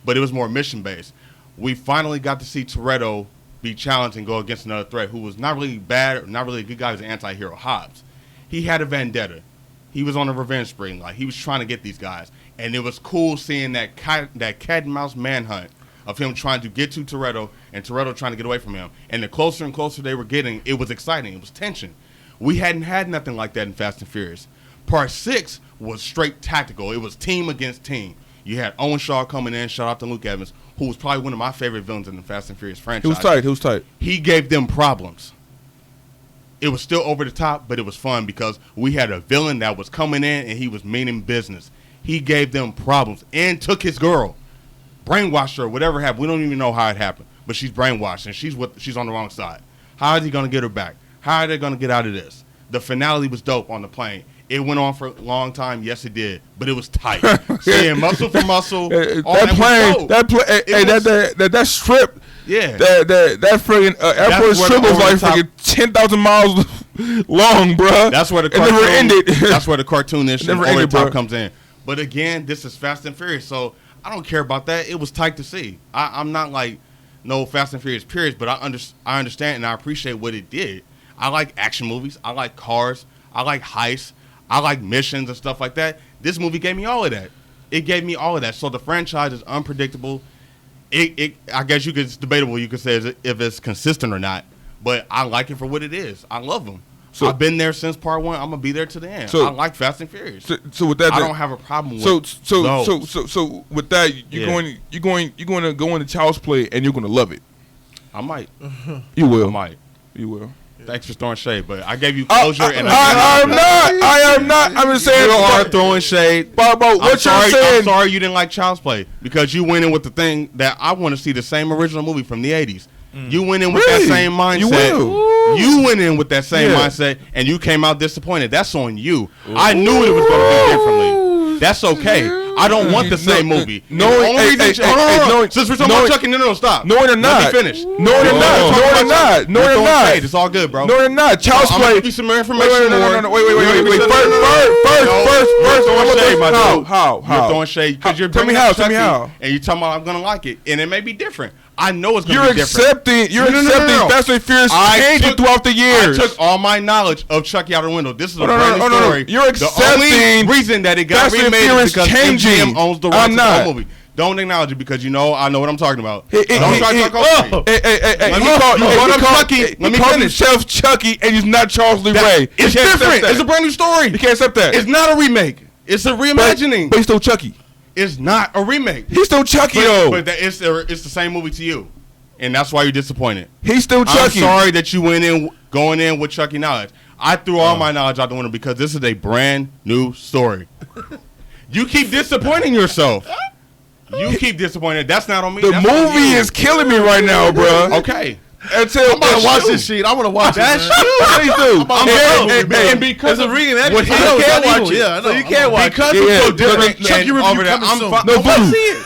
but it was more mission based. We finally got to see Toretto be challenged and go against another threat who was not really bad or not really a good guy. He was an anti-hero, Hobbs. He had a vendetta. He was on a revenge spree. Like, he was trying to get these guys. And it was cool seeing that cat and mouse manhunt of him trying to get to Toretto and Toretto trying to get away from him. And the closer and closer they were getting, it was exciting. It was tension. We hadn't had nothing like that in Fast and Furious. Part 6 was straight tactical. It was team against team. You had Owen Shaw coming in, shout out to Luke Evans, who was probably one of my favorite villains in the Fast and Furious franchise. He was tight. He gave them problems. It was still over the top, but it was fun because we had a villain that was coming in and he was meaning business. He gave them problems and took his girl, brainwashed her, whatever happened. We don't even know how it happened, but she's brainwashed and she's on the wrong side. How is he going to get her back? How are they going to get out of this? The finale was dope on the plane. It went on for a long time. Yes, it did, but it was tight. Seeing muscle for muscle. That strip. Yeah. That friggin' airport strip was like friggin' 10,000 miles long, bro. That's where the cartoon. It never ended. That's where the cartoonish and over the top bro. comes in. But again, this is Fast and Furious, so I don't care about that. It was tight to see. I'm not like no Fast and Furious periods, but I understand and I appreciate what it did. I like action movies. I like cars. I like heists. I like missions and stuff like that. This movie gave me all of that. It gave me all of that. So the franchise is unpredictable. I guess it's debatable. You could say if it's consistent or not. But I like it for what it is. I love them. So I've been there since part 1. I'm gonna be there to the end. So I like Fast and Furious. So with that, I don't have a problem with. So with that, you're going to go into Child's Play and you're going to love it. I might. You will. I might. You will. Thanks for throwing shade, but I gave you closure. I am not. I'm just saying you are throwing shade. But what you're saying? I'm sorry you didn't like Child's Play because you went in with the thing that I want to see the same original movie from the 80s. You went in with that same mindset. You went in with that same mindset, and you came out disappointed. That's on you. I knew it was going to be differently. That's okay. I don't want the same movie. Since we're talking about Chucky, no, stop. No, they're not. Let me finish. No, they're not. No, they're not. It's all good, bro. No, they're not. Child's Play. Give you some more information. Wait. First. How? You're throwing shade because you're tell me how. And you're talking about I'm gonna like it, and it may be different. I know it's gonna be different. You're accepting Fast and Furious changing throughout the years. I took all my knowledge of Chucky out the window. This is a brand new story. You're accepting the only reason that it got remade is because MGM owns the rights to the movie. Don't acknowledge it because I know what I'm talking about. Don't try to talk over me. Let me call himself Chucky and he's not Charles Lee Ray. It's different. It's a brand new story. You can't accept that. It's not a remake. It's a reimagining. But he's still Chucky. It's not a remake. He's still Chucky, though. But it's the same movie to you, and that's why you're disappointed. He's still Chucky. I'm sorry that you going in with Chucky knowledge. I threw all my knowledge out the window because this is a brand new story. You keep disappointing yourself. You keep disappointing. That's not on me. The movie is killing me right now, bro. Okay. I'm gonna watch this shit. I want to watch that's it. That's you. Please do. And because it's a reimagining, you can't watch it. Yeah, so you can't watch it. Because it's so different. Chucky review coming soon. I want to see it.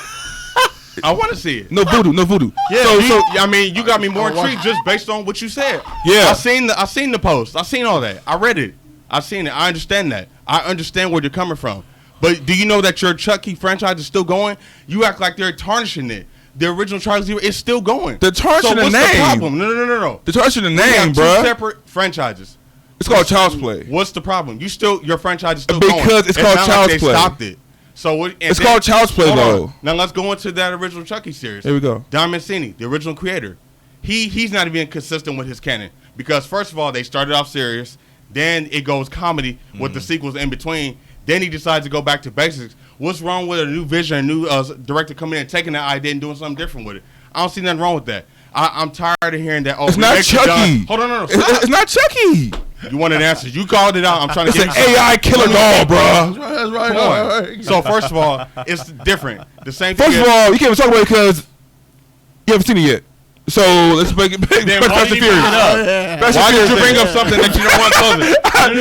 I want to see it. No voodoo. Yeah. So I mean, you got me more intrigued just based on what you said. Yeah. I seen the post. I seen all that. I read it. I seen it. I understand that. I understand where you're coming from. But do you know that your Chucky franchise is still going? You act like they're tarnishing it. The original Charlie Zero is still going. They're tarnishing the name. What's the problem? No. They're tarnishing the name, bro. Two separate franchises. It's called Child's Play. What's the problem? Your franchise is still going. Because it's called Child's Play. They stopped it. So it's called Child's Play, though. Now let's go into that original Chucky series. Here we go. Don Mancini, the original creator. He's not even consistent with his canon because first of all they started off serious, then it goes comedy with the sequels in between. Then he decides to go back to basics. What's wrong with a new vision, a new director coming in and taking that idea and doing something different with it? I don't see nothing wrong with that. I'm tired of hearing that. Oh, it's not Chucky. Hold on, no. It's not Chucky. You wanted answers. You called it out. I'm trying to get an AI killer doll, bro. That's right. So first of all, it's different. The same thing. First of all, you can't even talk about it because you haven't seen it yet. So let's make it big. Fast and Furious. Why did you bring up something that you don't want to?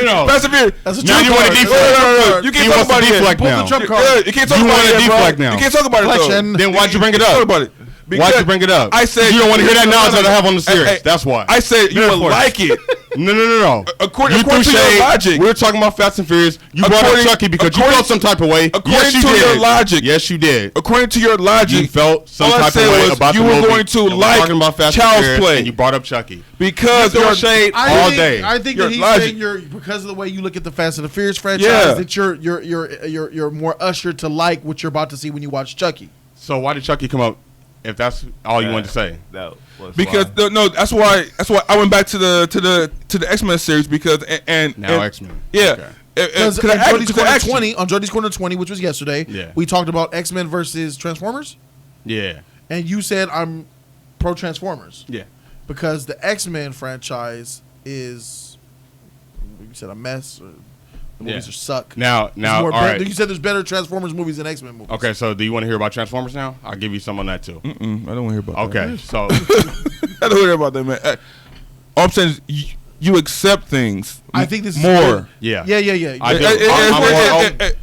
No. Fast and Furious. That's a now you want to deflect. You can't talk about it. You can't talk about it now. You can't talk about it though. Then why'd you bring it up? Talk about it. Why'd you bring it up? I said you don't want to hear that knowledge that I have on the series. That's why. I said you would like it. No. According to your logic, we're talking about Fast and Furious. You brought up Chucky because you felt some type of way. According to your logic, yes, you did. According to your logic, you felt some type of way about the movie. You were going to like Child's Play, and you brought up Chucky because you're shade all day. I think that he's saying because of the way you look at the Fast and the Furious franchise, that you're more ushered to like what you're about to see when you watch Chucky. So why did Chucky come up? If that's all you wanted to say, because that's why I went back to the X-Men series because X-Men, yeah, because on Jody's Corner 20, which was yesterday, we talked about X-Men versus Transformers, and you said I'm pro Transformers, because the X-Men franchise is, you said, a mess. The movies are suck. Now, all right. You said there's better Transformers movies than X-Men movies. Okay, so do you want to hear about Transformers now? I'll give you some on that too. I don't want to hear about that. Okay, so I don't want to hear about that, man. All I'm saying is you accept things. I think this is more. Yeah. I do.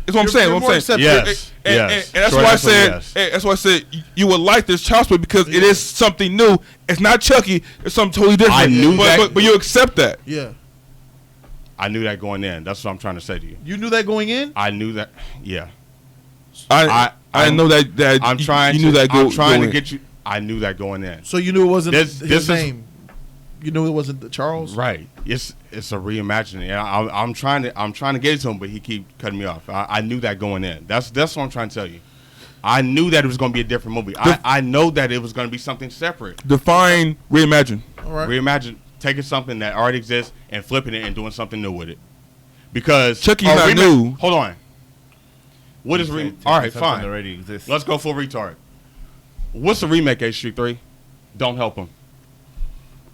It's what I'm saying. Yes. And that's why I said. That's why I said you would like this Child's Play because it is something new. It's not Chucky. It's something totally different. I knew that, but you accept that. Yeah. I knew that going in. That's what I'm trying to say to you. You knew that going in? I knew that. Yeah. I know that. I'm trying. You knew that. I'm trying to get you. I knew that going in. So you knew it wasn't his name. You knew it wasn't Charles. Right. It's a reimagining. I'm trying to get it to him, but he keep cutting me off. I knew that going in. That's what I'm trying to tell you. I knew that it was going to be a different movie. I know that it was going to be something separate. Define reimagine. All right. Reimagine. taking something that already exists and flipping it and doing something new with it. Because Chucky's not new. Hold on. What is all right? Fine. Already exists. Let's go full retard. What's the remake? H Street 3. Don't help him.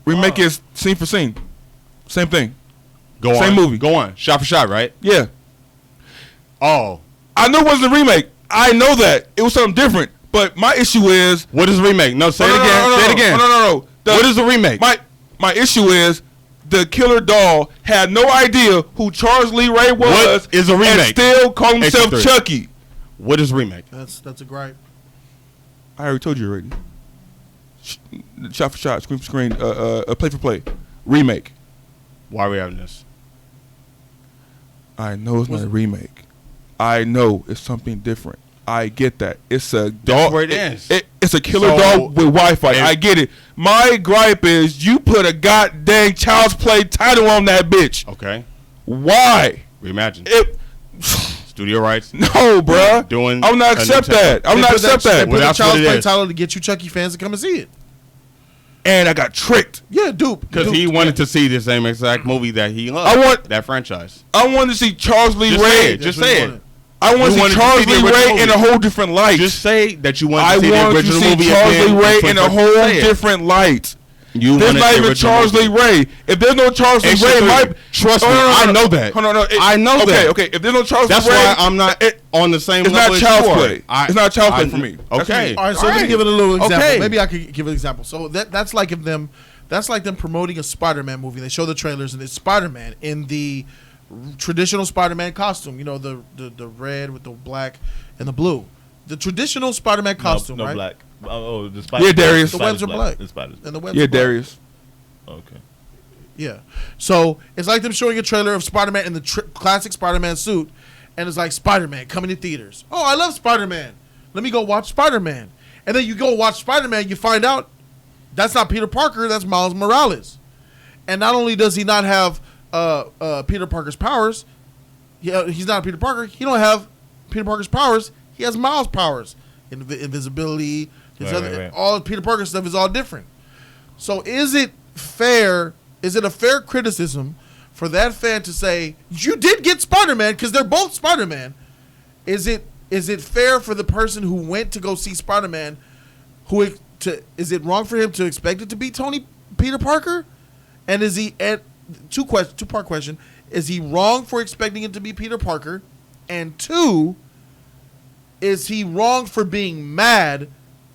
Remake is scene for scene, same thing. Go on. Same movie. Go on. Shot for shot, right? Yeah. Oh. I know it wasn't a remake. I know that it was something different. But my issue is, what is a remake? No, say it again. Say it again. No. What is a remake? My issue is the killer doll had no idea who Charles Lee Ray was. What is a remake? And still called himself Chucky. What is remake? That's a gripe. I already told you already. Shot for shot, screen for screen, play for play, remake. Why are we having this? I know it's not a remake. I know it's something different. I get that. It's a dog. That's where it is. It's a killer dog with Wi-Fi. I get it. My gripe is you put a goddamn Child's Play title on that bitch. Okay. Why? Reimagine. Studio rights. No, bruh. I'm not accept that. I'm not accept that. They put a Child's Play title to get you Chucky fans to come and see it. And I got tricked. Yeah, dupe. Because he wanted to see the same exact movie that he loved. That franchise. I wanted to see Charles Lee Ray. Just say it. I want to see Charles Lee Ray in a whole different light. Just say that you want to see the original movie. I want to see Charles Lee Ray in a whole different light. There's not even Charles Lee Ray. If there's no Charles Lee Ray, trust me, I know that. I know that. Okay. If there's no Charles Lee Ray, that's why I'm not on the same level. It's not Child's Play. It's not Child's Play for me. Okay. All right. So let me give it a little example. Maybe I could give an example. So that's like them promoting a Spider-Man movie. They show the trailers and it's Spider-Man in the traditional Spider-Man costume. You know, the red with the black and the blue. The traditional Spider-Man costume, right? No black. Oh, the spiders. Yeah, Darius. The webs are black. The spiders. And the webs are black. Darius. Okay. Yeah. So it's like them showing a trailer of Spider-Man in the classic Spider-Man suit, and it's like Spider-Man coming to theaters. Oh, I love Spider-Man. Let me go watch Spider-Man. And then you go watch Spider-Man, you find out that's not Peter Parker, that's Miles Morales. And not only does he not have Peter Parker's powers, he's not Peter Parker, he don't have Peter Parker's powers, he has Miles' powers. Invisibility, all Peter Parker stuff is all different. So is it a fair criticism for that fan to say, you did get Spider-Man because they're both Spider-Man? Is it fair for the person who went to go see Spider-Man, is it wrong for him to expect it to be Peter Parker? And is he two-part question, is he wrong for expecting it to be Peter Parker? And two, is he wrong for being mad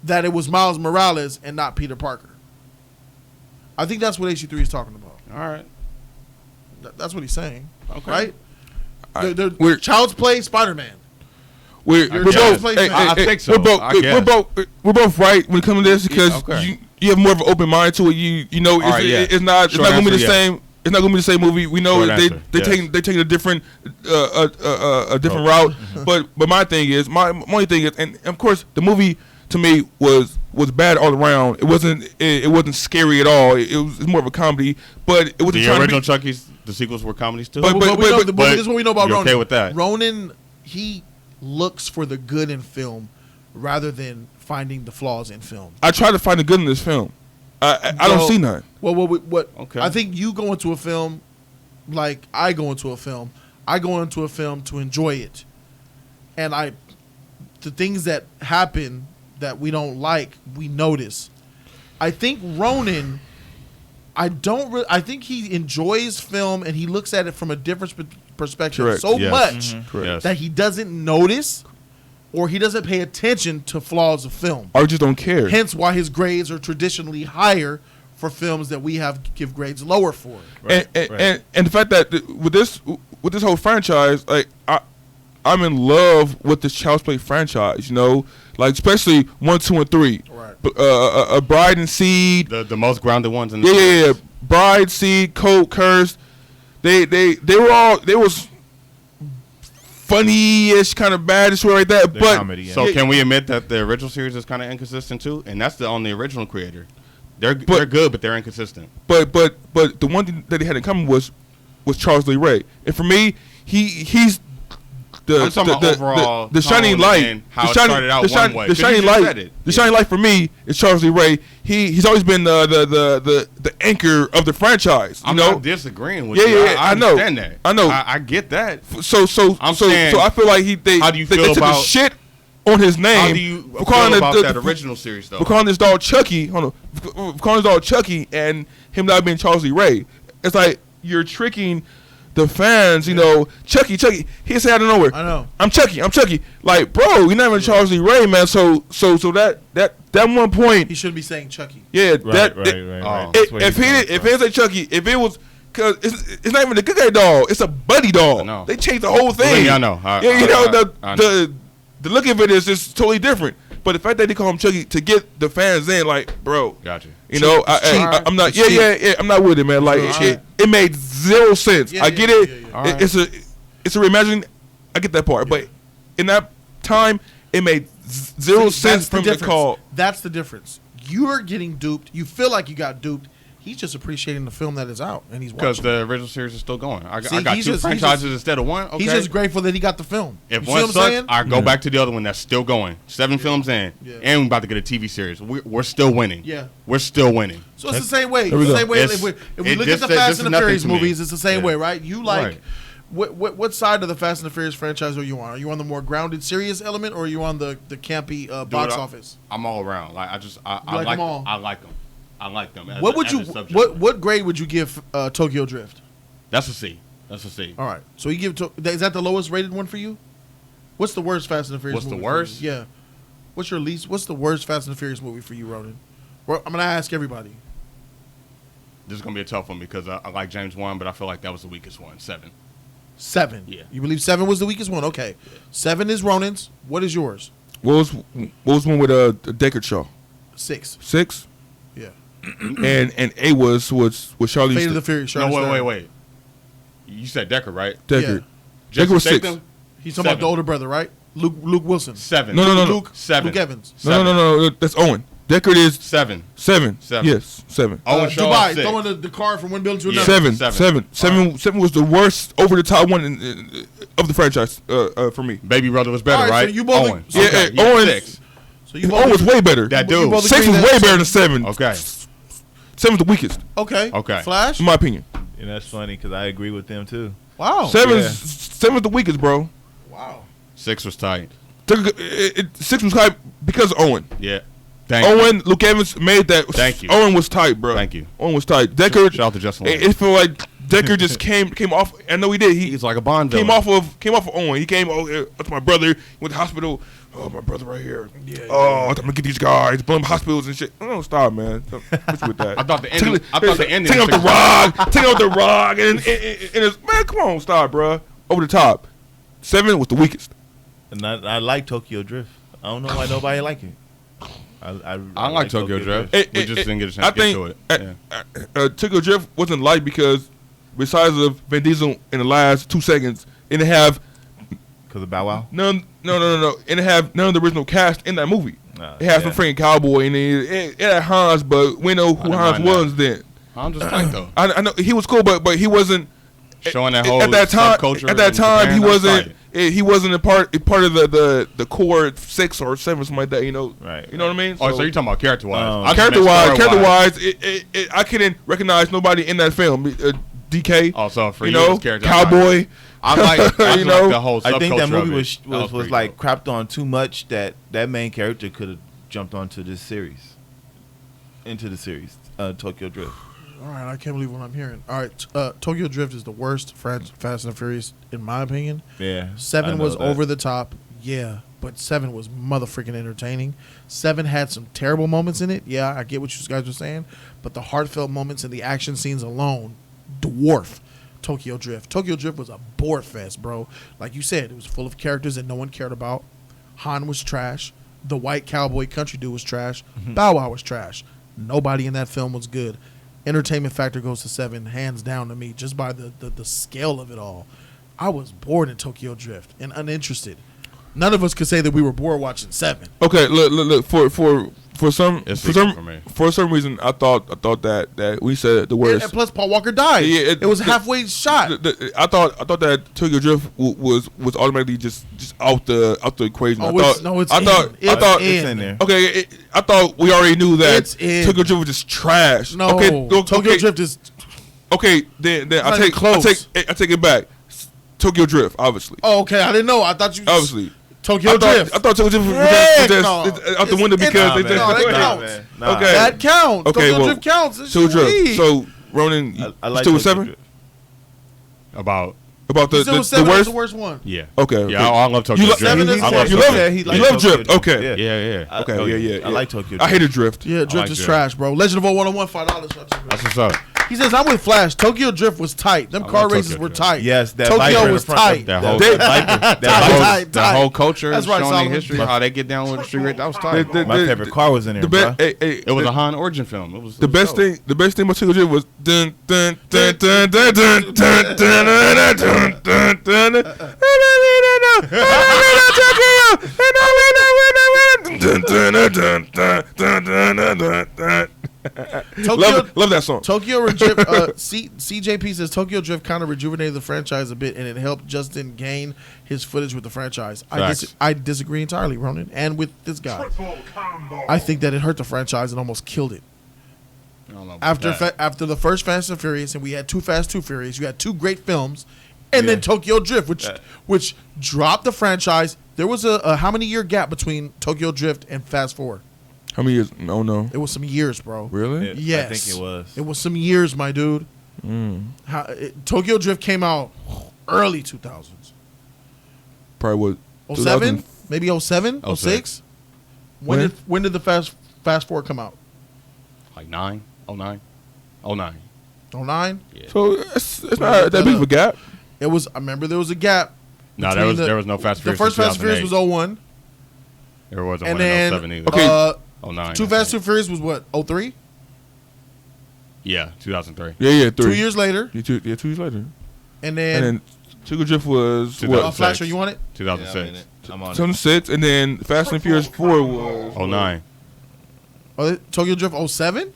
that it was Miles Morales and not Peter Parker? I think that's what HC3 is talking about. All right. That's what he's saying. Okay. Right? We're Child's Play Spider-Man. We're both. I think so. We're both right when it comes to this because you have more of an open mind to it. You know, it's not going to be the same. It's not going to be the same movie. We know they taking a different route. But my only thing is, and of course the movie to me was bad all around. It wasn't scary at all. It was more of a comedy. But it was the original Chucky's. The sequels were comedies too. But this is what we know about Ronan. Okay with that? Ronan, he looks for the good in film rather than finding the flaws in film. I try to find the good in this film. I don't see none. Okay. I think you go into a film like I go into a film. I go into a film to enjoy it, and the things that happen that we don't like, we notice. I think Ronan, I think he enjoys film and he looks at it from a different perspective much that he doesn't notice or he doesn't pay attention to flaws of film. Or just don't care. Hence why his grades are traditionally higher for films that we give grades lower for. Right. And the fact that with this whole franchise, like I'm in love with this Child's Play franchise, you know, like especially 1, 2, and 3. Right. Bride and Seed, the most grounded ones in the Bride, Seed, Code, Curse. They was funny-ish, kind of bad, like that. But comedy, yeah. So can we admit that the original series is kind of inconsistent too? And that's on the original creator. They're good, but they're inconsistent. But the one thing that they had in common was Charles Lee Ray, and for me, he's I'm talking about overall the shining light, and how it started out one way. The shining light for me is Charles Lee Ray. He's always been the anchor of the franchise. I'm not disagreeing with you. Yeah, I know. Understand that. I know. I get that. So I feel like how do you they feel took about the shit on his name. How do you feel about that original series though? For calling this dog Chucky. Hold on. For calling this dog Chucky and him not being Charles Lee Ray. It's like you're tricking the fans, you know, Chucky. He said out of nowhere. I know. I'm Chucky. Like, bro, you're not even Charles Lee Ray, man. So that one point he shouldn't be saying Chucky. Yeah, right. If he didn't say Chucky, if it was, cause it's not even a good guy dog. It's a buddy dog. They changed the whole thing. I know. The look of it is just totally different. But the fact that they call him Chucky to get the fans in, like, bro, gotcha. You know, I'm not. Yeah. I'm not with it, man. Like, it made zero sense. I get it. It's a reimagining. I get that part, but in that time, it made zero sense from the call. That's the difference. You're getting duped. You feel like you got duped. He's just appreciating the film that is out, and he's watching. Because the original series is still going. I got two franchises instead of one. Okay. He's just grateful that he got the film. If one sucks, I go back to the other one that's still going. 7 films in, and we're about to get a TV series. We're still winning. Yeah, we're still winning. So it's the same way. If we look at the Fast and the Furious movies, it's the same way, right? You like what side of the Fast and the Furious franchise are you on? Are you on the more grounded, serious element, or are you on the campy box office? I'm all around. Like I like them all. I like them. I like them. What grade would you give Tokyo Drift? That's a C. All right. So you give is that the lowest rated one for you? What's the worst Fast and the Furious movie? What's the worst? Yeah. What's the worst Fast and the Furious movie for you, Ronan? I'm gonna ask everybody. This is gonna be a tough one because I like James 1, but I feel like that was the weakest one. 7. 7. Yeah. You believe 7 was the weakest one? Okay. Yeah. 7 is Ronan's. What is yours? What was one with Deckard Shaw? 6. 6. Yeah. and A was Charlie. Fate of the Furious. No, wait. You said Deckard, right? Deckard. Yeah. Deckard was 6. He's talking about the older brother, right? Luke Wilson. 7. No. Luke 7. Luke Evans. No. That's Owen. Deckard is 7. 7. Yes, 7. Owen Dubai, throwing the car from one building to another. 7 was the worst over the top one of the franchise for me. Baby brother was better, right? So you both Owen. Owen. 6. So Owen was way better. That dude. 6 was way better than 7. Okay. 7's the weakest. Okay. Flash? In my opinion. And that's funny because I agree with them too. Wow. 7's the weakest, bro. Wow. 6 was tight. 6 was tight because of Owen. Yeah. Owen, Luke Evans made that. Thank you. Owen was tight, bro. Thank you. Owen was tight. Deckard. Shout out to Justin. It felt like Deckard just came off. I know he did. He's like a Bond villain. Came off of Owen. He came. That's my brother. Went to the hospital. Oh, my brother right here. I'm gonna get these guys. Blame hospitals and shit. Oh, stop, man. What's with that? I thought the ending. Take out the rock. Take out the rock. And it's, man, come on, stop, bro. Over the top. 7 was the weakest. And I like Tokyo Drift. I don't know why nobody like it. I like Tokyo Drift. We just didn't get a chance to get to it. Tokyo Drift wasn't liked because besides of Vin Diesel in the last 2 seconds, it didn't have because of Bow Wow. No. It didn't have none of the original cast in that movie. It had some freaking cowboy and it had Hans, but we know who Hans was then. Hans was tight though. I know he was cool, but he wasn't showing that whole at that time. Subculture at that time, Japan, he wasn't. He wasn't a part of the core 6 or 7, something like that. You know, right? You know what I mean? So you're talking about character wise? Character wise, I couldn't recognize nobody in that film. DK, also for character, cowboy. I like the whole. I think that movie was like crapped on too much that main character could have jumped onto this series, Tokyo Drift. All right, I can't believe what I'm hearing. All right, Tokyo Drift is the worst Fast and Furious in my opinion. Yeah, 7 was over the top. Yeah, but 7 was motherfucking entertaining. 7 had some terrible moments in it. Yeah, I get what you guys are saying, but the heartfelt moments and the action scenes alone dwarf Tokyo Drift. Tokyo Drift was a bore fest, bro. Like you said, it was full of characters that no one cared about. Han was trash. The white cowboy country dude was trash. Bow Wow was trash. Nobody in that film was good. Entertainment factor goes to 7, hands down to me, just by the scale of it all. I was bored in Tokyo Drift and uninterested. None of us could say that we were bored watching 7. Okay, look. For For some reason, I thought that we said the worst. And plus, Paul Walker died. Yeah, it was halfway shot. I thought that Tokyo Drift was automatically just out the equation. It's in there. Okay, I thought we already knew that Tokyo Drift was just trash. No, Tokyo Drift is okay. Then I take it back. Tokyo Drift, obviously. Oh, okay. I didn't know. I thought you obviously. Tokyo Drift. I thought Tokyo Drift was just out the window because they just. That counts. Okay. That counts. Okay, Tokyo Drift counts. Tokyo Drift. So, Ronan, I like still with 7? About the worst one. Yeah. Okay. Yeah, I love Tokyo Drift. You love Drift. Okay. Yeah. Okay. Yeah. I like Tokyo Drift. I hated Drift. Yeah, Drift is trash, bro. Legend of 0101, $5. That's what's up. He says, I'm with Flash. Tokyo Drift was tight. Them car races were tight. Yes, that Tokyo was tight. That whole culture, That's right, showing Solomon. their history, how they get down with the street race. That was tight. My favorite car was in there, bro. It was a Han origin film. It was the best thing about Tokyo Drift was dun dun dun dun dun dun dun dun dun dun dun dun. Love that song. Tokyo Drift. CJP says Tokyo Drift kind of rejuvenated the franchise a bit, and it helped Justin gain his footage with the franchise. I disagree entirely, Ronan, and with this guy. I think that it hurt the franchise and almost killed it. After the first Fast and Furious, and we had 2 Fast, 2 Furious, you had 2 great films, and then Tokyo Drift, which dropped the franchise. There was a how many year gap between Tokyo Drift and Fast 4? How many years? No. It was some years, bro. Really? Yes. I think it was. It was some years, my dude. Tokyo Drift came out early 2000s. Probably what? 07? Maybe 07? 06? When did the Fast 4 come out? Like 09? 09. 09? Yeah. So it's not that big of a gap. It was. I remember there was a gap. No, there was no Fast and Furious. The first Fast and Furious was 01. There wasn't and one then, in 07 either. Okay. 09. 2 Fast, 2 Furious was what? 03? Yeah, 2003. Yeah, 3. 2 years later. 2 years later. And then Tokyo Drift was what? Flasher, you want it? 2006. I'm on 2006, and then Fast and Furious 4 was 09. Tokyo Drift 07?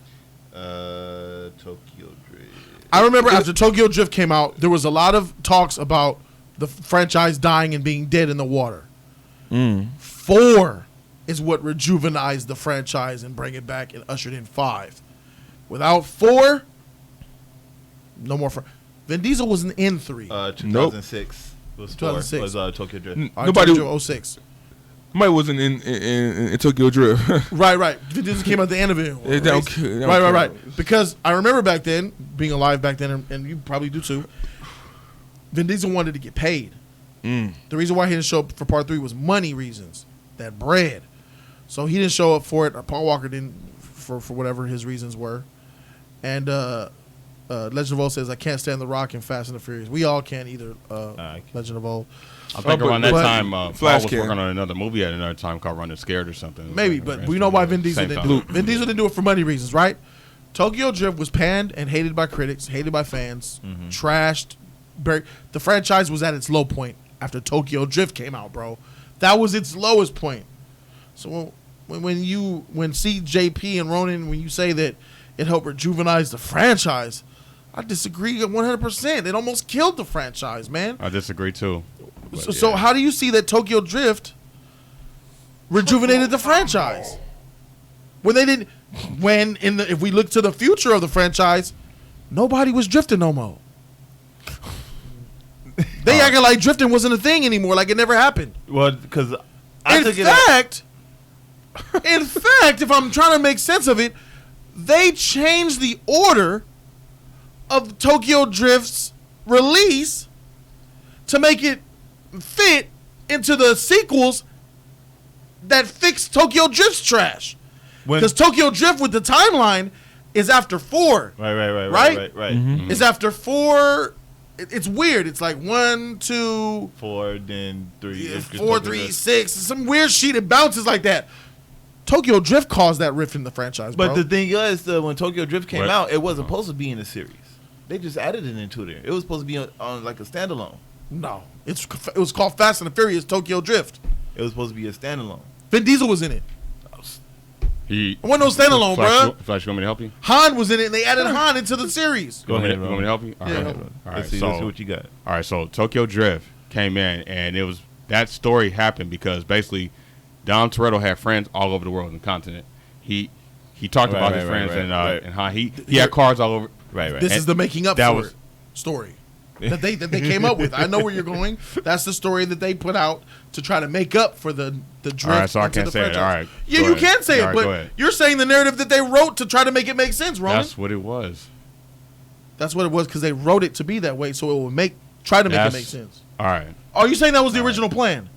Tokyo Drift. I remember after Tokyo Drift came out, there was a lot of talks about the franchise dying and being dead in the water. 4 is what rejuvenized the franchise and bring it back and ushered in 5. Without 4, no more. Vin Diesel wasn't in 3. 2006. Was 2006 was Tokyo Drift. Nobody. 06. Nobody wasn't in Tokyo Drift. Right. Vin Diesel came at the end of it. Right. Because I remember back then, being alive back then, and you probably do too, Vin Diesel wanted to get paid. The reason why he didn't show up for part 3 was money reasons. That bread. So he didn't show up for it, or Paul Walker didn't, for whatever his reasons were. And Legend of Old says, I can't stand The Rock and Fast and the Furious. We all can't either, Legend of Old. I think around that time, Paul was working on another movie at another time called Running Scared or something. Maybe, but we know why Vin Diesel didn't do it. Vin Diesel didn't do it for money reasons, right? Tokyo Drift was panned and hated by critics, hated by fans, trashed. The franchise was at its low point after Tokyo Drift came out, bro. That was its lowest point. So when CJP and Ronan, when you say that it helped rejuvenize the franchise, I disagree 100%. It almost killed the franchise, man. I disagree too. So how do you see that Tokyo Drift rejuvenated the franchise? When they didn't, if we look to the future of the franchise, nobody was drifting no more. They acting like drifting wasn't a thing anymore, like it never happened. Well, because in fact, if I'm trying to make sense of it, they changed the order of Tokyo Drift's release to make it fit into the sequels that fixed Tokyo Drift's trash. Because Tokyo Drift with the timeline is after 4. Right. Mm-hmm. It's after 4. It's weird. It's like 1, 2, 4, then 3. 4, 3, 6. Some weird shit. It bounces like that. Tokyo Drift caused that rift in the franchise, bro. But the thing is, when Tokyo Drift came out, it wasn't supposed to be in a series. They just added it into there. It was supposed to be on like a standalone. No. It was called Fast and the Furious Tokyo Drift. It was supposed to be a standalone. Vin Diesel was in it. He It wasn't no standalone, bro. Flash, you want me to help you? Han was in it, and they added Han into the series. Go ahead, You want me to help you? All Yeah. right. All right. Let's see what you got. All right, so Tokyo Drift came in, and it was that story happened because basically Dom Toretto had friends all over the world and the continent. He talked about his friends and how he had cars all over. Right. This is the making up for was- it story that they came up with. I know where you're going. That's the story that they put out to try to make up for the drift. All right, so I into can't the say it. franchise. All right, Yeah, go you ahead. can say All it, right, go but ahead. you're saying the narrative that they wrote to try to make it make sense, Roman. That's what it was. That's what it was because they wrote it to be that way, so it would try to make it make sense. All right. Are you saying that was the original plan?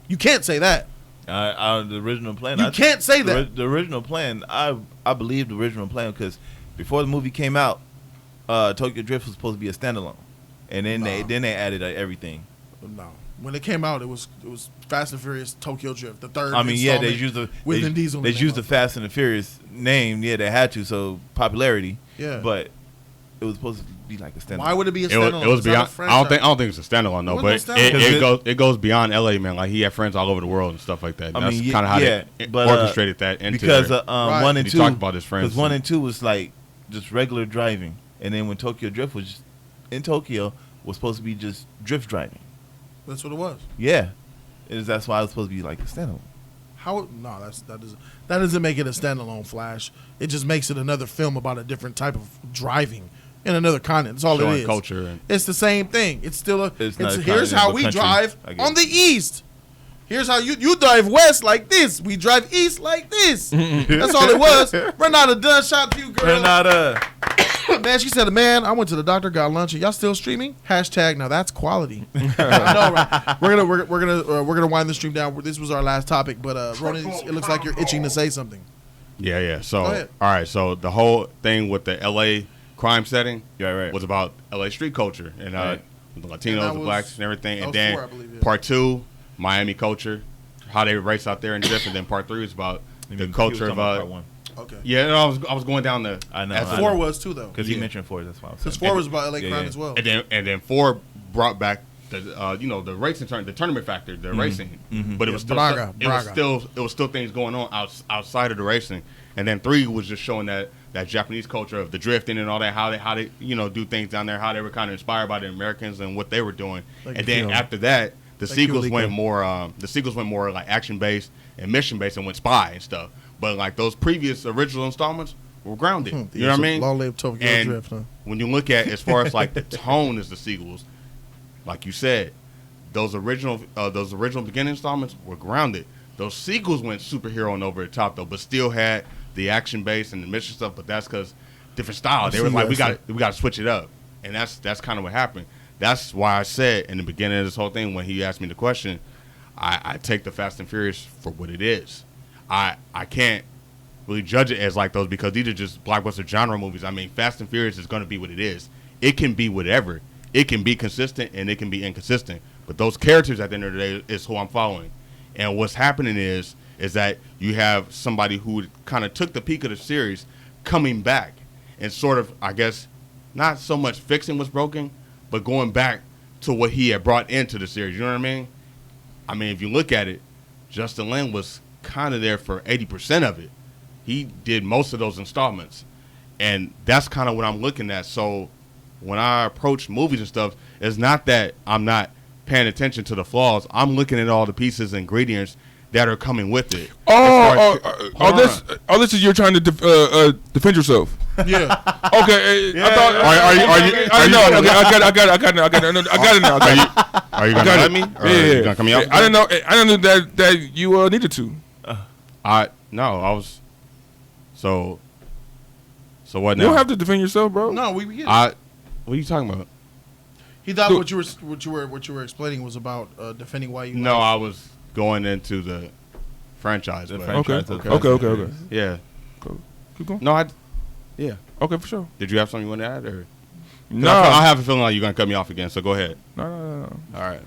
You can't say that. The original plan. You can't say that. The original plan. I believe the original plan because before the movie came out, Tokyo Drift was supposed to be a standalone, and then they added everything. No, when it came out, it was Fast and Furious Tokyo Drift, the third. I mean, yeah, they used Vin Diesel. They used the Fast and the Furious name. Yeah, they had to, so popularity. Yeah, but it was supposed to be like a standalone. Why would it be a standalone? It was beyond. I don't think it's a standalone though, but it goes beyond LA, man. Like he had friends all over the world and stuff like that. That's kind of how they orchestrated that into because right. 1 and 2 talked about his friends. Because 1 and 2 was like just regular driving, and then when Tokyo Drift was in Tokyo was supposed to be just drift driving. That's what it was. Yeah, that's why it was supposed to be like a standalone. How? No, that doesn't make it a standalone. Flash. It just makes it another film about a different type of driving in another continent. That's all Showing it is. Culture. It's the same thing. It's still It's not a here's continent, how but we country, drive I guess. on the east. Here's how you drive west like this. We drive east like this. That's all it was. Renata done shot to you, girl. Renata. Man, she said, man, I went to the doctor, got lunch. Are y'all still streaming? Hashtag, now that's quality. I know, right? We're gonna wind the stream down. This was our last topic, but Ronan, it looks like you're itching to say something. Yeah. So, Go ahead. all right. So the whole thing with the LA crime setting right. was about LA street culture and the Latinos, the blacks, and everything. And then 4, I believe, yeah. part 2, Miami culture, how they race out there and drift. And then part 3 is about the culture of part 1. Okay. Yeah, no, I was going down the. I know. 4 was too, though. Because he mentioned 4. That's why I was Because saying. 4 was about LA crime as well. And then 4 brought back the the racing the tournament factor, the racing. But it was still it was still things going on outside of the racing. And then 3 was just showing that Japanese culture of the drifting and all that, how they do things down there, how they were kind of inspired by the Americans and what they were doing. Like and then after that, the sequels went more like action based and mission based and went spy and stuff. But like those previous original installments were grounded. You know what I mean? Long live Tokyo Drift, huh? When you look at as far as like the tone as the sequels, like you said, those original beginning installments were grounded. Those sequels went superhero and over the top though, but still had the action base and the mission stuff. But that's because different styles. They were like, we got to switch it up, and that's kind of what happened. That's why I said in the beginning of this whole thing when he asked me the question, I take the Fast and Furious for what it is. I can't really judge it as like those because these are just blockbuster genre movies. I mean, Fast and Furious is going to be what it is. It can be whatever. It can be consistent and it can be inconsistent. But those characters at the end of the day is who I'm following. And what's happening is that you have somebody who kind of took the peak of the series coming back and sort of, I guess, not so much fixing what's broken, but going back to what he had brought into the series. You know what I mean? I mean, if you look at it, Justin Lin was kind of there for 80% of it. He did most of those installments. And that's kind of what I'm looking at. So when I approach movies and stuff, it's not that I'm not paying attention to the flaws. I'm looking at all the pieces and ingredients that are coming with it. This is you're trying to defend yourself. Yeah. Okay. Yeah. I thought. I got it now. Are you gonna let me? Or Yeah. you gonna cut me off? I didn't know that you needed to. I was. So what now? You don't have to defend yourself, bro. No, we get it. What are you talking about? He thought what you were explaining was about defending why you. No, I was going into the franchise. Okay. Yeah. Keep going. No, yeah. Okay, for sure. Did you have something you want to add, or? No. I have a feeling like you're gonna cut me off again. So go ahead. No. All right.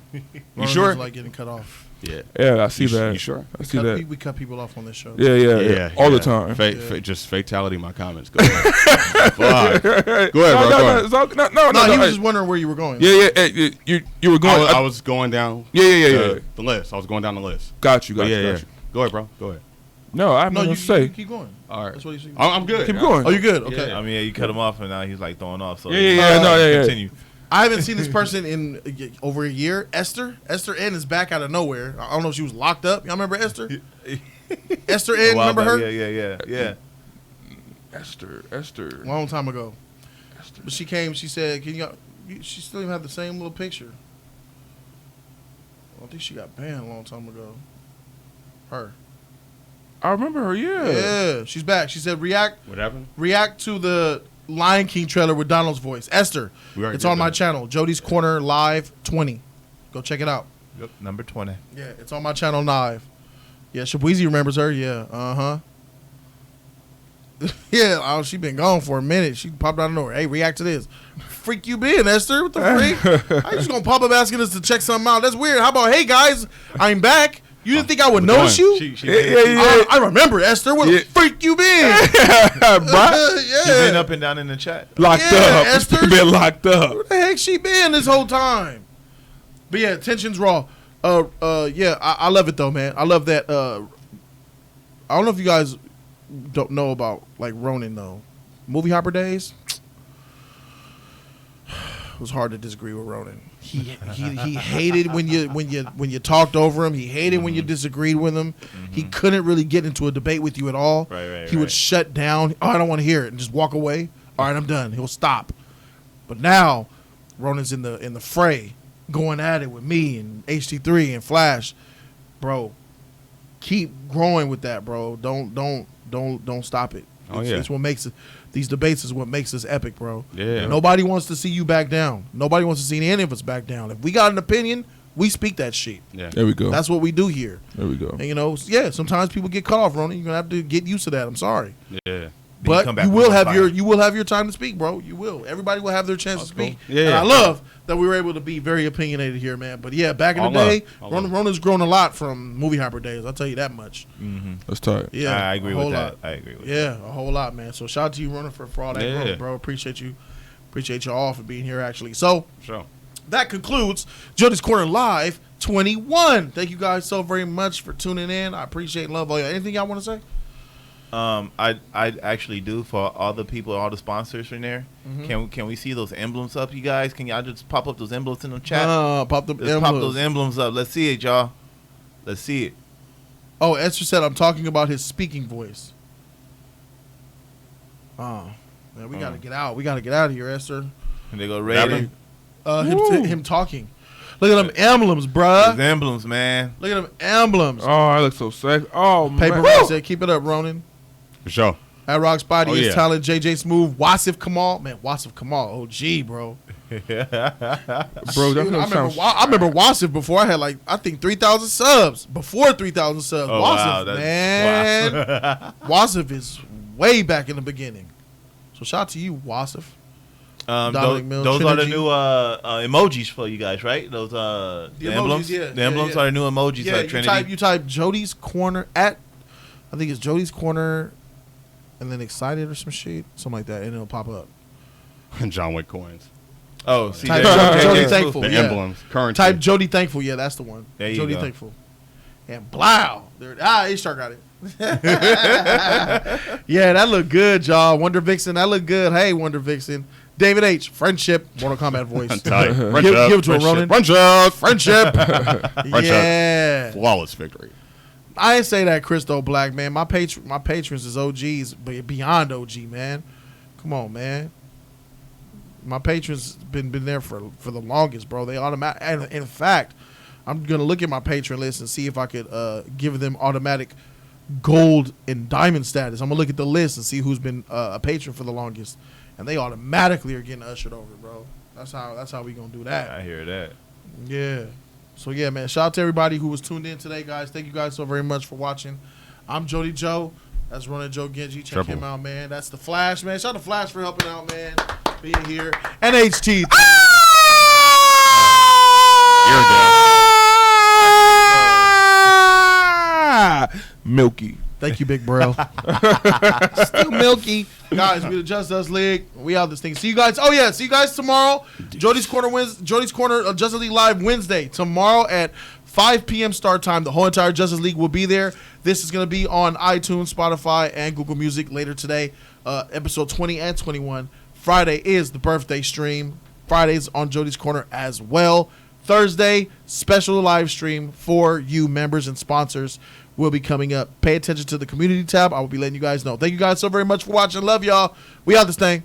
You sure? Like getting cut off. Yeah. Yeah, I see that. You sure? I see that. We cut people off on this show. Yeah. All the time. Just fatality. My comments. Go ahead. Fuck. Go ahead, bro. No, he was just wondering where you were going. Yeah. You were going. I was going down. Yeah. The list. I was going down the list. Got you. Go ahead, bro. Go ahead. No, I have nothing to say. You keep going. All right. That's what you see. I'm good. Keep going. Oh, you good? Okay. I mean, you cut him off, and now he's like throwing off. So Continue. I haven't seen this person in over a year. Esther N is back out of nowhere. I don't know if she was locked up. Y'all remember Esther? Esther N, remember her? Yeah. Esther. Long time ago. But she came. She said, "Can you?" She still even have the same little picture. I think she got banned a long time ago. Her. I remember her. Yeah. She's back. She said, "React." What happened? React to the Lion King trailer with Donald's voice. Esther. It's on my channel. Jody's Corner Live 20. Go check it out. Yep, number 20. Yeah, it's on my channel live. Yeah, Shabuizi remembers her. Yeah, yeah, she been gone for a minute. She popped out of nowhere. Hey, react to this. Freak you been, Esther? What the freak? How you just gonna pop up asking us to check something out? That's weird. How about, hey guys, I'm back. You didn't think I would notice you? I remember, Esther. Where the freak you been? She's been up and down in the chat. Locked up. Esther. Been locked up. Where the heck she been this whole time? But yeah, tension's raw. Yeah, I love it though, man. I love that. I don't know if you guys don't know about like Ronin though. Movie Hopper days. It was hard to disagree with Ronin. He hated when you talked over him. He hated when you disagreed with him. He couldn't really get into a debate with you at all. He would shut down. Oh, I don't want to hear it, and just walk away. All right, I'm done. He'll stop. But now, Ronin's in the fray, going at it with me and HT3 and Flash, bro. Keep growing with that, bro. Don't stop it. It's what makes it. These debates is what makes this epic, bro. Yeah. Nobody wants to see you back down. Nobody wants to see any of us back down. If we got an opinion, we speak that shit. Yeah. There we go. That's what we do here. There we go. And sometimes people get cut off, Ronan. You're gonna have to get used to that. I'm sorry. Yeah. But you will have your time to speak, bro. You will. Everybody will have their chance to speak. Cool. Yeah. And I love that we were able to be very opinionated here, man. But yeah, back in the day, Ronan's grown a lot from Movie Hopper days. I'll tell you that much. That's tight. Yeah, I agree with that. Yeah, a whole lot, man. So shout out to you, Ronan, for all that growth, bro. Appreciate you all for being here, actually. So that concludes Jody's Corner Live 21. Thank you guys so very much for tuning in. I appreciate and love all y'all. Anything y'all want to say? I actually do for all the people, all the sponsors in there. Can we see those emblems up, you guys? Can y'all just pop up those emblems in the chat? Pop those emblems up. Let's see it, y'all. Let's see it. Oh, Esther said I'm talking about his speaking voice. Oh, man, we gotta get out. We gotta get out of here, Esther. And they go rating. Him talking. Look at them emblems, bruh. Those emblems, man. Look at them emblems. Oh, I look so sexy. Oh, Paper man. said, keep it up, Ronan. For sure. At Rock Spotty is talent. JJ Smooth. Wasif Kamal. Man, Wasif Kamal. OG, bro. Bro, I remember Wasif before I had I think 3,000 subs. Before 3,000 subs. Oh, Wasif, wow, man. Wasif is way back in the beginning. So shout out to you, Wasif. Those are the new emojis for you guys, right? Those the emblems. Yeah, the emblems are the new emojis. Yeah, Trinity. you type Jody's Corner at, I think it's Jody's Corner, and then excited or some shit, something like that, and it'll pop up. And John Wick coins. Oh, see, type Jody Thankful. The emblems. Currency. Type Jody Thankful. Yeah, that's the one. There you Jody go. Thankful. And blow. H-Star got it. Yeah, that looked good, y'all. Wonder Vixen, that looked good. Hey, Wonder Vixen. David H. Friendship. Mortal Kombat voice. Give it to him, Ronan. Friendship. Yeah. Flawless victory. I ain't say that, Christo Black, man. My patrons is OGs, but beyond OG, man. Come on, man. My patrons been there for the longest, bro. They automatic. And in fact, I'm gonna look at my patron list and see if I could give them automatic gold and diamond status. I'm gonna look at the list and see who's been a patron for the longest, and they automatically are getting ushered over, bro. That's how we gonna do that. I hear that. Yeah. So yeah, man. Shout out to everybody who was tuned in today, guys. Thank you guys so very much for watching. I'm Jody Joe. That's Ronan Joe Genji. Check him out, man. That's the Flash, man. Shout out to Flash for helping out, man. Being here. And HT. Milky. Thank you, big bro. Still milky. Guys, we the Just Us League. We out this thing. See you guys. Oh, yeah. See you guys tomorrow. Jody's Corner Justice League Live Wednesday. Tomorrow at 5 p.m. start time. The whole entire Justice League will be there. This is going to be on iTunes, Spotify, and Google Music later today. Episode 20 and 21. Friday is the birthday stream. Friday's on Jody's Corner as well. Thursday, special live stream for you members and sponsors will be coming up. Pay attention to the community tab. I will be letting you guys know. Thank you guys so very much for watching. Love y'all. We out this thing.